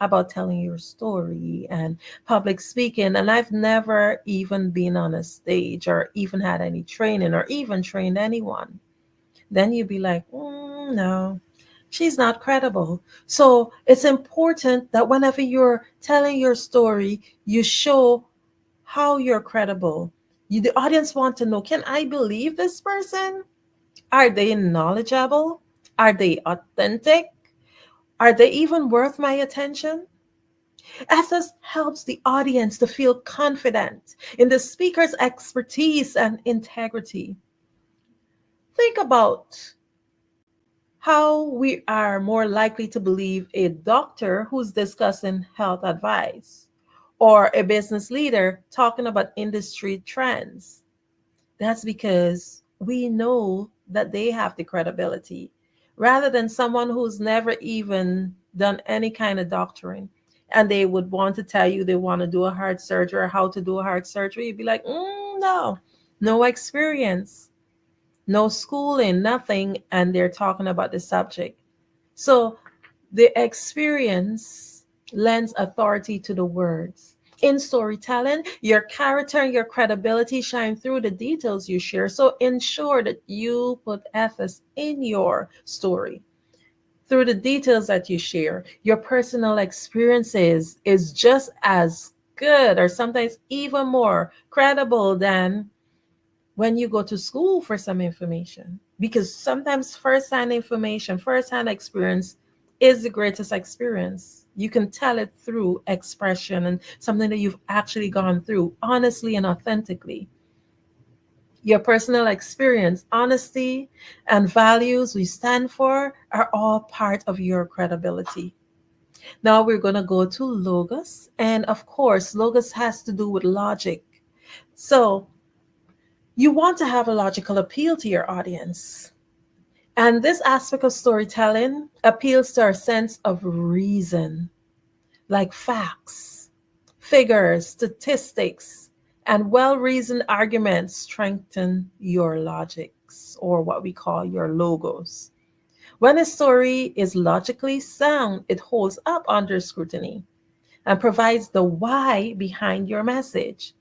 Speaker 20: about telling your story and public speaking, and I've never even been on a stage or even had any training or even trained anyone. Then you'd be like, no, she's not credible. So it's important that whenever you're telling your story, you show how you're credible. The audience want to know, can I believe this person? Are they knowledgeable? Are they authentic? Are they even worth my attention? Ethos helps the audience to feel confident in the speaker's expertise and integrity. Think about how we are more likely to believe a doctor who's discussing health advice or a business leader talking about industry trends. That's because we know that they have the credibility rather than someone who's never even done any kind of doctoring and they would want to tell you they want to do a heart surgery or how to do a heart surgery. You'd be like, no experience, no schooling, nothing, and they're talking about the subject. So the experience lends authority to the words. In storytelling, your character and your credibility shine through the details you share. So ensure that you put ethos in your story through the details that you share. Your personal experiences is just as good or sometimes even more credible than when you go to school for some information. Because sometimes first-hand information, first-hand experience is the greatest experience. You can tell it through expression and something that you've actually gone through honestly and authentically. Your personal experience, honesty, and values we stand for are all part of your credibility. Now we're going to go to logos. And of course, logos has to do with logic. So you want to have a logical appeal to your audience. And this aspect of storytelling appeals to our sense of reason, like facts, figures, statistics, and well reasoned arguments strengthen your logics, or what we call your logos. When a story is logically sound, it holds up under scrutiny and provides the why behind your message.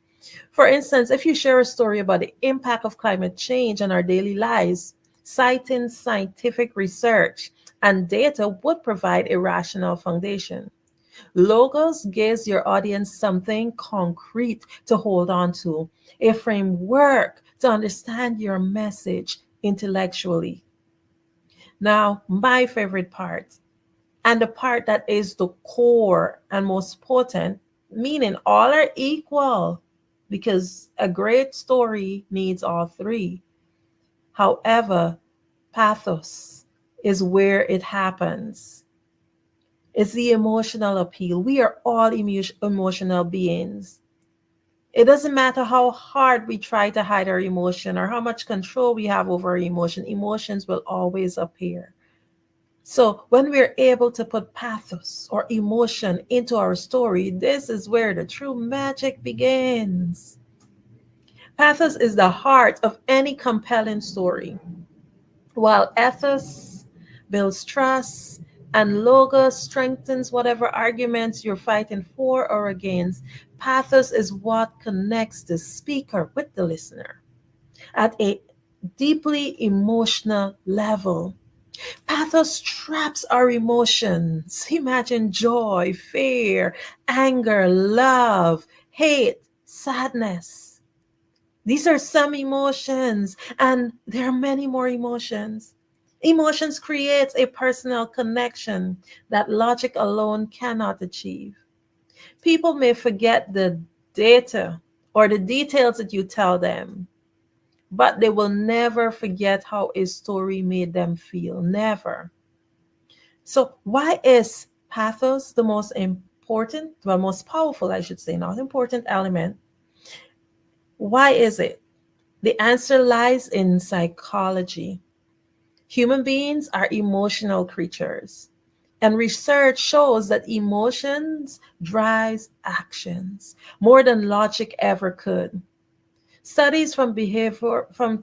Speaker 20: For instance, if you share a story about the impact of climate change on our daily lives, citing scientific research and data would provide a rational foundation. Logos gives your audience something concrete to hold on to, a framework to understand your message intellectually. Now, my favorite part, and the part that is the core and most potent, meaning all are equal because a great story needs all three. However, pathos is where it happens. It's the emotional appeal. We are all emotional beings. It doesn't matter how hard we try to hide our emotion or how much control we have over our emotion, emotions will always appear. So when we're able to put pathos or emotion into our story, this is where the true magic begins. Pathos is the heart of any compelling story, while ethos builds trust and logos strengthens whatever arguments you're fighting for or against. Pathos is what connects the speaker with the listener at a deeply emotional level. Pathos traps our emotions. Imagine joy, fear, anger, love, hate, sadness. These are some emotions, and there are many more emotions. Emotions creates a personal connection that logic alone cannot achieve. People may forget the data or the details that you tell them, but they will never forget how a story made them feel. Never. So, why is pathos the most important, well, most powerful, I should say, not important element? Why is it? The answer lies in psychology. Human beings are emotional creatures, and research shows that emotions drives actions more than logic ever could. Studies from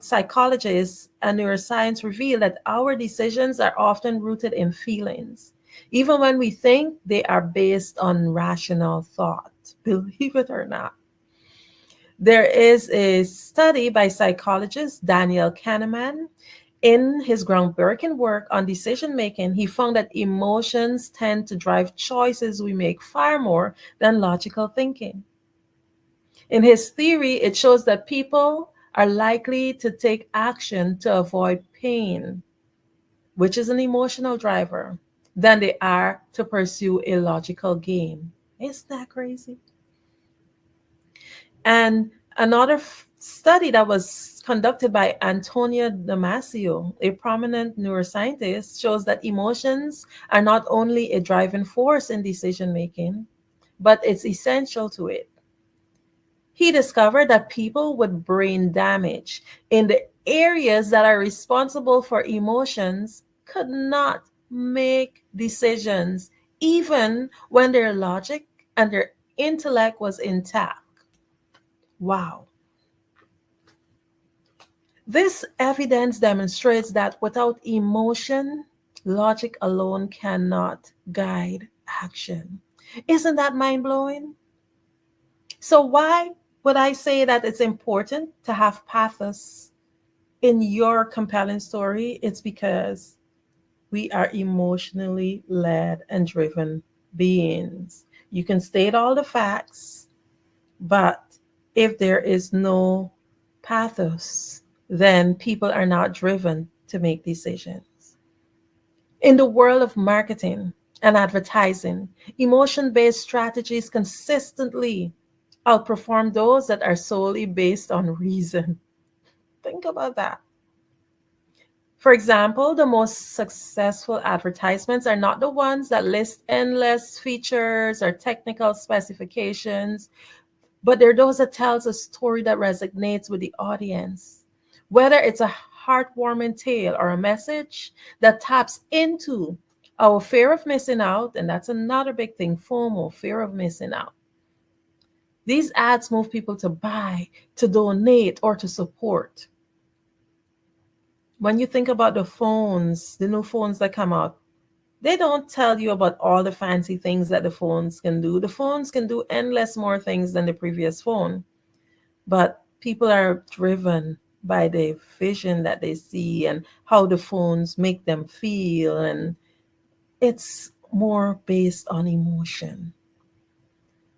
Speaker 20: psychologists and neuroscience reveal that our decisions are often rooted in feelings, even when we think they are based on rational thought. Believe it or not. There is a study by psychologist Daniel Kahneman. In his groundbreaking work on decision making, he found that emotions tend to drive choices we make far more than logical thinking. In his theory, it shows that people are likely to take action to avoid pain, which is an emotional driver, than they are to pursue a logical gain. Isn't that crazy? And another study that was conducted by Antonia Damasio, a prominent neuroscientist, shows that emotions are not only a driving force in decision making, but it's essential to it. He discovered that people with brain damage in the areas that are responsible for emotions could not make decisions, even when their logic and their intellect was intact. Wow. This evidence demonstrates that without emotion, logic alone cannot guide action. Isn't that mind-blowing? So why would I say that it's important to have pathos in your compelling story? It's because we are emotionally led and driven beings. You can state all the facts, but if there is no pathos, then people are not driven to make decisions. In the world of marketing and advertising, emotion-based strategies consistently outperform those that are solely based on reason. Think about that. For example, the most successful advertisements are not the ones that list endless features or technical specifications, but they're those that tells a story that resonates with the audience. Whether it's a heartwarming tale or a message that taps into our fear of missing out, and that's another big thing, FOMO, fear of missing out. These ads move people to buy, to donate, or to support. When you think about the phones, the new phones that come out, they don't tell you about all the fancy things that the phones can do. The phones can do endless more things than the previous phone. But people are driven by the vision that they see and how the phones make them feel. And it's more based on emotion.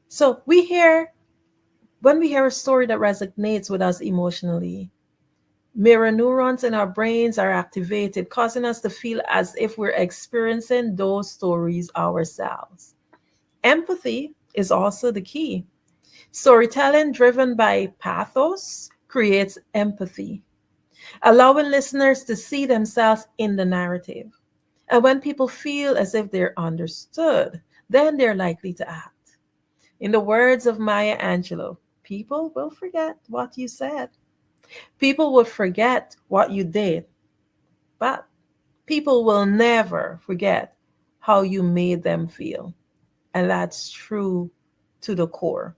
Speaker 20: So when we hear a story that resonates with us emotionally, mirror neurons in our brains are activated, causing us to feel as if we're experiencing those stories ourselves. Empathy is also the key. Storytelling driven by pathos creates empathy, allowing listeners to see themselves in the narrative. And when people feel as if they're understood, then they're likely to act. In the words of Maya Angelou, people will forget what you said. People will forget what you did, but people will never forget how you made them feel. And that's true to the core.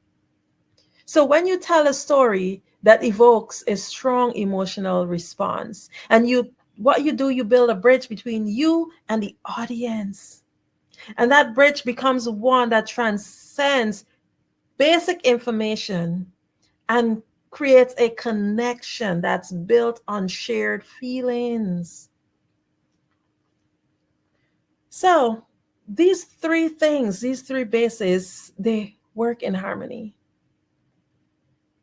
Speaker 20: So when you tell a story that evokes a strong emotional response, and you build a bridge between you and the audience. And that bridge becomes one that transcends basic information and creates a connection that's built on shared feelings. So these three things, these three bases, they work in harmony.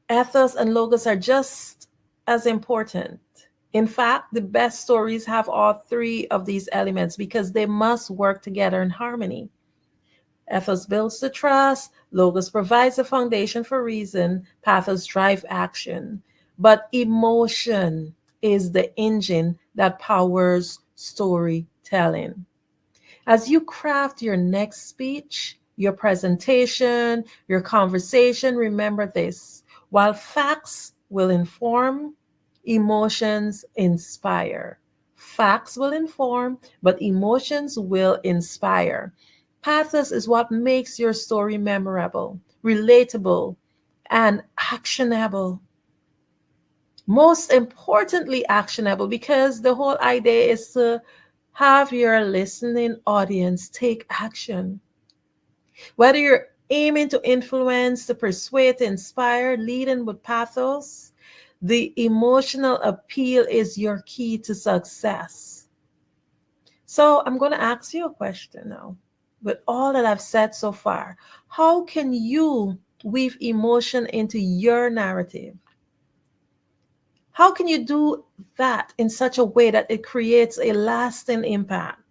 Speaker 20: Ethos and logos are just as important. In fact, the best stories have all three of these elements because they must work together in harmony. Ethos builds the trust, logos provides the foundation for reason, pathos drive action. But emotion is the engine that powers storytelling. As you craft your next speech, your presentation, your conversation, remember this. While facts will inform, emotions inspire. Facts will inform, but emotions will inspire. Pathos is what makes your story memorable, relatable, and actionable. Most importantly, actionable, because the whole idea is to have your listening audience take action. Whether you're aiming to influence, to persuade, to inspire, leading with pathos, the emotional appeal is your key to success. So I'm going to ask you a question now. With all that I've said so far, how can you weave emotion into your narrative? How can you do that in such a way that it creates a lasting impact?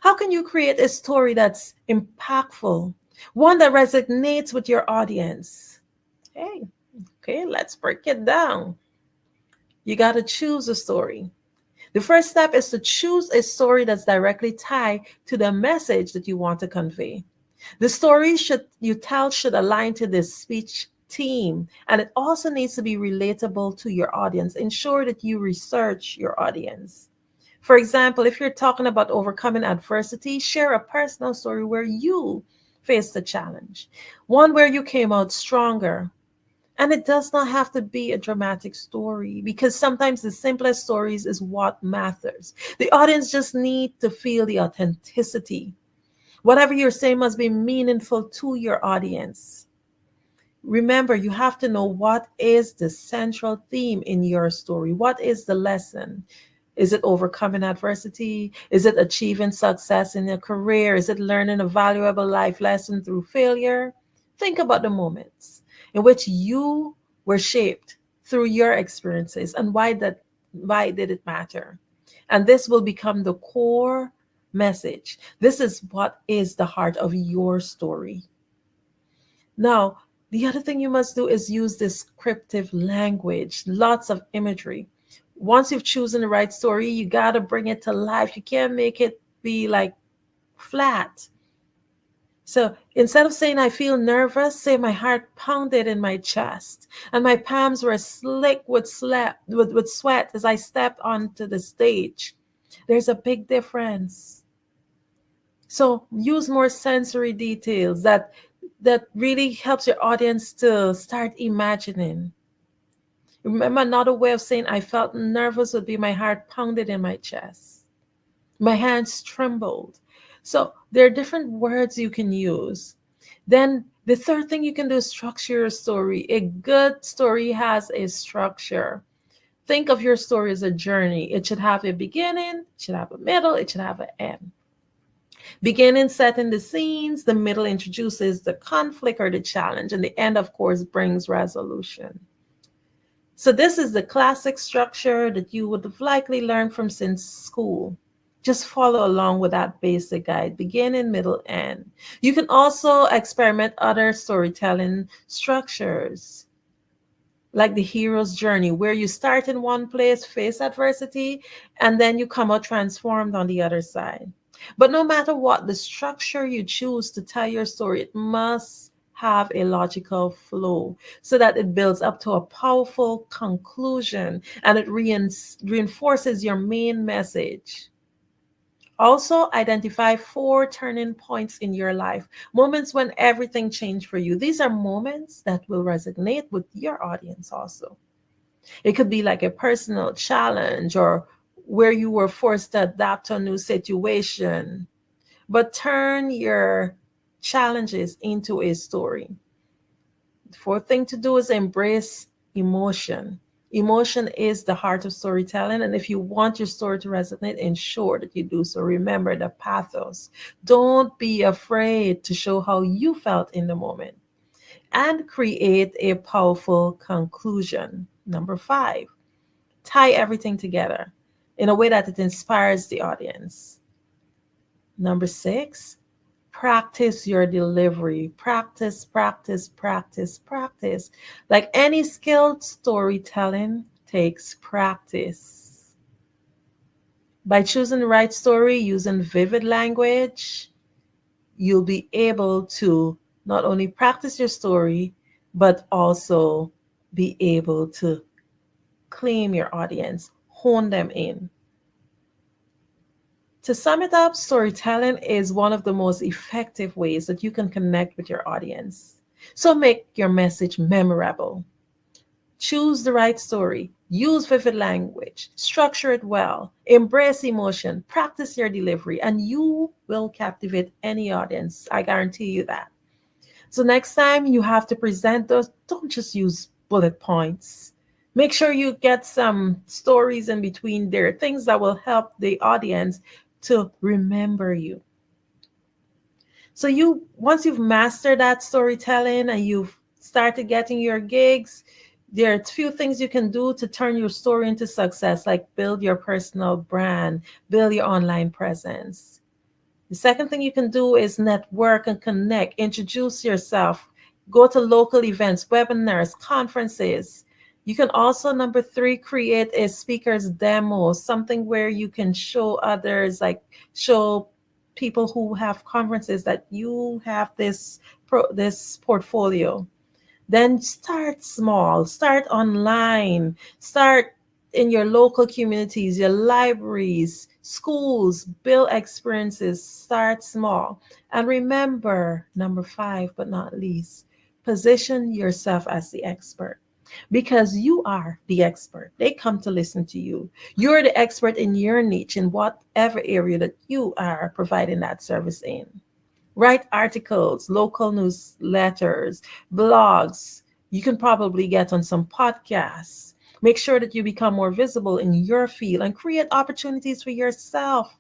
Speaker 20: How can you create a story that's impactful, one that resonates with your audience? Okay, let's break it down. You got to choose a story. The first step is to choose a story that's directly tied to the message that you want to convey. The story you tell should align to this speech theme, and it also needs to be relatable to your audience. Ensure that you research your audience. For example, if you're talking about overcoming adversity, share a personal story where you faced a challenge, one where you came out stronger. And it does not have to be a dramatic story, because sometimes the simplest stories is what matters. The audience just need to feel the authenticity. Whatever you're saying must be meaningful to your audience. Remember, you have to know what is the central theme in your story. What is the lesson? Is it overcoming adversity? Is it achieving success in your career? Is it learning a valuable life lesson through failure? Think about the moments in which you were shaped through your experiences and why did it matter? And this will become the core message. This is what is the heart of your story. Now, the other thing you must do is use descriptive language, lots of imagery. Once you've chosen the right story, you got to bring it to life. You can't make it be like flat. So instead of saying I feel nervous, say my heart pounded in my chest and my palms were slick with sweat as I stepped onto the stage. There's a big difference. So use more sensory details that really helps your audience to start imagining. Remember, another way of saying I felt nervous would be my heart pounded in my chest. My hands trembled. So there are different words you can use. Then the third thing you can do is structure your story. A good story has a structure. Think of your story as a journey. It should have a beginning, it should have a middle, it should have an end. Beginning setting the scenes, the middle introduces the conflict or the challenge, and the end, of course, brings resolution. So this is the classic structure that you would have likely learned from since school. Just follow along with that basic guide, beginning, middle, end. You can also experiment other storytelling structures, like the hero's journey, where you start in one place, face adversity, and then you come out transformed on the other side. But no matter what the structure you choose to tell your story, it must have a logical flow so that it builds up to a powerful conclusion and it reinforces your main message. Also, identify 4 turning points in your life, moments when everything changed for you. These are moments that will resonate with your audience also. It could be like a personal challenge or where you were forced to adapt to a new situation. But turn your challenges into a story. The fourth thing to do is embrace emotion. Emotion is the heart of storytelling, and if you want your story to resonate, ensure that you do so. Remember the pathos. Don't be afraid to show how you felt in the moment, and create a powerful conclusion. Number 5, tie everything together in a way that it inspires the audience. Number 6, practice your delivery. Practice, practice, practice, practice. Like any skilled storytelling takes practice. By choosing the right story, using vivid language, you'll be able to not only practice your story, but also be able to claim your audience, hone them in. To sum it up, storytelling is one of the most effective ways that you can connect with your audience. So make your message memorable. Choose the right story. Use vivid language. Structure it well. Embrace emotion. Practice your delivery, and you will captivate any audience. I guarantee you that. So next time you have to present those, don't just use bullet points. Make sure you get some stories in between there, things that will help the audience to remember you. So once you've mastered that storytelling and you've started getting your gigs, there are a few things you can do to turn your story into success, like build your personal brand, build your online presence. The second thing you can do is network and connect, introduce yourself, go to local events, webinars, conferences. You can also, number 3, create a speaker's demo, something where you can show others, like show people who have conferences that you have this portfolio. Then start small, start online, start in your local communities, your libraries, schools, build experiences, start small. And remember, number 5, but not least, position yourself as the expert. Because you are the expert. They come to listen to you. You're the expert in your niche, in whatever area that you are providing that service in. Write articles, local newsletters, blogs. You can probably get on some podcasts. Make sure that you become more visible in your field and create opportunities for yourself.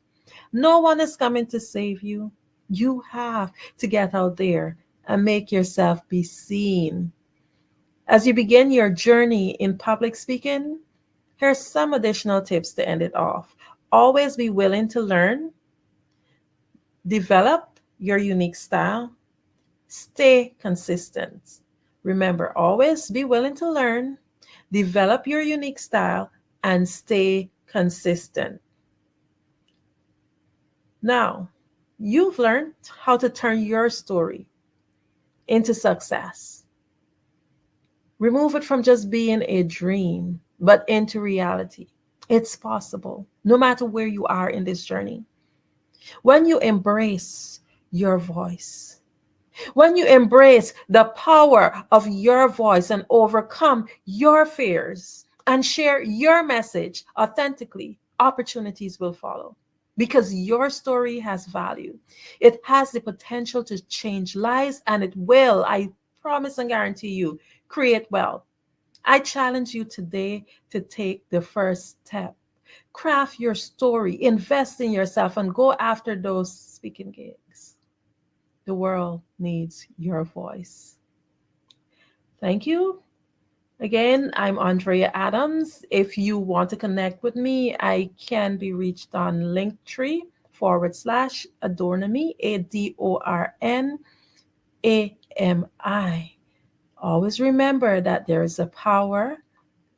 Speaker 20: No one is coming to save you. You have to get out there and make yourself be seen. As you begin your journey in public speaking, here's some additional tips to end it off. Always be willing to learn. Develop your unique style. Stay consistent. Remember, always be willing to learn, develop your unique style, and stay consistent. Now, you've learned how to turn your story into success. Remove it from just being a dream, but into reality. It's possible, no matter where you are in this journey. When you embrace your voice, when you embrace the power of your voice and overcome your fears and share your message authentically, opportunities will follow. Because your story has value. It has the potential to change lives, and it will, I promise and guarantee you, create wealth. I challenge you today to take the first step. Craft your story, invest in yourself, and go after those speaking gigs. The world needs your voice. Thank you. Again, I'm Andrea Adams. If you want to connect with me, I can be reached on Linktree/Adornami, ADORNAMI. Always remember that there is a power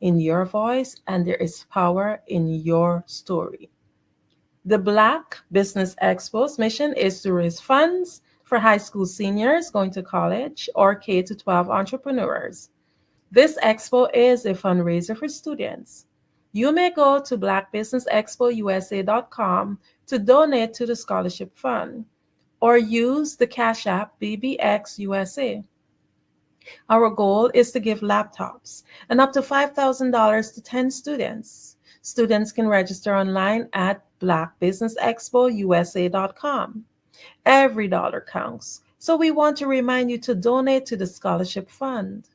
Speaker 20: in your voice and there is power in your story. The Black Business Expo's mission is to raise funds for high school seniors going to college or K-12 entrepreneurs. This expo is a fundraiser for students. You may go to blackbusinessexpousa.com to donate to the scholarship fund or use the Cash App BBXUSA. Our goal is to give laptops and up to $5,000 to 10 students. Students can register online at blackbusinessexpousa.com. Every dollar counts, so we want to remind you to donate to the scholarship fund.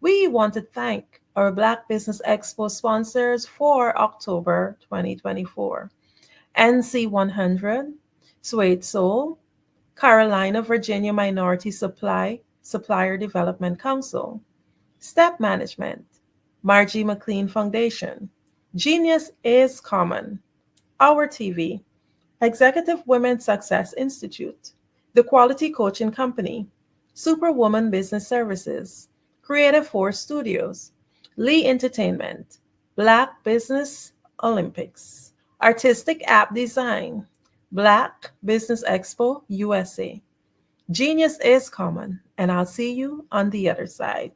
Speaker 20: We want to thank our Black Business Expo sponsors for October 2024. NC100, Suede Soul, Carolina, Virginia Minority Supplier Development Council, Step Management, Margie McLean Foundation, Genius is Common, Our TV, Executive Women Success Institute, The Quality Coaching Company, Superwoman Business Services, Creative Force Studios, Lee Entertainment, Black Business Olympics, Artistic App Design, Black Business Expo USA. Genius is common, and I'll see you on the other side.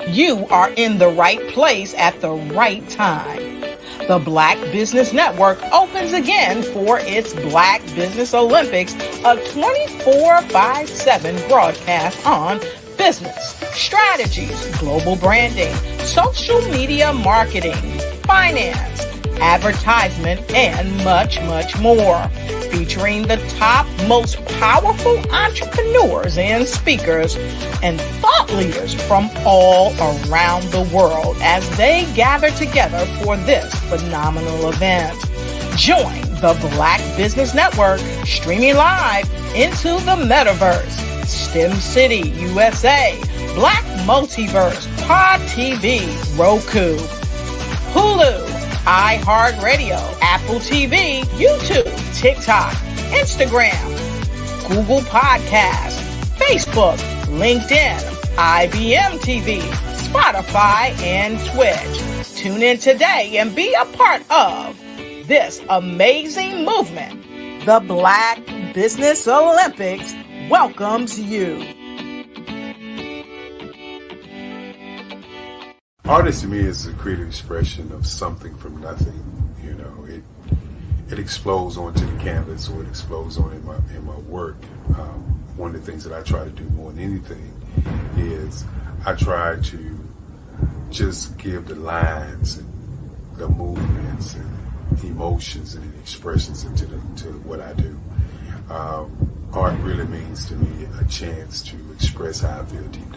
Speaker 10: You are in the right place at the right time. The Black Business Network opens again for its Black Business Olympics, a 24/7 broadcast on business, strategies, global branding, social media marketing, finance, advertisement, and much, much more. Featuring the top, most powerful entrepreneurs and speakers and thought leaders from all around the world as they gather together for this phenomenal event. Join the Black Business Network streaming live into the metaverse, STEM City USA, Black Multiverse, Pod TV, Roku, Hulu, iHeartRadio, Apple TV, YouTube, TikTok, Instagram, Google Podcasts, Facebook, LinkedIn, IBM TV, Spotify, and Twitch. Tune in today and be a part of this amazing movement. The Black Business Olympics welcomes you.
Speaker 21: Artist to me is a creative expression of something from nothing. You know, it explodes onto the canvas, or it explodes on in my work. One of the things that I try to do more than anything is I try to just give the lines and the movements and emotions and expressions into what I do. Art really means to me a chance to express how I feel deep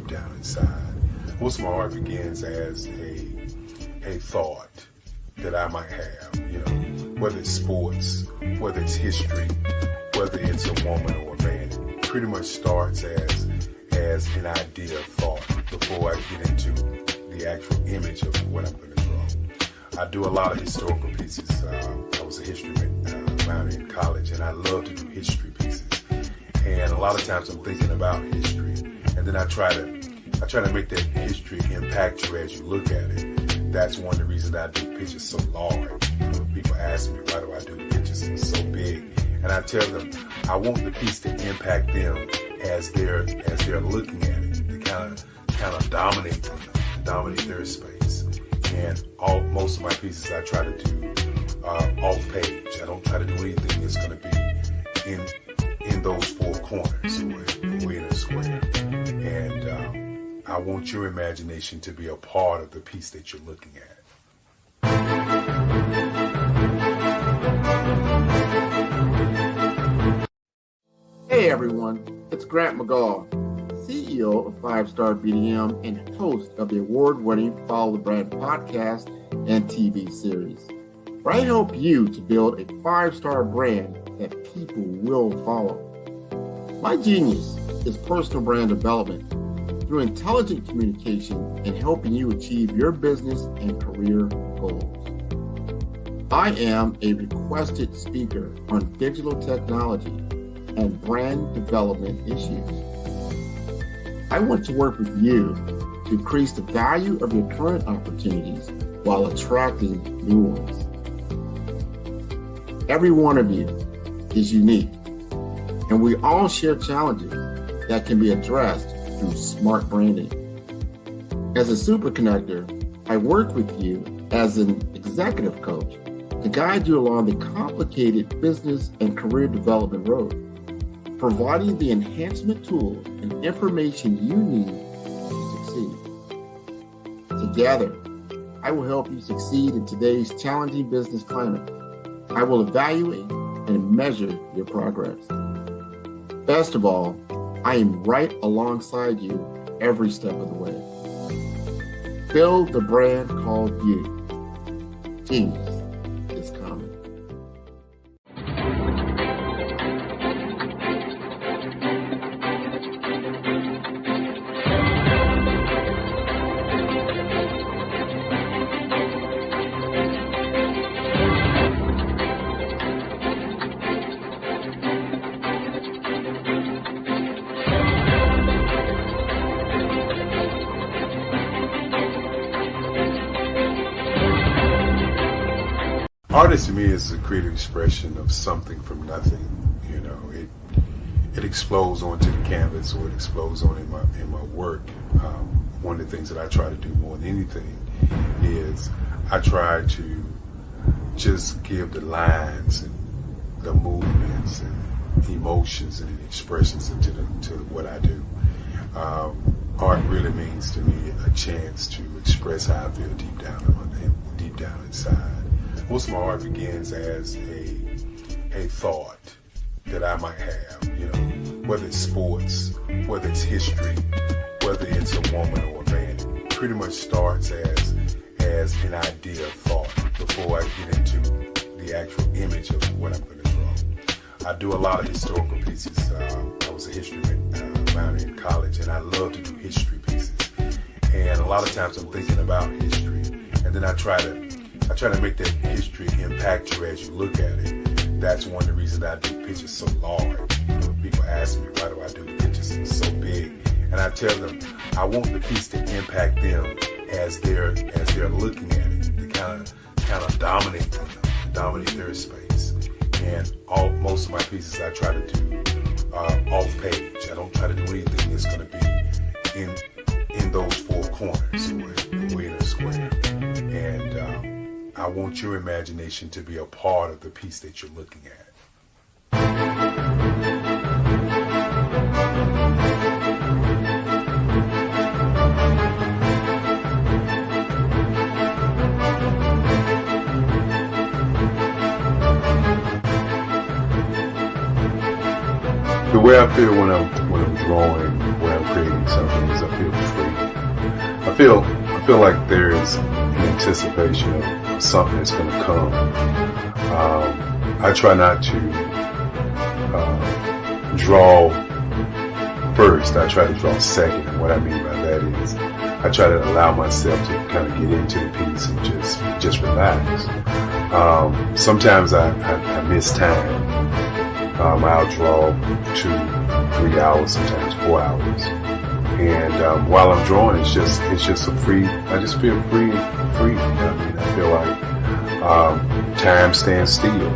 Speaker 21: down inside. Most of my art begins as a thought that I might have, whether it's sports, whether it's history, whether it's a woman or a man. It pretty much starts as an idea of thought before I get into the actual image of what I'm going to draw. I do a lot of historical pieces. I was a history minor in college, and I love to do history pieces. And a lot of times I'm thinking about history, and then I try to make that history impact you as you look at it. That's one of the reasons I do pictures so large. People ask me, why do I do the pictures so big? And I tell them, I want the piece to impact them as they're looking at it, to kind of dominate their space. And most of my pieces I try to do off page. I don't try to do anything that's going to be in those four corners or in a square. And I want your imagination to be a part of the piece that you're looking at.
Speaker 12: Hey everyone, it's Grant McGaw, CEO of 5-Star BDM and host of the award-winning Follow the Brand podcast and TV series, where I help you to build a 5-star brand that people will follow. My genius is personal brand development through intelligent communication and helping you achieve your business and career goals. I am a requested speaker on digital technology and brand development issues. I want to work with you to increase the value of your current opportunities while attracting new ones. Every one of you is unique, and we all share challenges that can be addressed through smart branding. As a super connector, I work with you as an executive coach to guide you along the complicated business and career development road, providing the enhancement tools and information you need to succeed. Together, I will help you succeed in today's challenging business climate. I will evaluate and measure your progress. Best of all, I am right alongside you every step of the way. Build the brand called you. Genius is coming.
Speaker 21: Artist to me is a creative expression of something from nothing. It explodes onto the canvas, or it explodes on in my work. One of the things that I try to do more than anything is I try to just give the lines and the movements and emotions and expressions into what I do. Art really means to me a chance to express how I feel deep down inside. Most of my art begins as a thought that I might have, whether it's sports, whether it's history, whether it's a woman or a man. It pretty much starts as an idea of thought before I get into the actual image of what I'm going to draw. I do a lot of historical pieces. I was a history minor in college, and I love to do history pieces. And a lot of times I'm thinking about history, and then I try to make that history impact you as you look at it. That's one of the reasons I do pictures so large. People ask me, why do I do the pictures so big? And I tell them, I want the piece to impact them as they're looking at it, to kind of dominate their space. And most of my pieces I try to do off page. I don't try to do anything that's going to be in those four corners or in a square. And I want your imagination to be a part of the piece that you're looking at. The way I feel when I'm drawing, when I'm creating something, is I feel free. I feel like there is an anticipation of something that's going to come. I try not to draw first. I try to draw second. And what I mean by that is I try to allow myself to kind of get into the piece and just relax. Sometimes I miss time. I'll draw 2, 3 hours, sometimes 4 hours. And while I'm drawing, it's just a free. I just feel free. I mean, I feel like time stands still.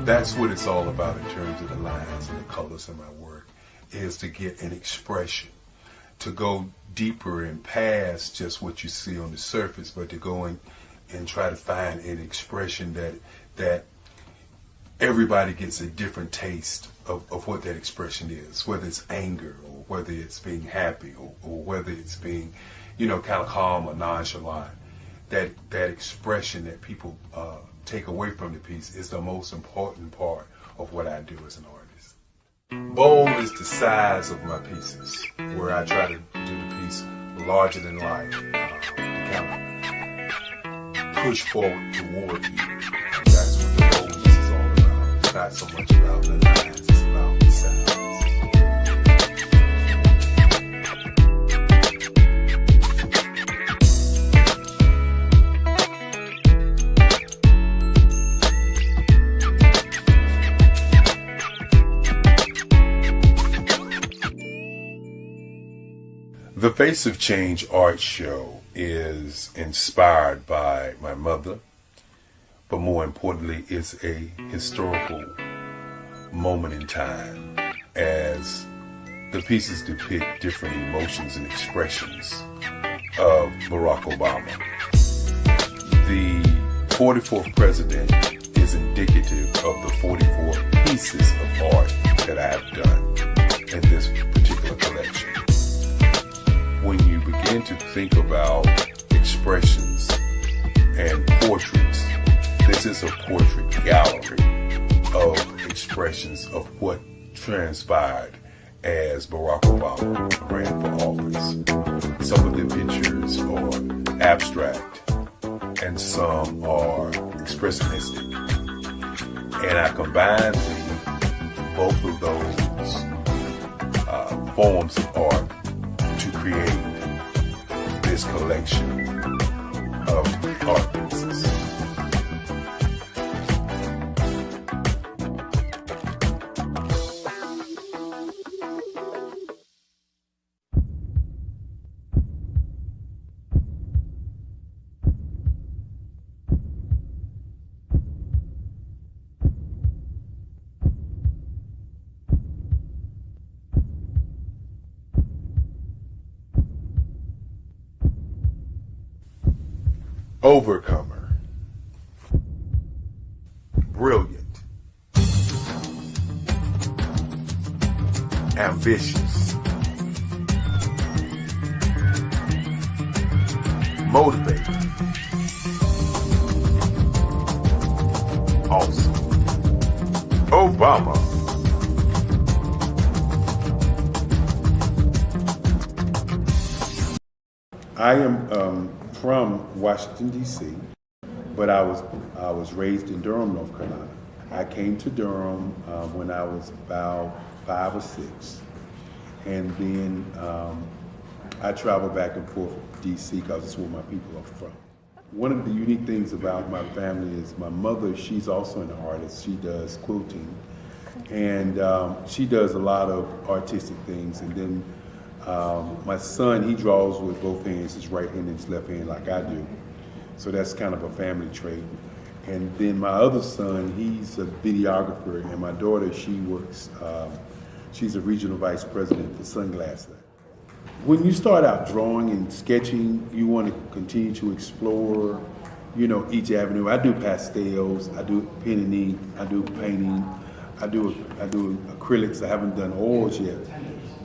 Speaker 21: That's what it's all about in terms of the lines and the colors in my work, is to get an expression, to go deeper and past just what you see on the surface, but to go in and try to find an expression that everybody gets a different taste of what that expression is, whether it's anger or whether it's being happy or whether it's being, kind of calm or nonchalant. That expression that people take away from the piece is the most important part of what I do as an artist. Bold is the size of my pieces, where I try to do the piece larger than life, to kind of push forward toward you. That's what the boldness is all about. It's not so much about the lines, it's about the size. The Face of Change art show is inspired by my mother, but more importantly, it's a historical moment in time as the pieces depict different emotions and expressions of Barack Obama. The 44th president is indicative of the 44 pieces of art that I have done in this particular collection. When you begin to think about expressions and portraits, this is a portrait gallery of expressions of what transpired as Barack Obama ran for office. Some of the pictures are abstract and some are expressionistic. And I combined both of those forms of art to create this collection of art pieces. Overcomer, brilliant, ambitious, motivated, awesome. Obama. I am from Washington, D.C., but I was raised in Durham, North Carolina. I came to Durham when I was about 5 or 6, and then I traveled back and forth to D.C. because it's where my people are from. One of the unique things about my family is my mother, she's also an artist. She does quilting, and she does a lot of artistic things, and then my son, he draws with both hands, his right hand and his left hand like I do. So that's kind of a family trait.
Speaker 13: And then my other son, he's a videographer, and my daughter, she works, she's a regional vice president for Sunglass Lab. When you start out drawing and sketching, you want to continue to explore, each avenue. I do pastels, I do pen and ink, I do painting, I do acrylics. I haven't done oils yet,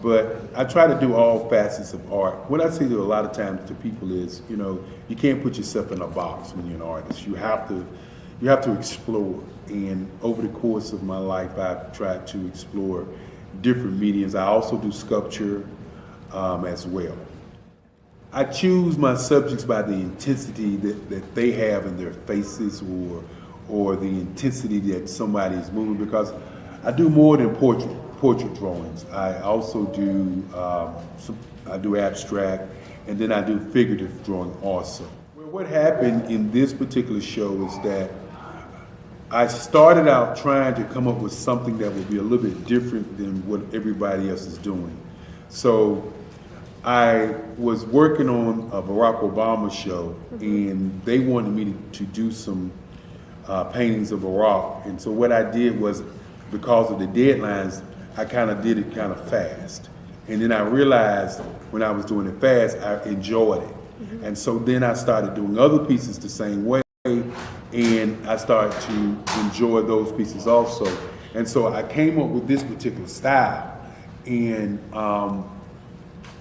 Speaker 13: but I try to do all facets of art. What I say to a lot of times to people is, you can't put yourself in a box when you're an artist. You have to explore. And over the course of my life, I've tried to explore different mediums. I also do sculpture as well. I choose my subjects by the intensity that they have in their faces, or the intensity that somebody is moving, because I do more than portrait drawings. I also do I do abstract, and then I do figurative drawing also. Well, what happened in this particular show is that I started out trying to come up with something that would be a little bit different than what everybody else is doing. So I was working on a Barack Obama show, and they wanted me to do some paintings of Barack. And so what I did was, because of the deadlines, I kind of did it kind of fast. And then I realized when I was doing it fast, I enjoyed it. And so then I started doing other pieces the same way, and I started to enjoy those pieces also. And so I came up with this particular style, and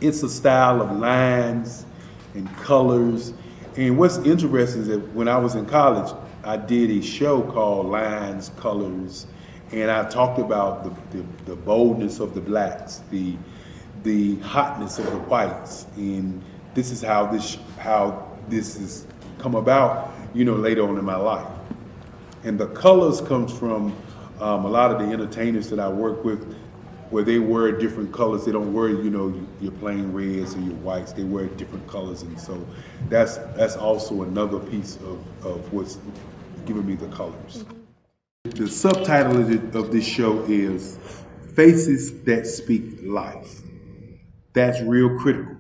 Speaker 13: it's a style of lines and colors. And what's interesting is that when I was in college, I did a show called Lines, Colors, and I talked about the boldness of the blacks, the hotness of the whites, and this is how this has come about, later on in my life. And the colors comes from a lot of the entertainers that I work with, where they wear different colors. They don't wear, your plain reds or your whites. They wear different colors, and so that's also another piece of what's giving me the colors. The subtitle of this show is Faces That Speak Life. That's real critical.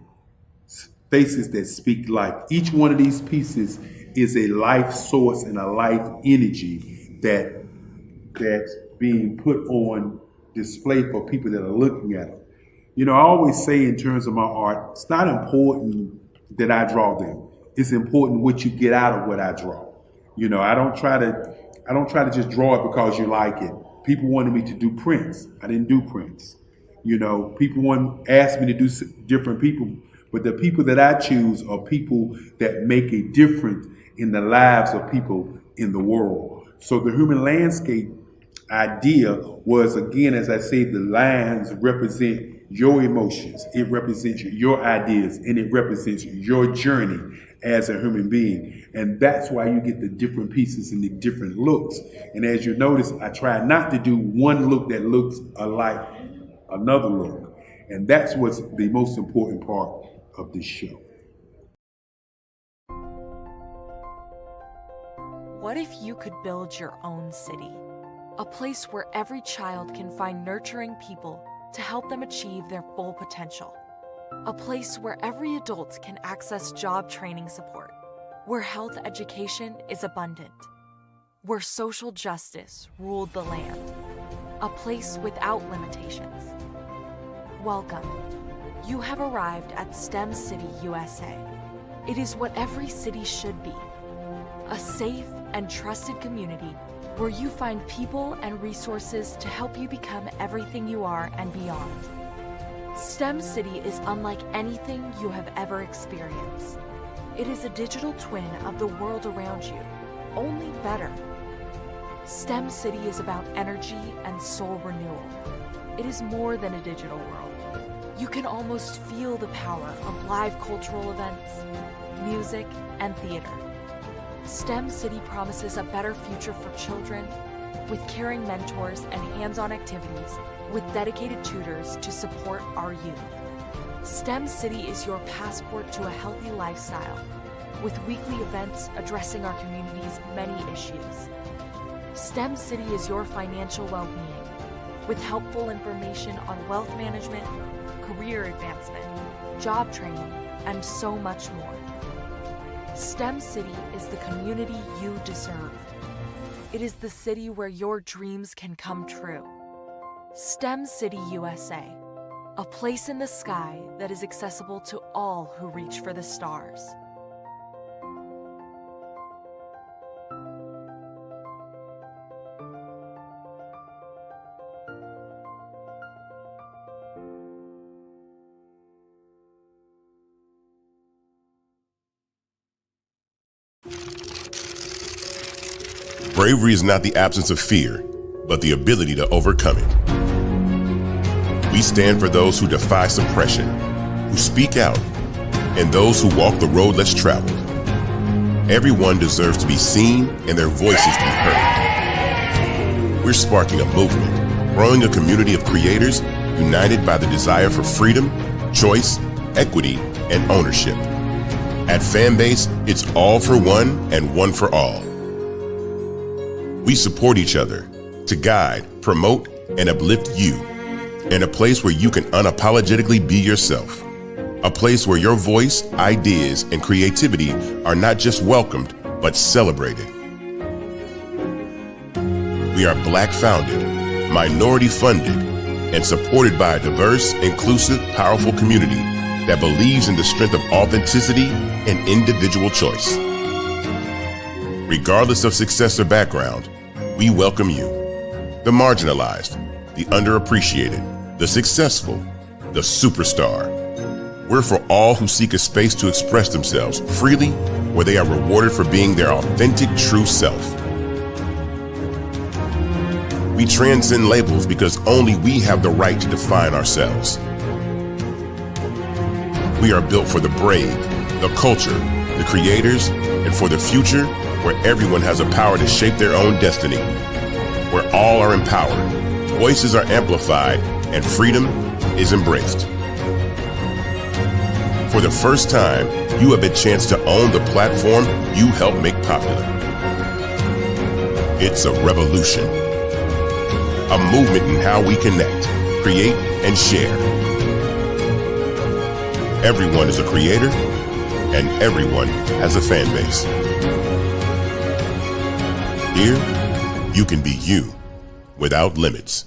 Speaker 13: Faces that speak life. Each one of these pieces is a life source and a life energy that's being put on display for people that are looking at them. I always say in terms of my art, it's not important that I draw them. It's important what you get out of what I draw. I don't try to just draw it because you like it. People wanted me to do prints. I didn't do prints. People asked me to do different people, but the people that I choose are people that make a difference in the lives of people in the world. So the human landscape idea was, again, as I say, the lines represent your emotions, it represents your ideas, and it represents your journey as a human being. And that's why you get the different pieces and the different looks. And as you notice, I try not to do one look that looks alike another look. And that's what's the most important part of this show.
Speaker 19: What if you could build your own city? A place where every child can find nurturing people to help them achieve their full potential. A place where every adult can access job training support, where health education is abundant, where social justice ruled the land. A place without limitations. Welcome. You have arrived at STEM City USA. It is what every city should be. A safe and trusted community where you find people and resources to help you become everything you are and beyond. STEM City is unlike anything you have ever experienced. It is a digital twin of the world around you, only better. STEM City is about energy and soul renewal. It is more than a digital world. You can almost feel the power of live cultural events, music, and theater. STEM City promises a better future for children with caring mentors and hands-on activities with dedicated tutors to support our youth. STEM City is your passport to a healthy lifestyle with weekly events addressing our community's many issues. STEM City is your financial well-being with helpful information on wealth management, career advancement, job training, and so much more. STEM City is the community you deserve. It is the city where your dreams can come true. STEM City USA, a place in the sky that is accessible to all who reach for the stars.
Speaker 6: Bravery is not the absence of fear, but the ability to overcome it. We stand for those who defy suppression, who speak out, and those who walk the road less traveled. Everyone deserves to be seen and their voices to be heard. We're sparking a movement, growing a community of creators united by the desire for freedom, choice, equity, and ownership. At Fanbase, it's all for one and one for all. We support each other to guide, promote, and uplift you in a place where you can unapologetically be yourself. A place where your voice, ideas, and creativity are not just welcomed, but celebrated. We are Black founded, minority funded, and supported by a diverse, inclusive, powerful community that believes in the strength of authenticity and individual choice. Regardless of success or background, we welcome you. The marginalized, the underappreciated, the successful, the superstar. We're for all who seek a space to express themselves freely, where they are rewarded for being their authentic, true self. We transcend labels because only we have the right to define ourselves. We are built for the brave, the culture, the creators, and for the future where everyone has a power to shape their own destiny, where all are empowered, voices are amplified, and freedom is embraced. For the first time, you have a chance to own the platform you helped make popular. It's a revolution, a movement in how we connect, create, and share. Everyone is a creator, and everyone has a fan base. Here, you can be you without limits.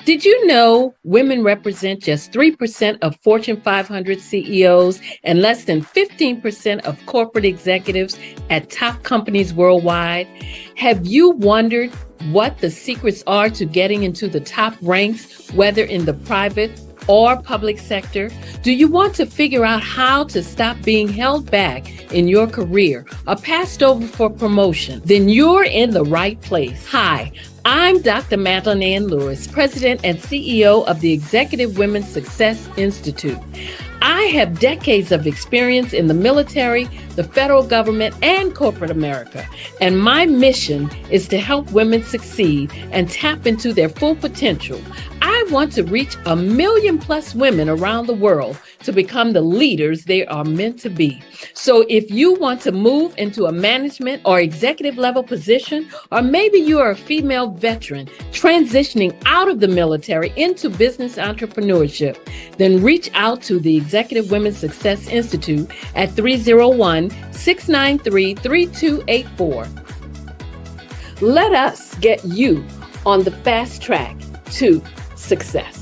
Speaker 17: Did you know women represent just 3% of Fortune 500 CEOs and less than 15% of corporate executives at top companies worldwide? Have you wondered what the secrets are to getting into the top ranks, whether in the private or public sector? Do you want to figure out how to stop being held back in your career or passed over for promotion? Then you're in the right place. Hi, I'm Dr. Madeline Ann Lewis, President and CEO of the Executive Women's Success Institute. I have decades of experience in the military, the federal government, and corporate America, and my mission is to help women succeed and tap into their full potential. I want to reach 1 million+ women around the world to become the leaders they are meant to be. So if you want to move into a management or executive level position, or maybe you are a female veteran transitioning out of the military into business entrepreneurship, then reach out to the Executive Women's Success Institute at 301-693-3284. Let us get you on the fast track to success.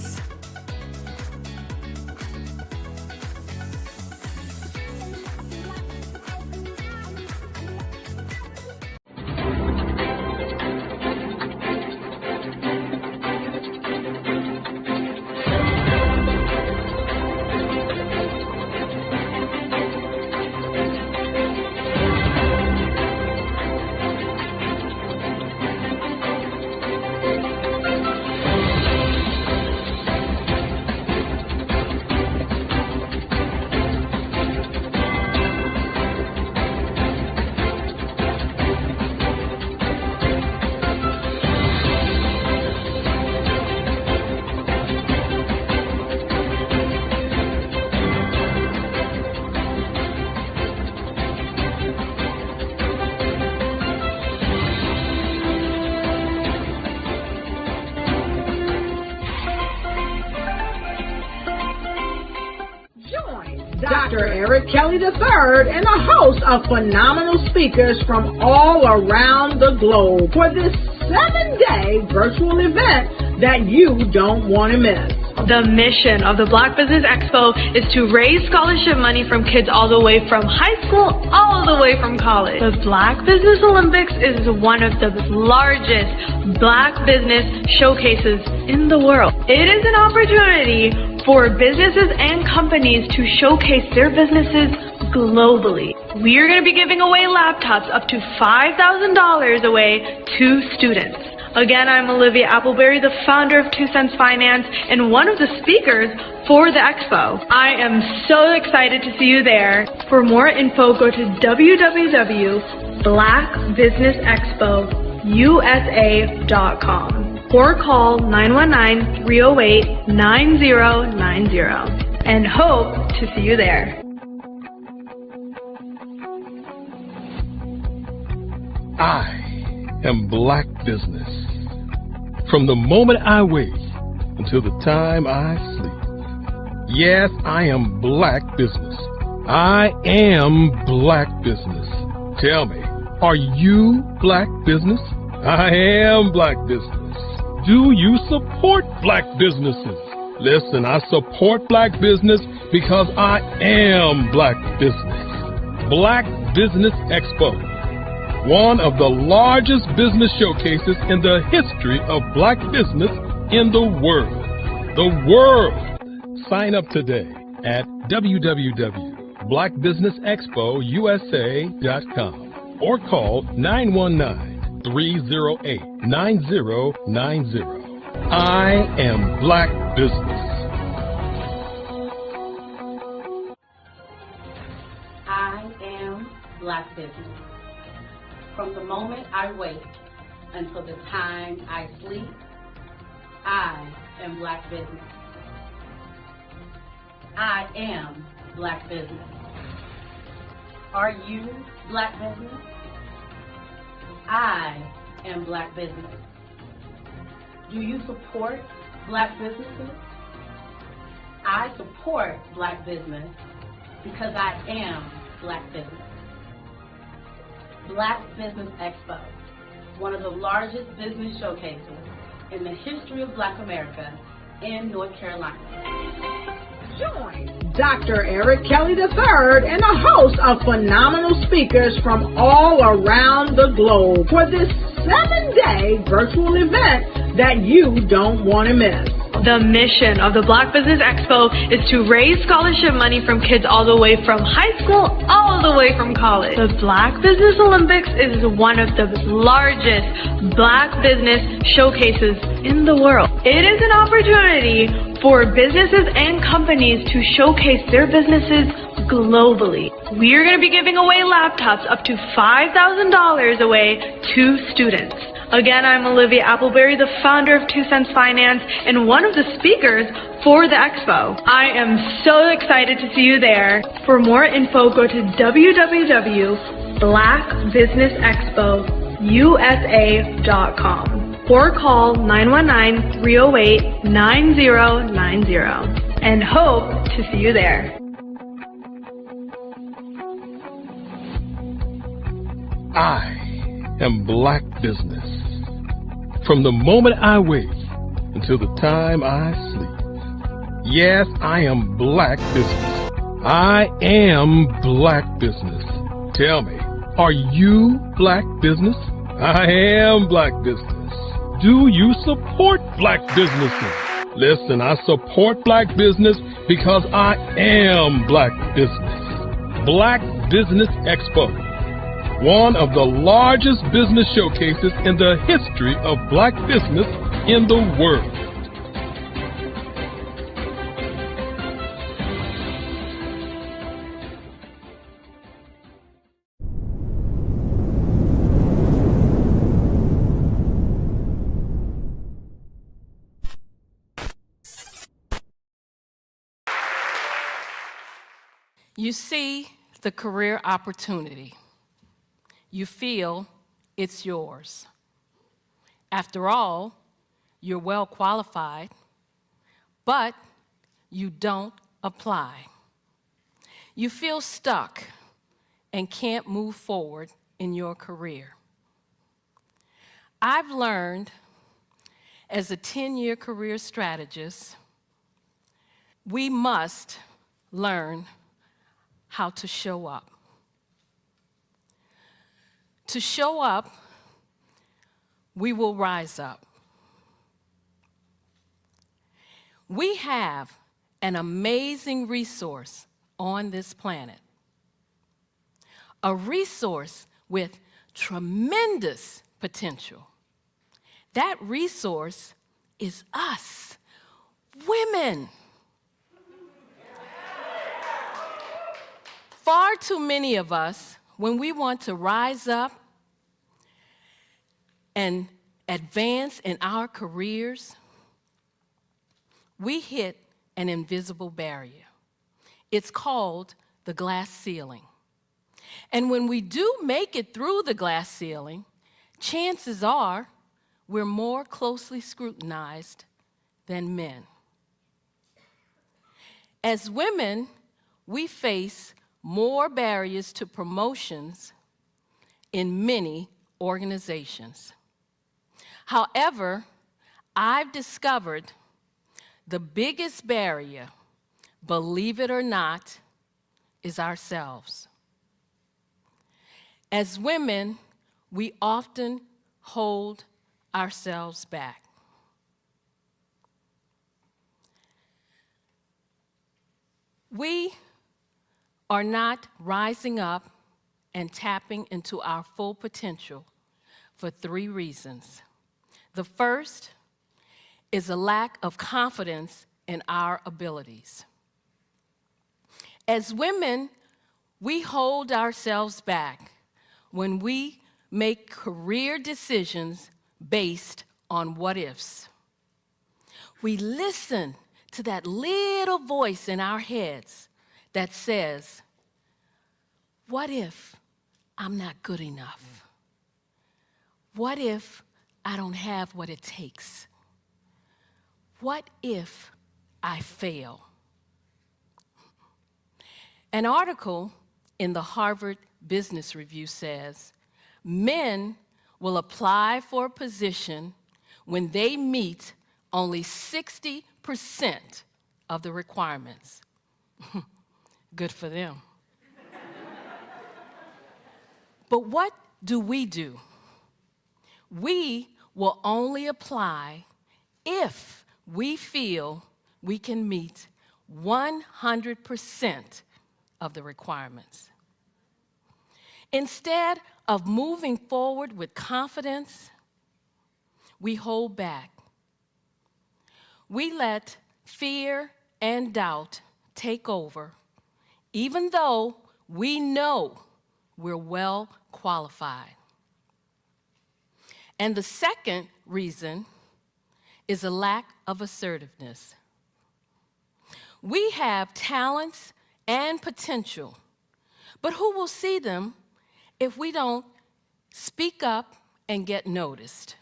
Speaker 1: Dr. Eric Kelly III and the host of phenomenal speakers from all around the globe for this 7-day virtual event that you don't want to miss.
Speaker 2: The mission of the Black Business Expo is to raise scholarship money from kids all the way from high school, all the way from college. The Black Business Olympics is one of the largest Black business showcases in the world. It is an opportunity for businesses and companies to showcase their businesses globally. We are going to be giving away laptops up to $5,000 away to students. Again, I'm Olivia Appleberry, the founder of 2 Cents Finance and one of the speakers for the expo. I am so excited to see you there. For more info, go to www.blackbusinessexpousa.com or call 919-308-9090 and hope to see you there.
Speaker 3: I am Black Business. From the moment I wake until the time I sleep. Yes, I am Black Business. I am Black Business. Tell me, are you Black Business? I am Black Business. Do you support Black businesses? Listen, I support Black business because I am Black Business. Black Business Expo, one of the largest business showcases in the history of Black business in the world. The world! Sign up today at www.blackbusinessexpousa.com or call 919-308-9090. I am Black Business.
Speaker 4: I am Black Business. From the moment I wake until the time I sleep, I am Black Business. I am Black Business. Are you Black Business? I am Black Business. Do you support Black businesses? I support Black business because I am Black Business. Black Business Expo, one of the largest business showcases in the history of Black America in North Carolina.
Speaker 1: Join Dr. Eric Kelly III and a host of phenomenal speakers from all around the globe for this 7-day virtual event that you don't want to miss.
Speaker 2: The mission of the Black Business Expo is to raise scholarship money from kids all the way from high school, all the way from college. The Black Business Olympics is one of the largest Black business showcases in the world. It is an opportunity for businesses and companies to showcase their businesses globally. We are going to be giving away laptops up to $5,000 away to students. Again, I'm Olivia Appleberry, the founder of 2 Cents Finance and one of the speakers for the expo. I am so excited to see you there. For more info, go to www.blackbusinessexpousa.com or call 919-308-9090 and hope to see you there.
Speaker 3: I am Black Business. From the moment I wake until the time I sleep. Yes, I am Black Business. I am Black Business. Tell me, are you Black Business? I am Black Business. Do you support Black businesses? Listen, I support Black business because I am Black Business. Black Business Expo, one of the largest business showcases in the history of Black business in the world.
Speaker 7: You see the career opportunity. You feel it's yours. After all, you're well qualified, but you don't apply. You feel stuck and can't move forward in your career. I've learned as a 10-year career strategist, we must learn how to show up. To show up, we will rise up. We have an amazing resource on this planet, a resource with tremendous potential. That resource is us, women. Far too many of us, when we want to rise up and advance in our careers, we hit an invisible barrier. It's called the glass ceiling. And when we do make it through the glass ceiling, chances are we're more closely scrutinized than men. As women, we face more barriers to promotions in many organizations. However, I've discovered the biggest barrier, believe it or not, is ourselves. As women, we often hold ourselves back. We are not rising up and tapping into our full potential for 3 reasons. The first is a lack of confidence in our abilities. As women, we hold ourselves back when we make career decisions based on what-ifs. We listen to that little voice in our heads that says, what if I'm not good enough? What if I don't have what it takes? What if I fail? An article in the Harvard Business Review says, men will apply for a position when they meet only 60% of the requirements. Good for them. But what do? We will only apply if we feel we can meet 100% of the requirements. Instead of moving forward with confidence, we hold back. We let fear and doubt take over, even though we know we're well qualified. And the second reason is a lack of assertiveness. We have talents and potential, but who will see them if we don't speak up and get noticed?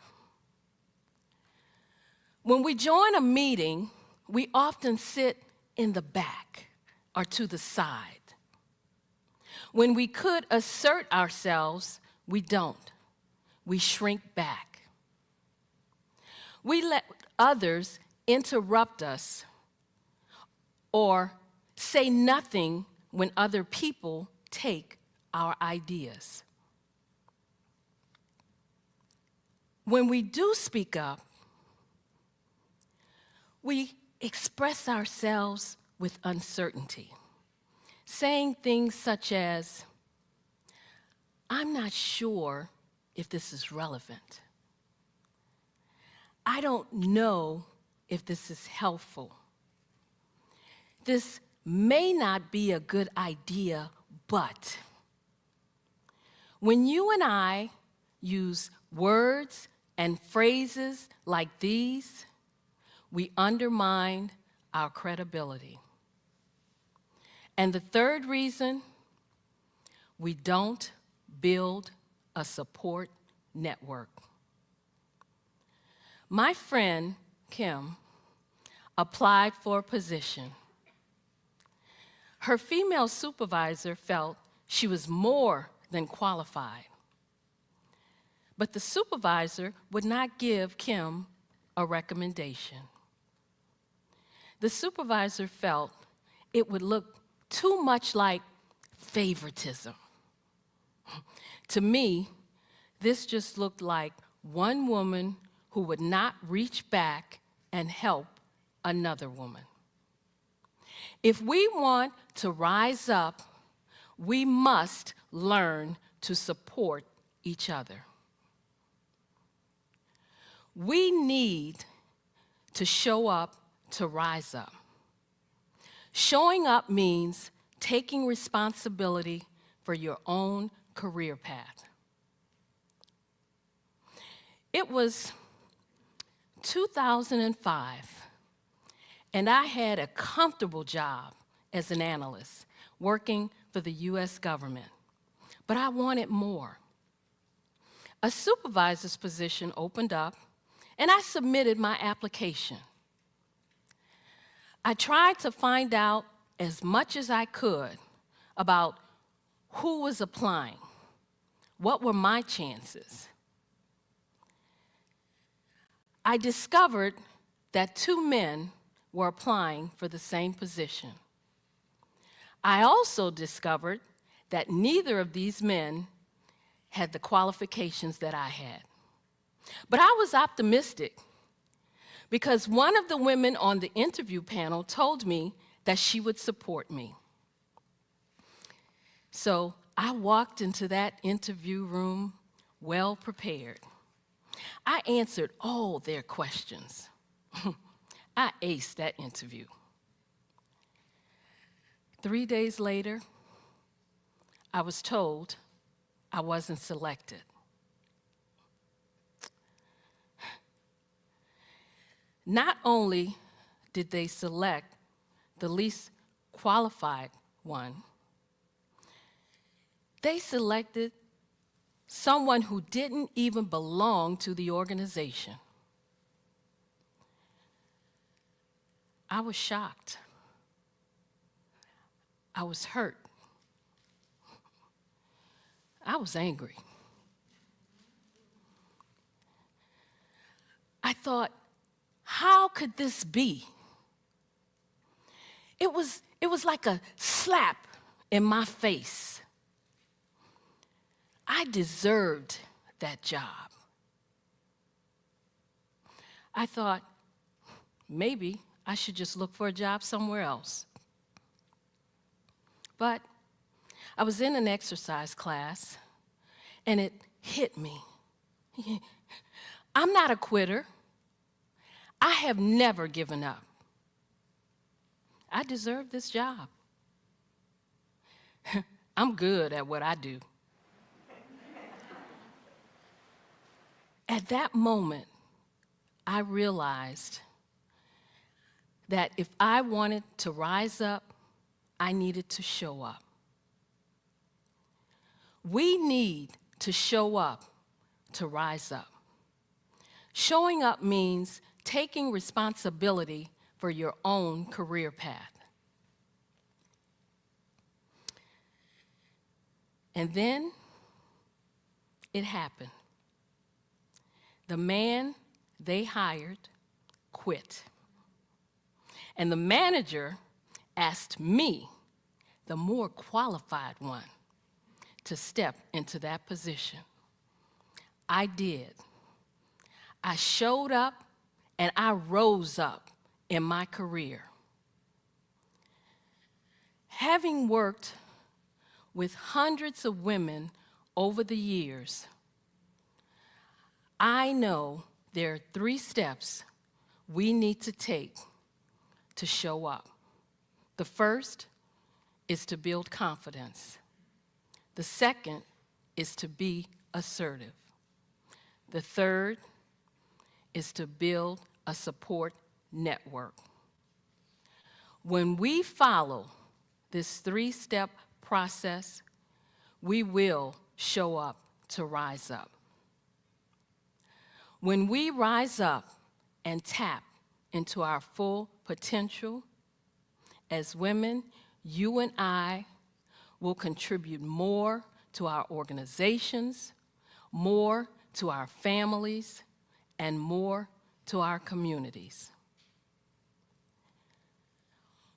Speaker 7: When we join a meeting, we often sit in the back or to the side. When we could assert ourselves, we don't. We shrink back. We let others interrupt us or say nothing when other people take our ideas. When we do speak up, we express ourselves with uncertainty, saying things such as, I'm not sure if this is relevant. I don't know if this is helpful. This may not be a good idea, but when you and I use words and phrases like these, we undermine our credibility. And the third reason, we don't build a support network. My friend, Kim, applied for a position. Her female supervisor felt she was more than qualified. But the supervisor would not give Kim a recommendation. The supervisor felt it would look too much like favoritism. To me, this just looked like one woman who would not reach back and help another woman. If we want to rise up, we must learn to support each other. We need to show up to rise up. Showing up means taking responsibility for your own career path. It was 2005, and I had a comfortable job as an analyst working for the US government, but I wanted more. A supervisor's position opened up, and I submitted my application. I tried to find out as much as I could about who was applying, what were my chances. I discovered that 2 men were applying for the same position. I also discovered that neither of these men had the qualifications that I had. But I was optimistic because one of the women on the interview panel told me that she would support me. So I walked into that interview room well prepared. I answered all their questions. I aced that interview. 3 days later, I was told I wasn't selected. Not only did they select the least qualified one, they selected someone who didn't even belong to the organization. I was shocked. I was hurt. I was angry. I thought, how could this be? It was like a slap in my face. I deserved that job. I thought, maybe I should just look for a job somewhere else. But I was in an exercise class, and it hit me. I'm not a quitter. I have never given up. I deserve this job. I'm good at what I do. At that moment, I realized that if I wanted to rise up, I needed to show up. We need to show up to rise up. Showing up means taking responsibility for your own career path. And then it happened. The man they hired quit. And the manager asked me, the more qualified one, to step into that position. I did. I showed up and I rose up in my career. Having worked with hundreds of women over the years, I know there are 3 steps we need to take to show up. The first is to build confidence. The second is to be assertive. The third is to build a support network. When we follow this 3-step process, we will show up to rise up. When we rise up and tap into our full potential, as women, you and I will contribute more to our organizations, more to our families, and more to our communities.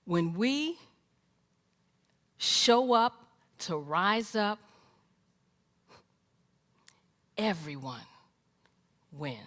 Speaker 7: When we show up to rise up, everyone wins.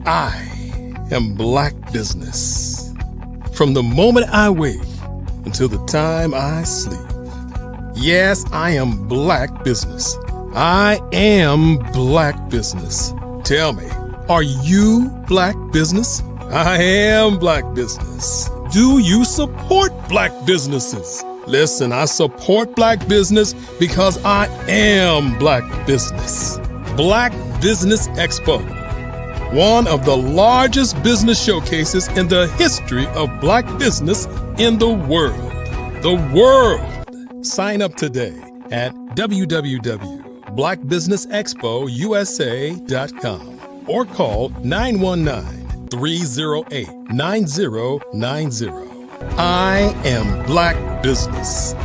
Speaker 3: I am Black Business. From the moment I wake until the time I sleep. Yes, I am Black Business. I am Black Business. Tell me, are you Black Business? I am Black Business. Do you support Black businesses? Listen, I support Black business because I am Black Business. Black Business Expo, one of the largest business showcases in the history of Black business in the world. The world! Sign up today at www.blackbusinessexpousa.com or call 919-308-9090. I am Black Business.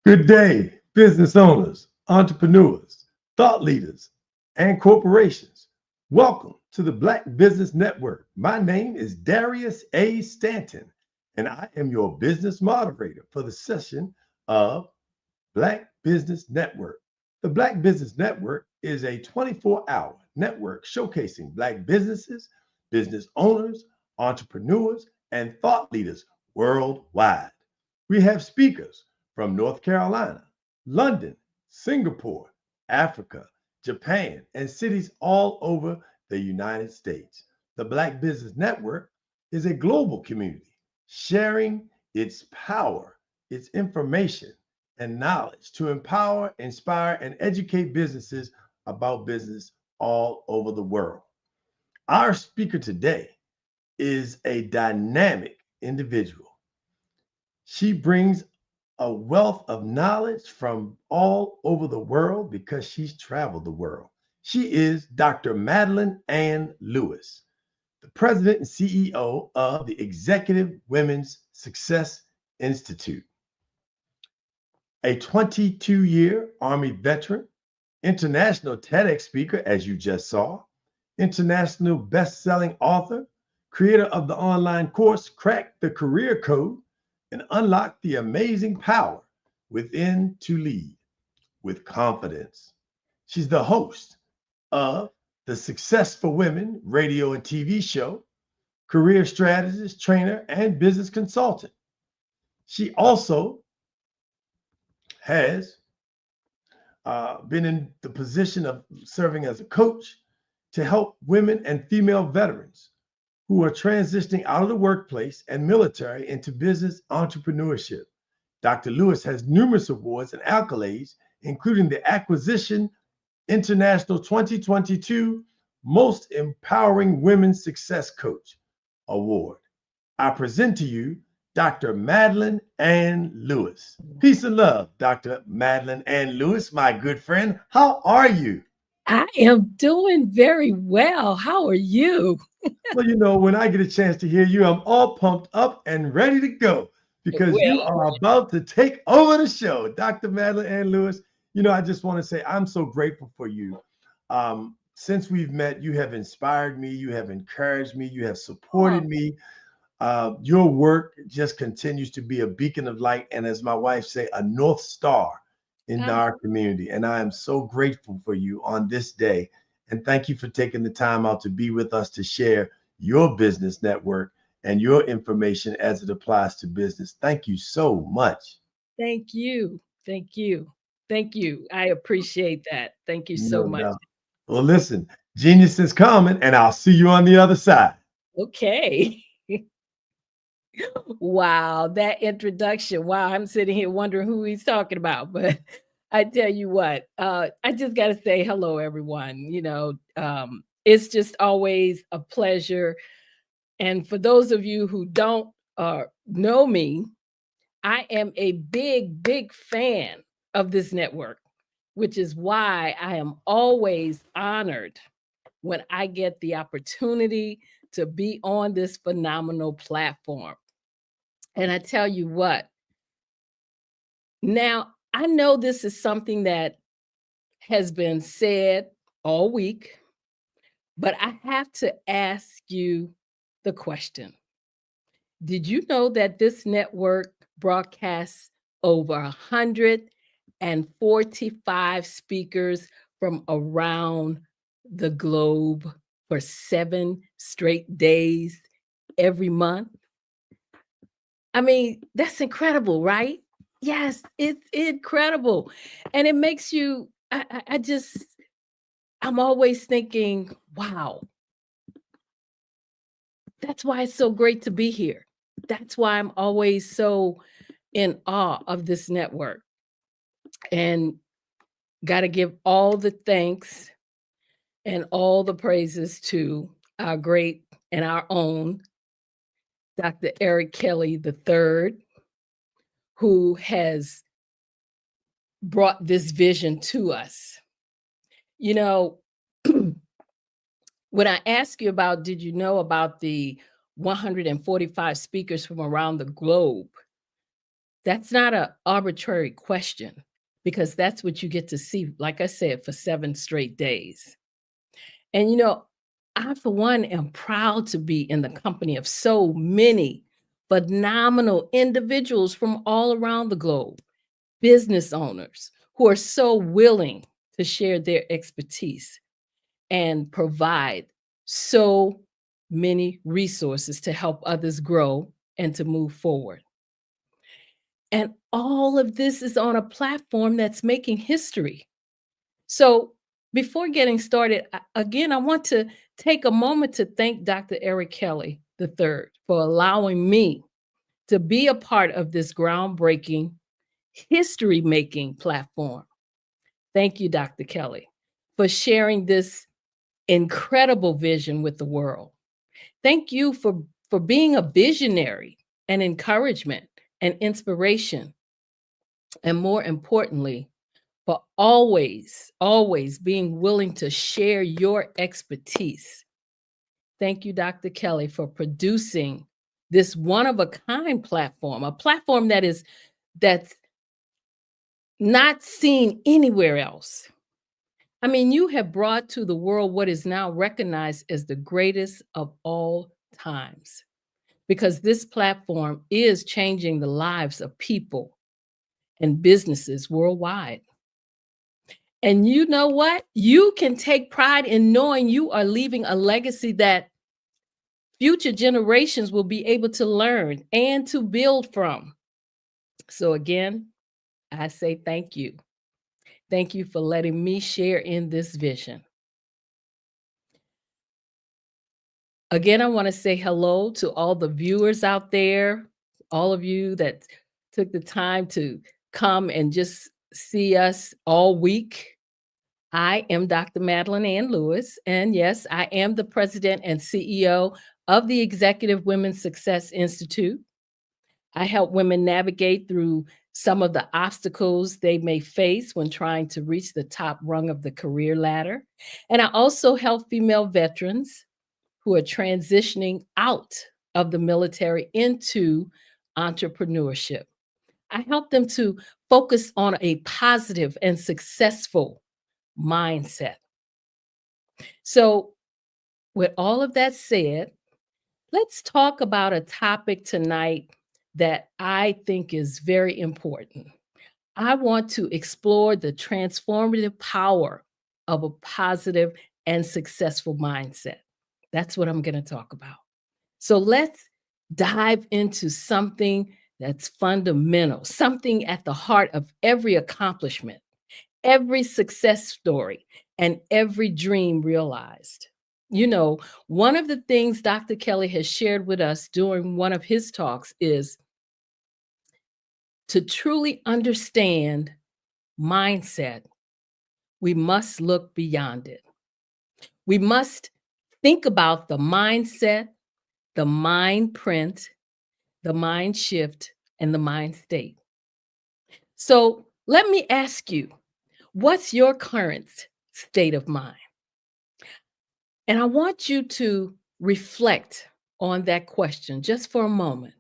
Speaker 9: Good day, business owners, entrepreneurs, thought leaders, and corporations. Welcome to the Black Business Network. My name is Darius A. Stanton, and I am your business moderator for the session of Black Business Network. The Black Business Network is a 24-hour network showcasing Black businesses, business owners, entrepreneurs, and thought leaders worldwide. We have speakers from North Carolina, London, Singapore, Africa, Japan, and cities all over the United States. The Black Business Network is a global community sharing its power, its information, and knowledge to empower, inspire, and educate businesses about business all over the world. Our speaker today is a dynamic individual. She brings a wealth of knowledge from all over the world because she's traveled the world. She is Dr. Madeline Ann Lewis, the president and CEO of the Executive Women's Success Institute. A 22-year Army veteran, international TEDx speaker, as you just saw, international best-selling author, creator of the online course, Crack the Career Code, and Unlock the Amazing Power Within to Lead with Confidence. She's the host of the Success for Women radio and TV show, career strategist, trainer, and business consultant. She also has been in the position of serving as a coach to help women and female veterans who are transitioning out of the workplace and military into business entrepreneurship. Dr. Lewis has numerous awards and accolades, including the Acquisition International 2022 Most Empowering Women's Success Coach Award. I present to you Dr. Madeline Ann Lewis. Peace and love, Dr. Madeline Ann Lewis, my good friend. How are you?
Speaker 17: I am doing very well. How are you?
Speaker 9: Well, you know, when I get a chance to hear you, I'm all pumped up and ready to go because you are about to take over the show. Dr. Madeline Ann Lewis, you know, I just want to say I'm so grateful for you. Since we've met, you have inspired me, you have encouraged me, you have supported me. Your work just continues to be a beacon of light, and as my wife say, a North Star in our community. And I am so grateful for you on this day. And thank you for taking the time out to be with us to share your business network and your information as it applies to business. Thank you so much.
Speaker 17: Thank you. Thank you. Thank you. I appreciate that. Thank you so much.
Speaker 9: Well, listen, Genius is coming, and I'll see you on the other side.
Speaker 17: Okay. Wow, that introduction. Wow, I'm sitting here wondering who he's talking about. But I tell you what, I just got to say hello, everyone. It's just always a pleasure. And for those of you who don't know me, I am a big, big fan of this network, which is why I am always honored when I get the opportunity to be on this phenomenal platform. And I tell you what, now I know this is something that has been said all week, but I have to ask you the question. Did you know that this network broadcasts over 145 speakers from around the globe for 7 straight days every month? I mean, that's incredible, right? Yes, it's incredible. And it makes you, I'm always thinking, wow, that's why it's so great to be here. That's why I'm always so in awe of this network. And got to give all the thanks and all the praises to our great and our own Dr. Eric Kelly III, who has brought this vision to us. When I ask you about, did you know about the 145 speakers from around the globe? That's not an arbitrary question, because that's what you get to see, like I said, for 7 straight days. And I, for one, am proud to be in the company of so many phenomenal individuals from all around the globe, business owners who are so willing to share their expertise and provide so many resources to help others grow and to move forward. And all of this is on a platform that's making history. So before getting started, again, I want to take a moment to thank Dr. Eric Kelly III for allowing me to be a part of this groundbreaking, history-making platform. Thank you, Dr. Kelly, for sharing this incredible vision with the world. Thank you for being a visionary and encouragement and inspiration. And more importantly, for always, always being willing to share your expertise. Thank you, Dr. Kelly, for producing this one-of-a-kind platform, a platform that's not seen anywhere else. I mean, you have brought to the world what is now recognized as the greatest of all times, because this platform is changing the lives of people and businesses worldwide. And you know what? You can take pride in knowing you are leaving a legacy that future generations will be able to learn and to build from. So again, I say thank you. Thank you for letting me share in this vision. Again, I want to say hello to all the viewers out there, all of you that took the time to come and just see us all week. I am Dr. Madeline Ann Lewis, and yes, I am the president and CEO of the Executive Women's Success Institute. I help women navigate through some of the obstacles they may face when trying to reach the top rung of the career ladder. And I also help female veterans who are transitioning out of the military into entrepreneurship. I help them to focus on a positive and successful mindset. So, with all of that said, let's talk about a topic tonight that I think is very important. I want to explore the transformative power of a positive and successful mindset. That's what I'm going to talk about. So let's dive into something that's fundamental, something at the heart of every accomplishment, every success story, and every dream realized. You know, one of the things Dr. Kelly has shared with us during one of his talks is to truly understand mindset, we must look beyond it. We must think about the mindset, the mind print, the mind shift, and the mind state. So let me ask you, what's your current state of mind? And I want you to reflect on that question just for a moment.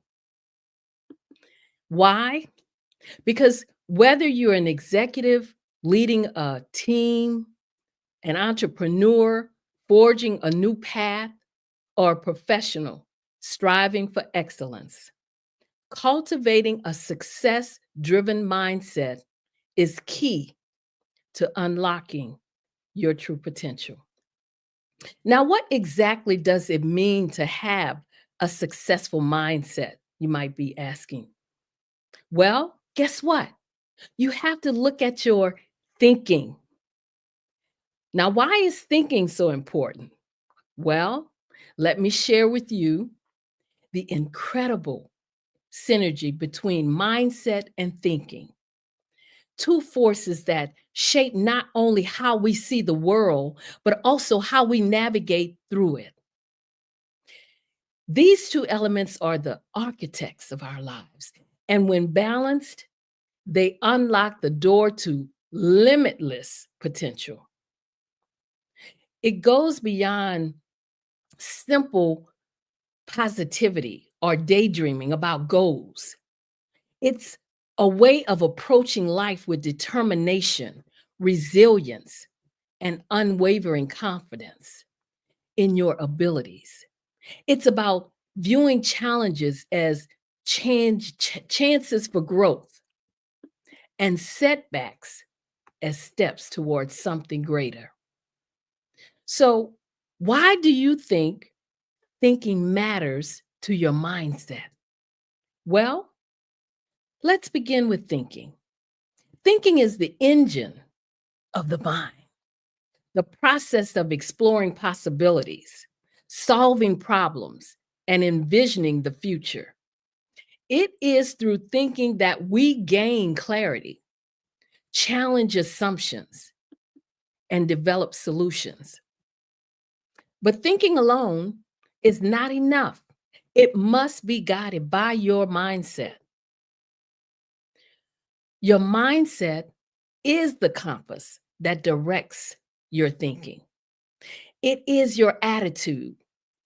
Speaker 17: Why? Because whether you're an executive leading a team, an entrepreneur forging a new path, or a professional striving for excellence, cultivating a success-driven mindset is key to unlocking your true potential. Now, what exactly does it mean to have a successful mindset, you might be asking? Well, guess what? You have to look at your thinking. Now, why is thinking so important? Well, let me share with you the incredible synergy between mindset and thinking. Two forces that shape not only how we see the world, but also how we navigate through it. These two elements are the architects of our lives. And when balanced, they unlock the door to limitless potential. It goes beyond simple positivity or daydreaming about goals. It's a way of approaching life with determination, resilience, and unwavering confidence in your abilities. It's about viewing challenges as chances for growth and setbacks as steps towards something greater. So, why do you think thinking matters to your mindset? Well, let's begin with thinking. Thinking is the engine of the mind, the process of exploring possibilities, solving problems, and envisioning the future. It is through thinking that we gain clarity, challenge assumptions, and develop solutions. But thinking alone is not enough. It must be guided by your mindset. Your mindset is the compass that directs your thinking. It is your attitude,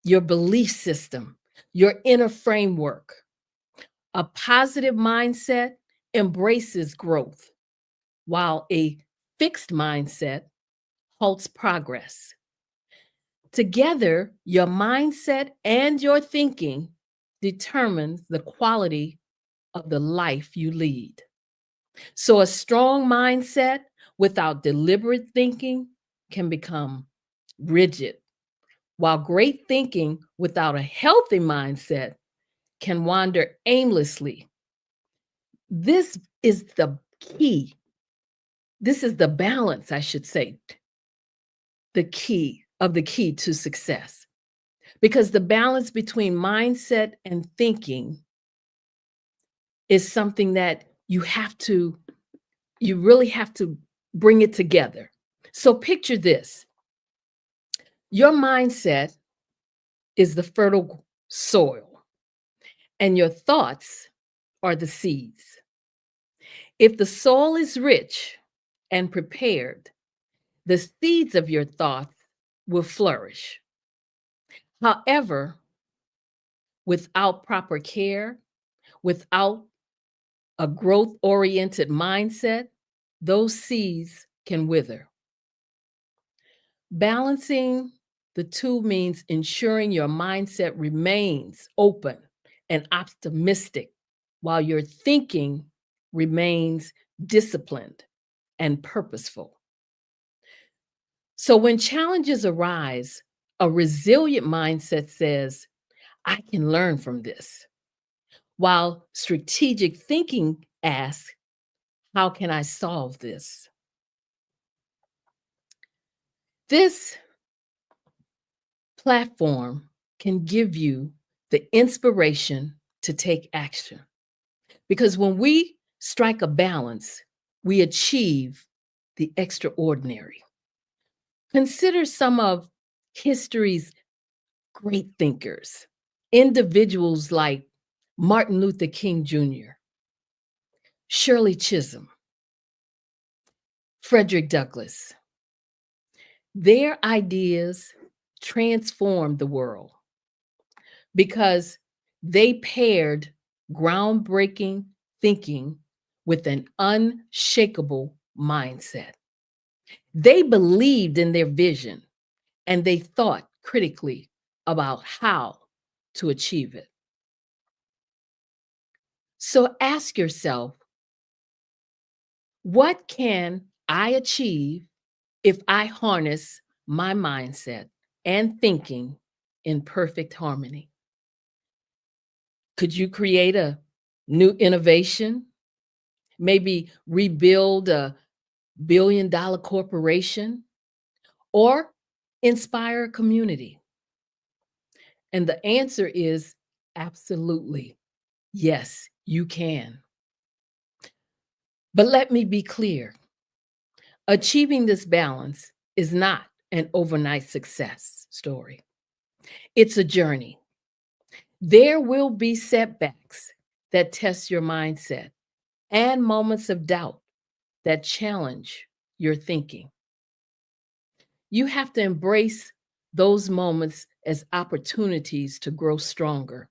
Speaker 17: your belief system, your inner framework. A positive mindset embraces growth, while a fixed mindset halts progress. Together, your mindset and your thinking determines the quality of the life you lead. So a strong mindset without deliberate thinking can become rigid, while great thinking without a healthy mindset can wander aimlessly. This is the key. This is the balance, I should say, the key to success. Because the balance between mindset and thinking is something that you really have to bring it together. So picture this. Your mindset is the fertile soil, and your thoughts are the seeds. If the soil is rich and prepared, the seeds of your thoughts will flourish. However, without proper care, without a growth-oriented mindset, those seeds can wither. Balancing the two means ensuring your mindset remains open and optimistic while your thinking remains disciplined and purposeful. So when challenges arise, a resilient mindset says, I can learn from this. While strategic thinking asks, how can I solve this? This platform can give you the inspiration to take action. Because when we strike a balance, we achieve the extraordinary. Consider some of history's great thinkers, individuals like Martin Luther King Jr., Shirley Chisholm, Frederick Douglass. Their ideas transformed the world because they paired groundbreaking thinking with an unshakable mindset. They believed in their vision and they thought critically about how to achieve it. So ask yourself, what can I achieve if I harness my mindset and thinking in perfect harmony? Could you create a new innovation? Maybe rebuild a billion-dollar corporation or inspire a community? And the answer is absolutely yes, you can. But let me be clear. Achieving this balance is not an overnight success story. It's a journey. There will be setbacks that test your mindset and moments of doubt that challenge your thinking. You have to embrace those moments as opportunities to grow stronger.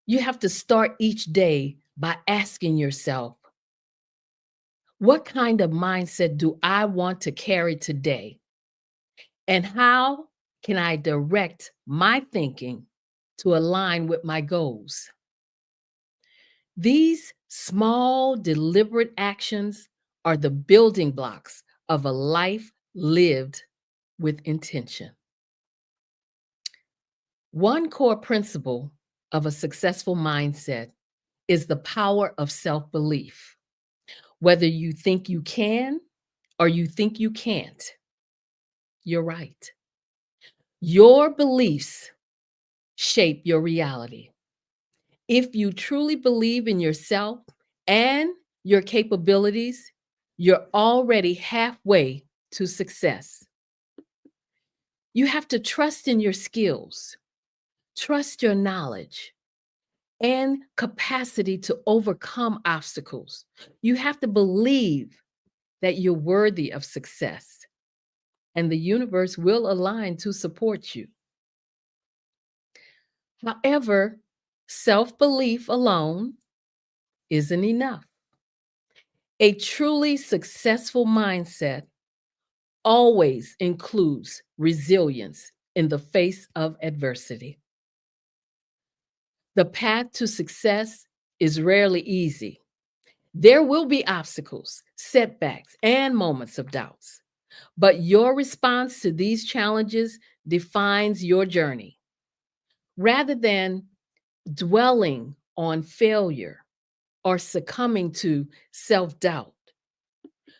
Speaker 17: You have to start each day by asking yourself, what kind of mindset do I want to carry today? And how can I direct my thinking to align with my goals? These small, deliberate actions are the building blocks of a life lived with intention. One core principle of a successful mindset is the power of self-belief. Whether you think you can or you think you can't, you're right. Your beliefs shape your reality. If you truly believe in yourself and your capabilities, you're already halfway to success. You have to trust in your skills, trust your knowledge, and capacity to overcome obstacles. You have to believe that you're worthy of success, and the universe will align to support you. However, self-belief alone isn't enough. A truly successful mindset always includes resilience in the face of adversity. The path to success is rarely easy. There will be obstacles, setbacks, and moments of doubts. But your response to these challenges defines your journey. Rather than dwelling on failure or succumbing to self-doubt,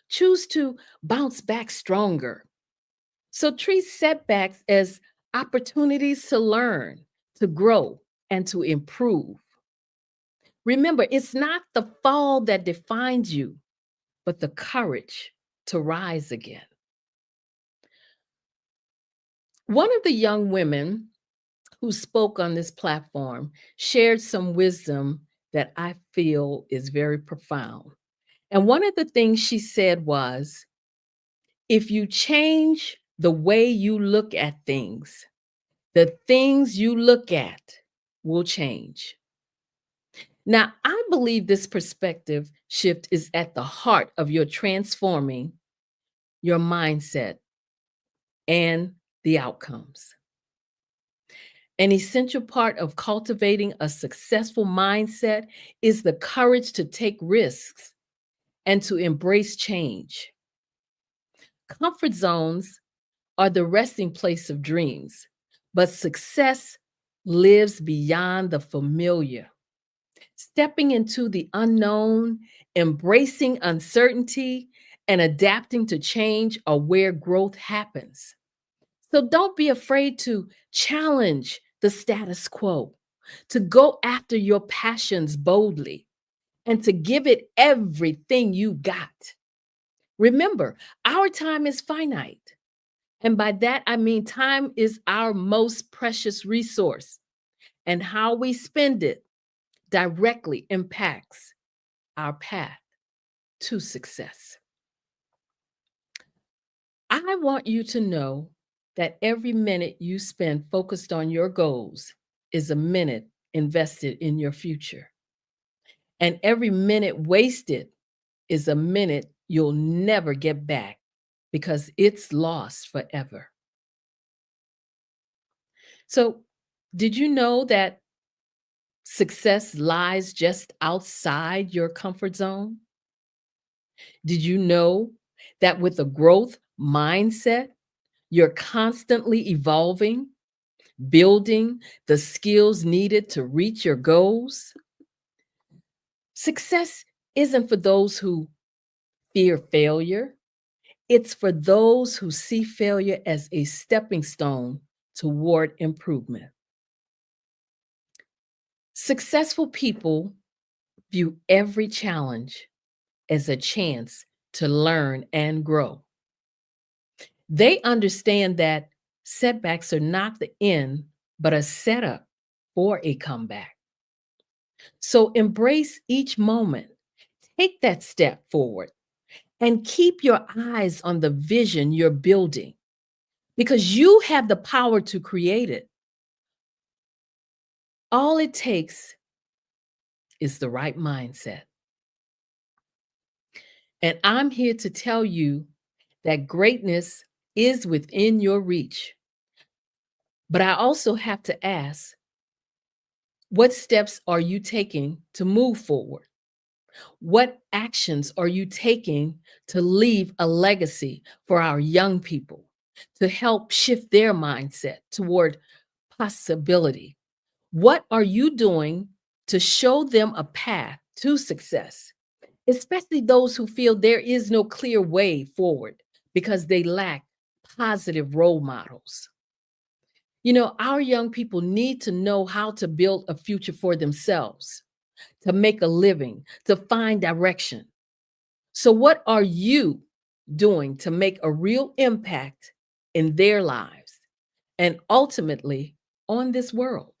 Speaker 17: choose to bounce back stronger. So treat setbacks as opportunities to learn, to grow, and to improve. Remember, it's not the fall that defines you, but the courage to rise again. One of the young women who spoke on this platform shared some wisdom that I feel is very profound. And one of the things she said was, if you change the way you look at things, the things you look at will change. Now, I believe this perspective shift is at the heart of your transforming your mindset and the outcomes. An essential part of cultivating a successful mindset is the courage to take risks and to embrace change. Comfort zones are the resting place of dreams, but success lives beyond the familiar. Stepping into the unknown, embracing uncertainty, and adapting to change are where growth happens. So don't be afraid to challenge the status quo, to go after your passions boldly, and to give it everything you got. Remember, our time is finite. And by that, I mean time is our most precious resource, and how we spend it directly impacts our path to success. I want you to know that every minute you spend focused on your goals is a minute invested in your future. And every minute wasted is a minute you'll never get back because it's lost forever. So, did you know that success lies just outside your comfort zone? Did you know that with a growth mindset, you're constantly evolving, building the skills needed to reach your goals? Success isn't for those who fear failure. It's for those who see failure as a stepping stone toward improvement. Successful people view every challenge as a chance to learn and grow. They understand that setbacks are not the end, but a setup for a comeback. So embrace each moment, take that step forward, and keep your eyes on the vision you're building because you have the power to create it. All it takes is the right mindset. And I'm here to tell you that greatness is within your reach. But I also have to ask, what steps are you taking to move forward? What actions are you taking to leave a legacy for our young people, to help shift their mindset toward possibility? What are you doing to show them a path to success, especially those who feel there is no clear way forward because they lack positive role models? You know, our young people need to know how to build a future for themselves, to make a living, to find direction. So, what are you doing to make a real impact in their lives and ultimately on this world?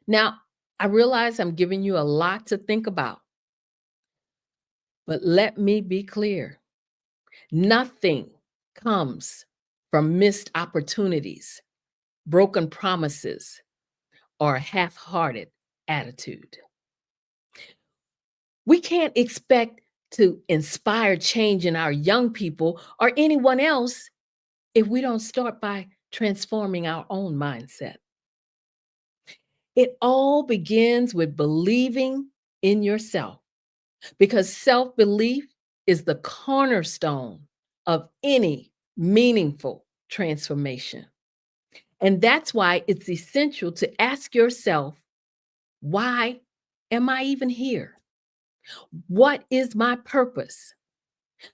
Speaker 17: Now, I realize I'm giving you a lot to think about, but let me be clear. Nothing comes from missed opportunities, broken promises, or a half-hearted attitude. We can't expect to inspire change in our young people or anyone else if we don't start by transforming our own mindset. It all begins with believing in yourself, because self-belief is the cornerstone of any meaningful transformation. And that's why it's essential to ask yourself, why am I even here? What is my purpose?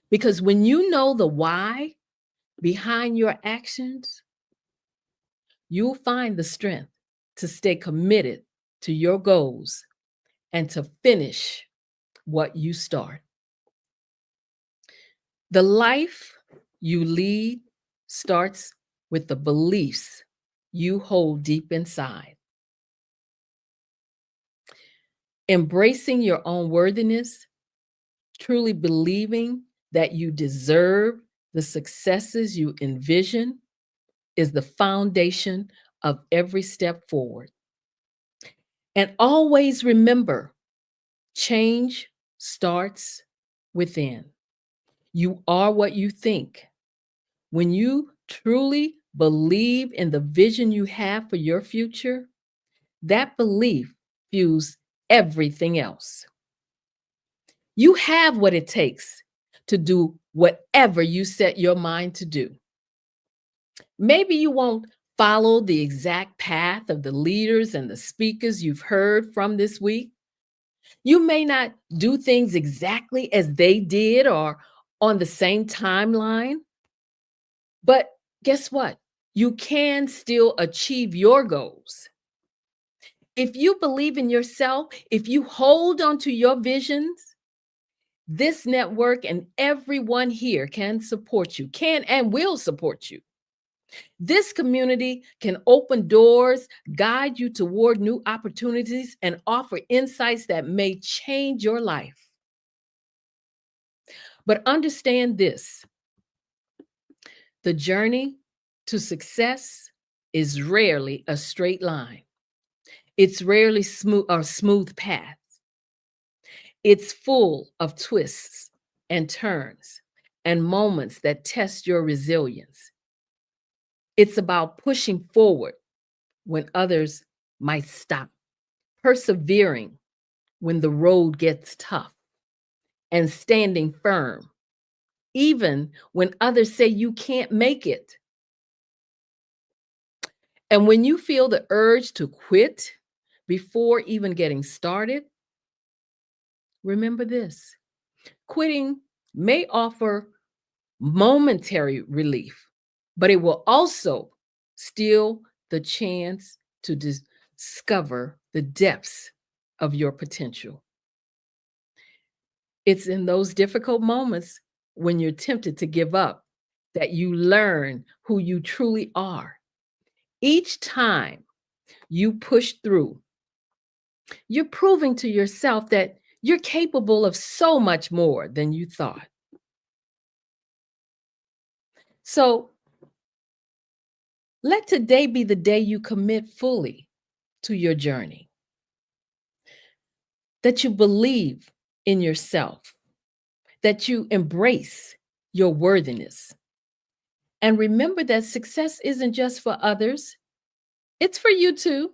Speaker 17: Because when you know the why behind your actions, you'll find the strength to stay committed to your goals and to finish what you start. The life you lead starts with the beliefs you hold deep inside. Embracing your own worthiness, truly believing that you deserve the successes you envision, is the foundation of every step forward. And always remember, change starts within. You are what you think. When you truly believe in the vision you have for your future, that belief fuels everything else. You have what it takes to do whatever you set your mind to do. Maybe you won't follow the exact path of the leaders and the speakers you've heard from this week, You may not do things exactly as they did or on the same timeline, but guess what? You can still achieve your goals. If you believe in yourself, if you hold on to your visions, this network and everyone here can support you, can and will support you. This community can open doors, guide you toward new opportunities, and offer insights that may change your life. But understand this: the journey to success is rarely a straight line. It's rarely smooth path. It's full of twists and turns and moments that test your resilience. It's about pushing forward when others might stop, persevering when the road gets tough, and standing firm, even when others say you can't make it. And when you feel the urge to quit before even getting started, remember this: quitting may offer momentary relief, but it will also steal the chance to discover the depths of your potential. It's in those difficult moments when you're tempted to give up that you learn who you truly are. Each time you push through, you're proving to yourself that you're capable of so much more than you thought. So let today be the day you commit fully to your journey, that you believe in yourself, that you embrace your worthiness. And remember that success isn't just for others, it's for you too.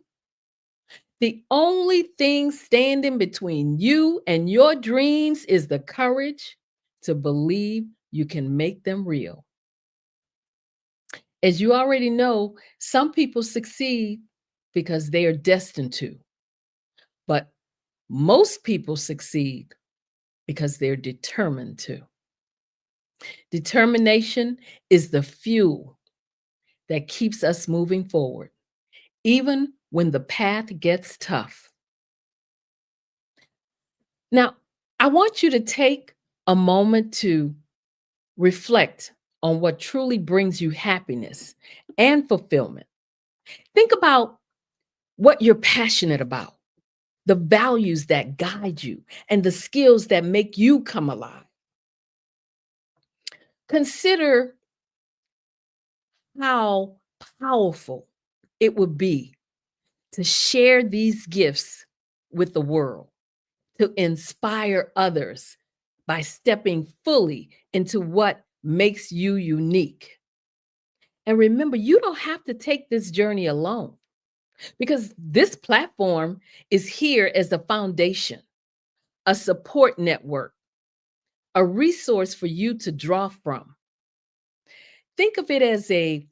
Speaker 17: The only thing standing between you and your dreams is the courage to believe you can make them real. As you already know, some people succeed because they are destined to, but most people succeed because they're determined to. Determination is the fuel that keeps us moving forward, even when the path gets tough. Now, I want you to take a moment to reflect on what truly brings you happiness and fulfillment. Think about what you're passionate about, the values that guide you, and the skills that make you come alive. Consider how powerful it would be to share these gifts with the world, to inspire others by stepping fully into what makes you unique. And remember, you don't have to take this journey alone, because this platform is here as a foundation, a support network, a resource for you to draw from. Think of it as a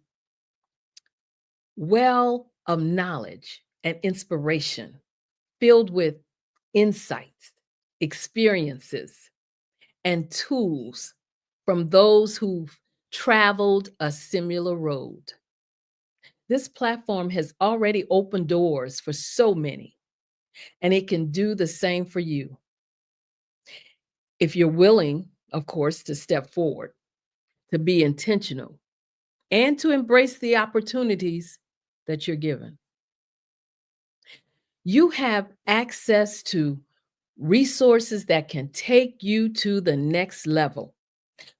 Speaker 17: well of knowledge and inspiration filled with insights, experiences, and tools from those who've traveled a similar road. This platform has already opened doors for so many, and it can do the same for you. If you're willing, of course, to step forward, to be intentional, and to embrace the opportunities that you're given. You have access to resources that can take you to the next level,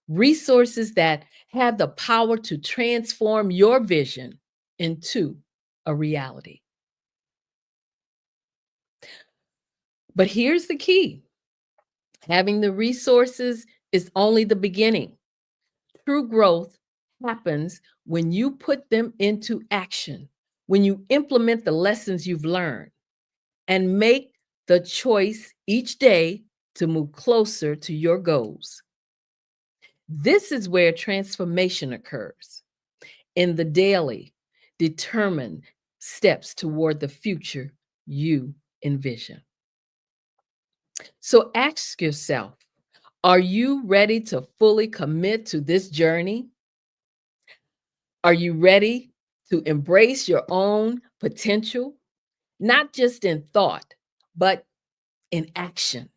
Speaker 17: resources that have the power to transform your vision into a reality. But here's the key: having the resources is only the beginning. True growth happens when you put them into action, when you implement the lessons you've learned, and make the choice each day to move closer to your goals. This is where transformation occurs, in the daily, determined steps toward the future you envision. So ask yourself, are you ready to fully commit to this journey? Are you ready to embrace your own potential, not just in thought, but in action?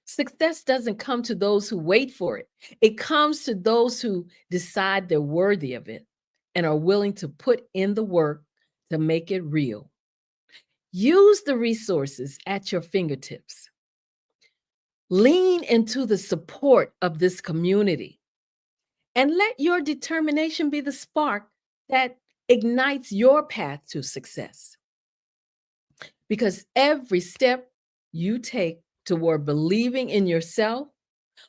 Speaker 17: Success doesn't come to those who wait for it. It comes to those who decide they're worthy of it and are willing to put in the work to make it real. Use the resources at your fingertips. Lean into the support of this community and let your determination be the spark that ignites your path to success. Because every step you take toward believing in yourself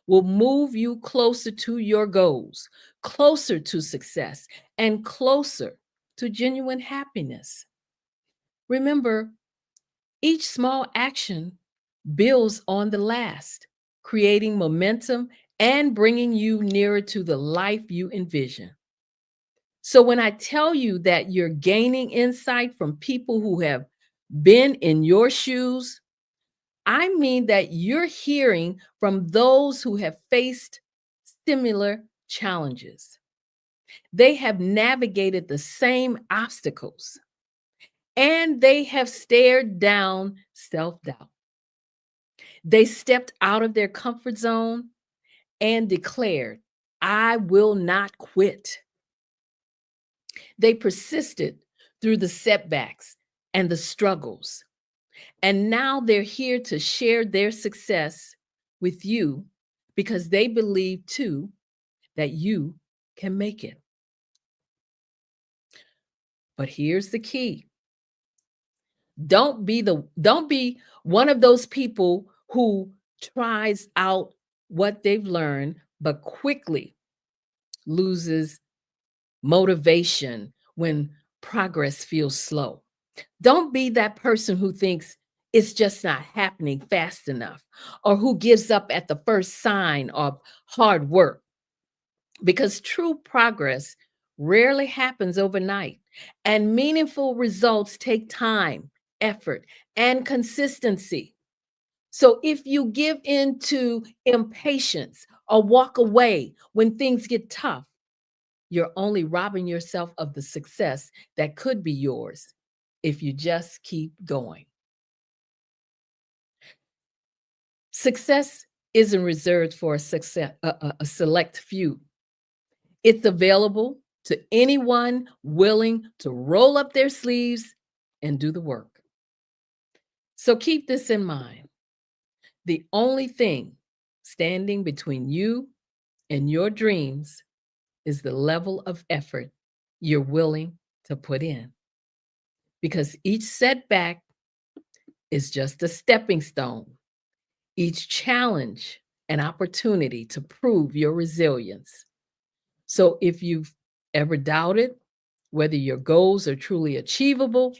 Speaker 17: will move you closer to your goals, closer to success, and closer to genuine happiness. Remember, each small action builds on the last, creating momentum and bringing you nearer to the life you envision. So when I tell you that you're gaining insight from people who have been in your shoes, I mean that you're hearing from those who have faced similar challenges. They have navigated the same obstacles and they have stared down self-doubt. They stepped out of their comfort zone and declared, I will not quit. They persisted through the setbacks and the struggles. And now they're here to share their success with you because they believe too that you can make it. But here's the key. Don't be one of those people who tries out what they've learned but quickly loses motivation when progress feels slow. Don't be that person who thinks it's just not happening fast enough or who gives up at the first sign of hard work, because true progress rarely happens overnight and meaningful results take time, effort, and consistency. So if you give in to impatience or walk away when things get tough, you're only robbing yourself of the success that could be yours if you just keep going. Success isn't reserved for a select few. It's available to anyone willing to roll up their sleeves and do the work. So keep this in mind. The only thing standing between you and your dreams is the level of effort you're willing to put in. Because each setback is just a stepping stone. Each challenge an opportunity to prove your resilience. So if you've ever doubted whether your goals are truly achievable,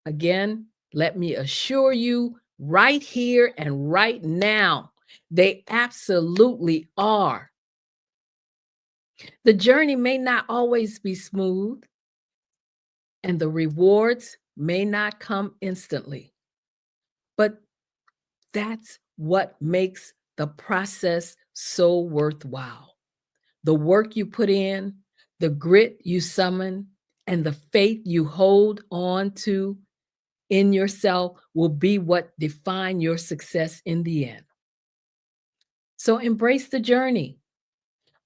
Speaker 17: again, let me assure you right here and right now, they absolutely are. The journey may not always be smooth, and the rewards may not come instantly, but that's what makes the process so worthwhile. The work you put in, the grit you summon, and the faith you hold on to in yourself will be what define your success in the end. So embrace the journey,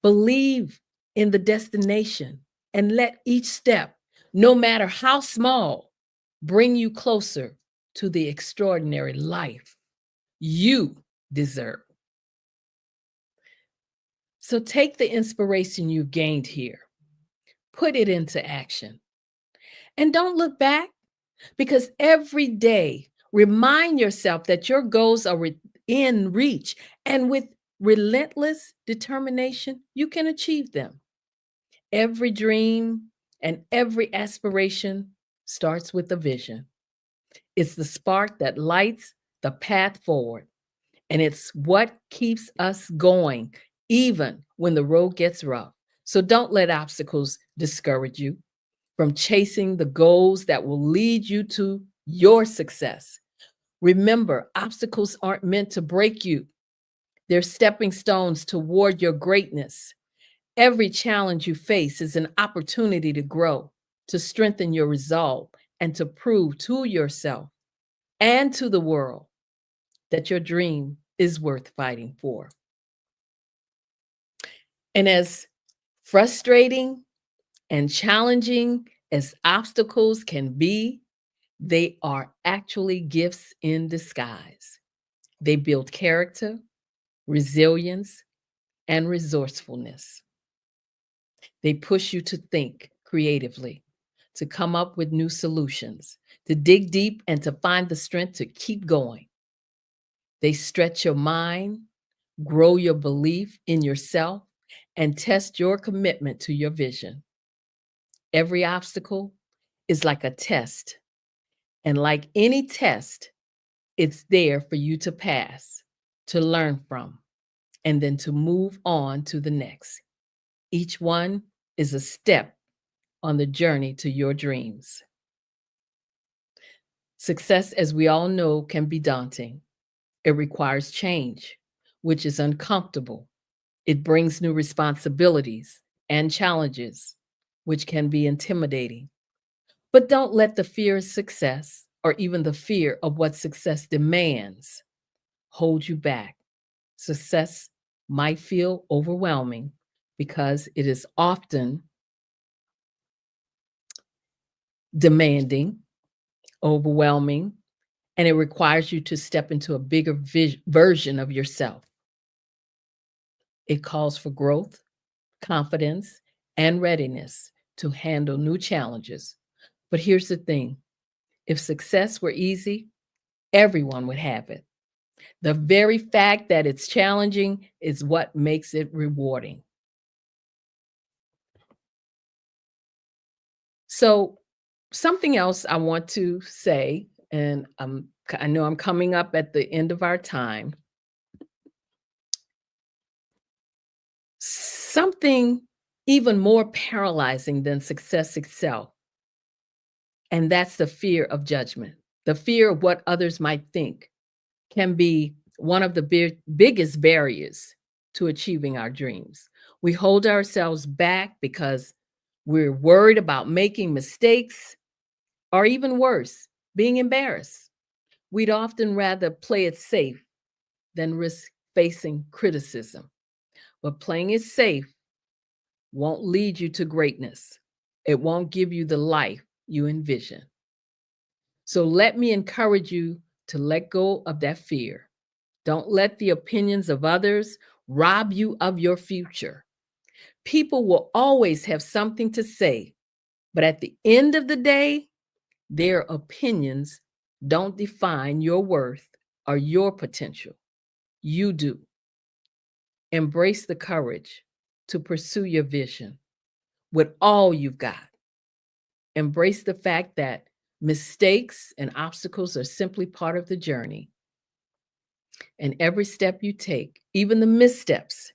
Speaker 17: believe in the destination, and let each step, no matter how small, bring you closer to the extraordinary life you deserve. So take the inspiration you've gained here, put it into action, and don't look back, because every day, remind yourself that your goals are in reach, and with relentless determination, you can achieve them. Every dream and every aspiration starts with a vision. It's the spark that lights the path forward, and it's what keeps us going, even when the road gets rough. So don't let obstacles discourage you from chasing the goals that will lead you to your success. Remember, obstacles aren't meant to break you. They're stepping stones toward your greatness. Every challenge you face is an opportunity to grow, to strengthen your resolve, and to prove to yourself and to the world that your dream is worth fighting for. And as frustrating and challenging as obstacles can be, they are actually gifts in disguise. They build character, resilience, and resourcefulness. They push you to think creatively, to come up with new solutions, to dig deep and to find the strength to keep going. They stretch your mind, grow your belief in yourself, and test your commitment to your vision. Every obstacle is like a test. And like any test, it's there for you to pass, to learn from, and then to move on to the next. Each one is a step on the journey to your dreams. Success, as we all know, can be daunting. It requires change, which is uncomfortable. It brings new responsibilities and challenges, which can be intimidating. But don't let the fear of success or even the fear of what success demands hold you back. Success might feel overwhelming because it is often demanding, overwhelming, and it requires you to step into a bigger version of yourself. It calls for growth, confidence, and readiness to handle new challenges. But here's the thing, if success were easy, everyone would have it. The very fact that it's challenging is what makes it rewarding. So, something else I want to say, and I know I'm coming up at the end of our time. Something even more paralyzing than success itself, and that's the fear of judgment. The fear of what others might think can be one of the biggest barriers to achieving our dreams. We hold ourselves back because we're worried about making mistakes, or even worse, being embarrassed. We'd often rather play it safe than risk facing criticism. But playing it safe won't lead you to greatness. It won't give you the life you envision. So let me encourage you to let go of that fear. Don't let the opinions of others rob you of your future. People will always have something to say, but at the end of the day, their opinions don't define your worth or your potential. You do. Embrace the courage to pursue your vision with all you've got. Embrace the fact that mistakes and obstacles are simply part of the journey. And every step you take, even the missteps,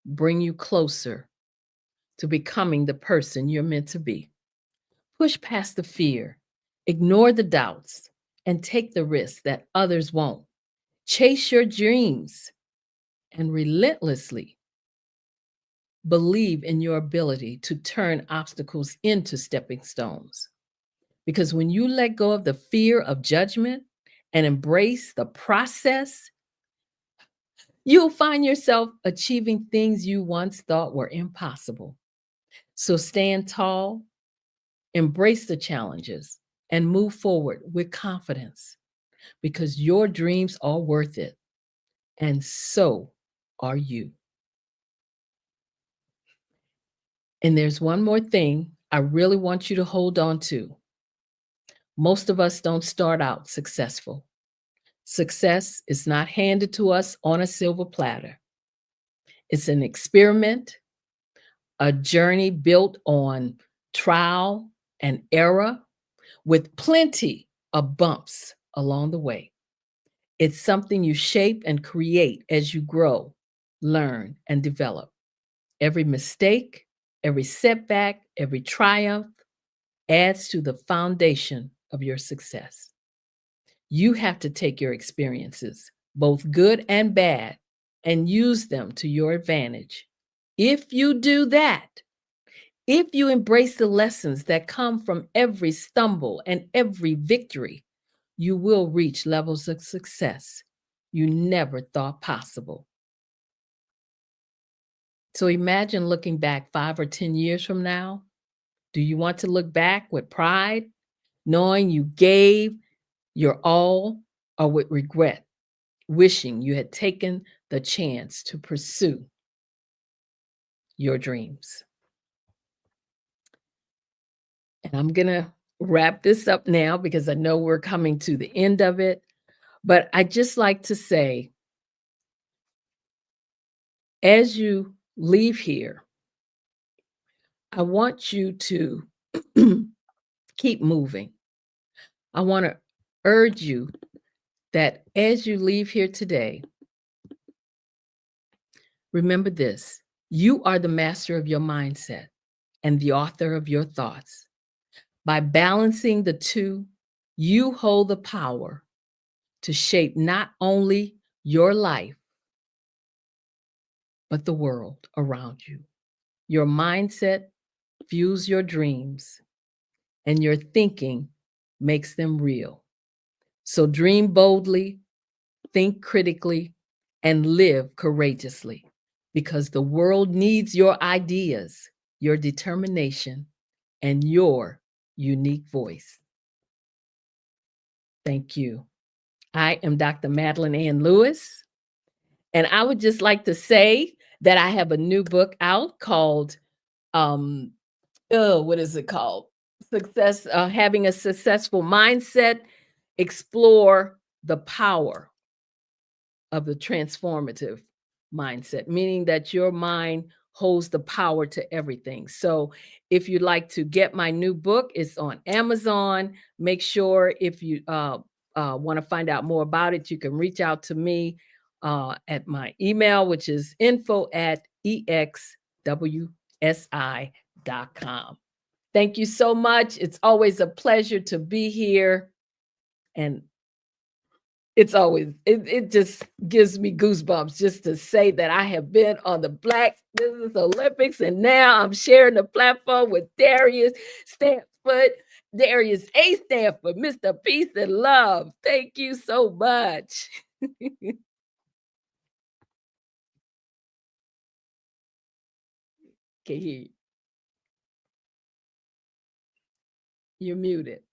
Speaker 17: bring you closer to becoming the person you're meant to be. Push past the fear, ignore the doubts, and take the risks that others won't. Chase your dreams and relentlessly believe in your ability to turn obstacles into stepping stones. Because when you let go of the fear of judgment and embrace the process, you'll find yourself achieving things you once thought were impossible. So stand tall, embrace the challenges, and move forward with confidence, because your dreams are worth it, and so are you. And there's one more thing I really want you to hold on to. Most of us don't start out successful. Success is not handed to us on a silver platter. It's an experiment, a journey built on trial and error with plenty of bumps along the way. It's something you shape and create as you grow, learn, and develop. Every mistake, every setback, every triumph adds to the foundation of your success. You have to take your experiences, both good and bad, and use them to your advantage. If you do that, if you embrace the lessons that come from every stumble and every victory, you will reach levels of success you never thought possible. So imagine looking back 5 or 10 years from now. Do you want to look back with pride, knowing you gave your all, or with regret, wishing you had taken the chance to pursue your dreams? And I'm going to wrap this up now because I know we're coming to the end of it. But I just like to say, as you leave here, I want you to keep moving. I want to urge you that as you leave here today, remember this: you are the master of your mindset and the author of your thoughts. By balancing the two, you hold the power to shape not only your life, but the world around you. Your mindset fuels your dreams, and your thinking makes them real. So dream boldly, think critically, and live courageously, because the world needs your ideas, your determination, and your unique voice. Thank you. I am Dr. Madeline Ann Lewis, and I would just like to say that I have a new book out called, what is it called? Having a Successful Mindset, Explore the Power of the Transformative Mindset, meaning that your mind holds the power to everything. So if you'd like to get my new book, it's on Amazon. Make sure if you want to find out more about it, you can reach out to me at my email, which is info@exwsi.com. Thank you so much. It's always a pleasure to be here. And it's always, it just gives me goosebumps just to say that I have been on the Black Business Olympics, and now I'm sharing the platform with Darius Stanford. Darius A. Stanford, Mr. Peace and Love. Thank you so much. Can hear you. You're muted.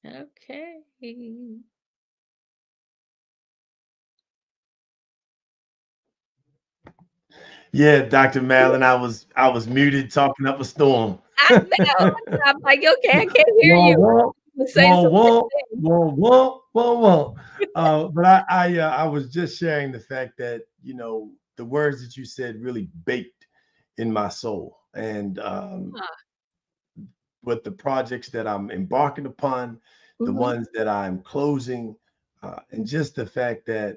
Speaker 17: Okay.
Speaker 9: Yeah, Dr. Madeline, I was muted talking up a storm.
Speaker 17: I know. I'm like, okay, I can't hear
Speaker 9: Wah,
Speaker 17: you.
Speaker 9: wah,
Speaker 17: Say
Speaker 9: wah,
Speaker 17: something.
Speaker 9: wah, wah, wah, wah, wah. But I was just sharing the fact that, you know, the words that you said really baked in my soul. And with the projects that I'm embarking upon, the ones that I'm closing, and just the fact that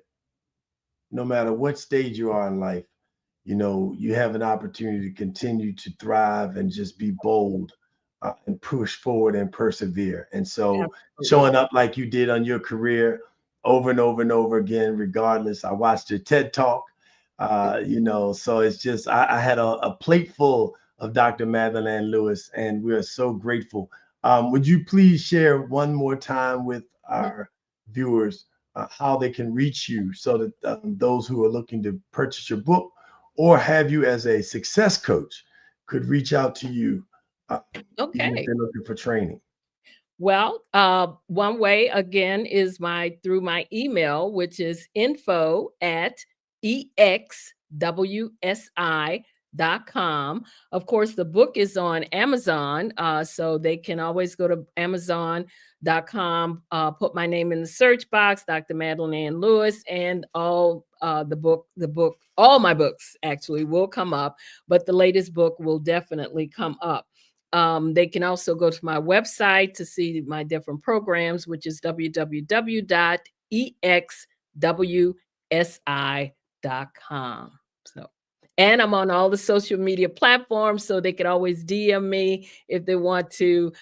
Speaker 9: no matter what stage you are in life, you know, you have an opportunity to continue to thrive and just be bold and push forward and persevere. And so showing up like you did on your career over and over and over again, regardless. I watched your TED talk, you know, so it's just, I had a plate full of Dr. Madeline Lewis, and we are so grateful. Would you please share one more time with our viewers how they can reach you, so that those who are looking to purchase your book or have you as a success coach could reach out to you even if they're looking for training?
Speaker 17: Well, one way again is through my email, which is info@exwsi.com. Of course, the book is on Amazon, so they can always go to Amazon.com .com. Put my name in the search box, Dr. Madeline Ann Lewis, and all all my books actually will come up, but the latest book will definitely come up. They can also go to my website to see my different programs, which is www.exwsi.com. So, and I'm on all the social media platforms, so they can always DM me if they want to.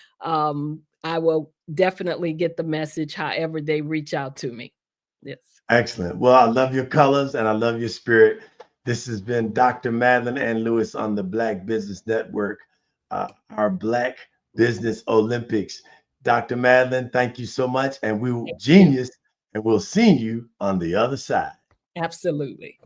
Speaker 17: I will definitely get the message however they reach out to me. Yes.
Speaker 9: Excellent. Well, I love your colors and I love your spirit. This has been Dr. Madeline Ann Lewis on the Black Business Network, our Black Business Olympics. Dr. Madeline, thank you so much. And we will genius, and we'll see you on the other side.
Speaker 17: Absolutely.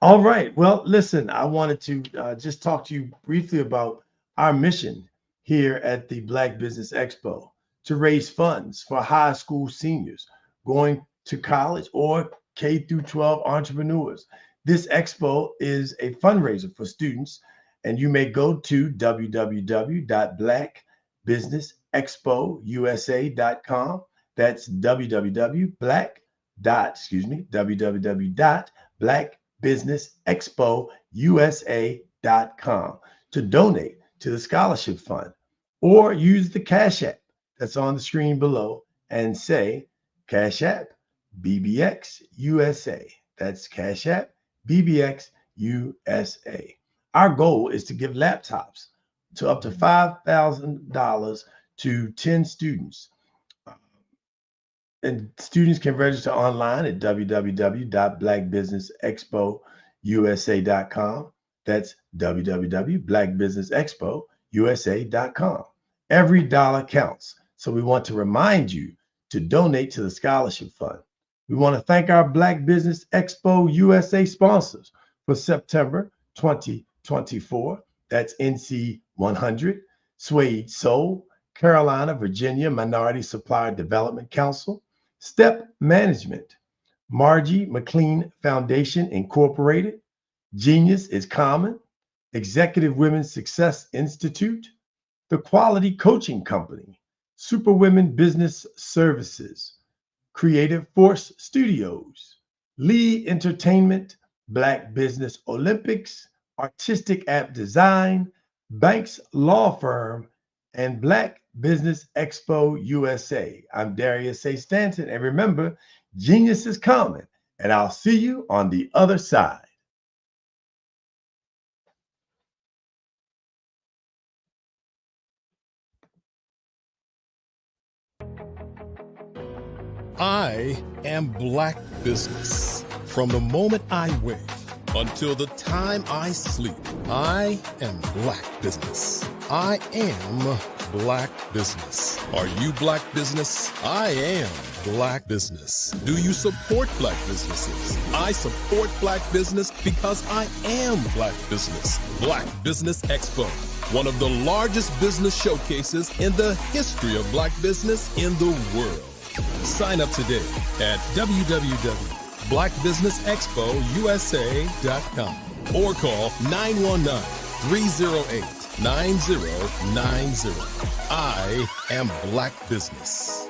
Speaker 9: All right. Well, listen, I wanted to just talk to you briefly about our mission here at the Black Business Expo to raise funds for high school seniors going to college or K through 12 entrepreneurs. This expo is a fundraiser for students, and you may go to www.blackbusinessexpousa.com. That's www.blackbusinessexpousa.com to donate to the scholarship fund, or use the Cash App that's on the screen below and say Cash App BBX USA. That's Cash App BBX USA. Our goal is to give laptops to up to $5,000 to 10 students. And students can register online at www.blackbusinessexpousa.com. That's www.blackbusinessexpousa.com. Every dollar counts. So we want to remind you to donate to the scholarship fund. We want to thank our Black Business Expo USA sponsors for September 2024. That's NC 100, Suede Soul, Carolina, Virginia Minority Supplier Development Council, Step Management, Margie McLean Foundation Incorporated, Genius is Common, Executive Women's Success Institute, The Quality Coaching Company, Super Women Business Services, Creative Force Studios, Lee Entertainment, Black Business Olympics, Artistic App Design, Banks Law Firm, and Black Business Expo USA. I'm Darius A. Stanton, and remember, genius is common, and I'll see you on the other side.
Speaker 3: I am Black Business. From the moment I wake until the time I sleep, I am Black Business. I am Black Business. Are you Black Business? I am Black Business. Do you support Black businesses? I support Black business because I am Black Business. Black Business Expo, one of the largest business showcases in the history of Black business in the world. Sign up today at www.blackbusinessexpousa.com or call 919-308-9090. I am Black Business.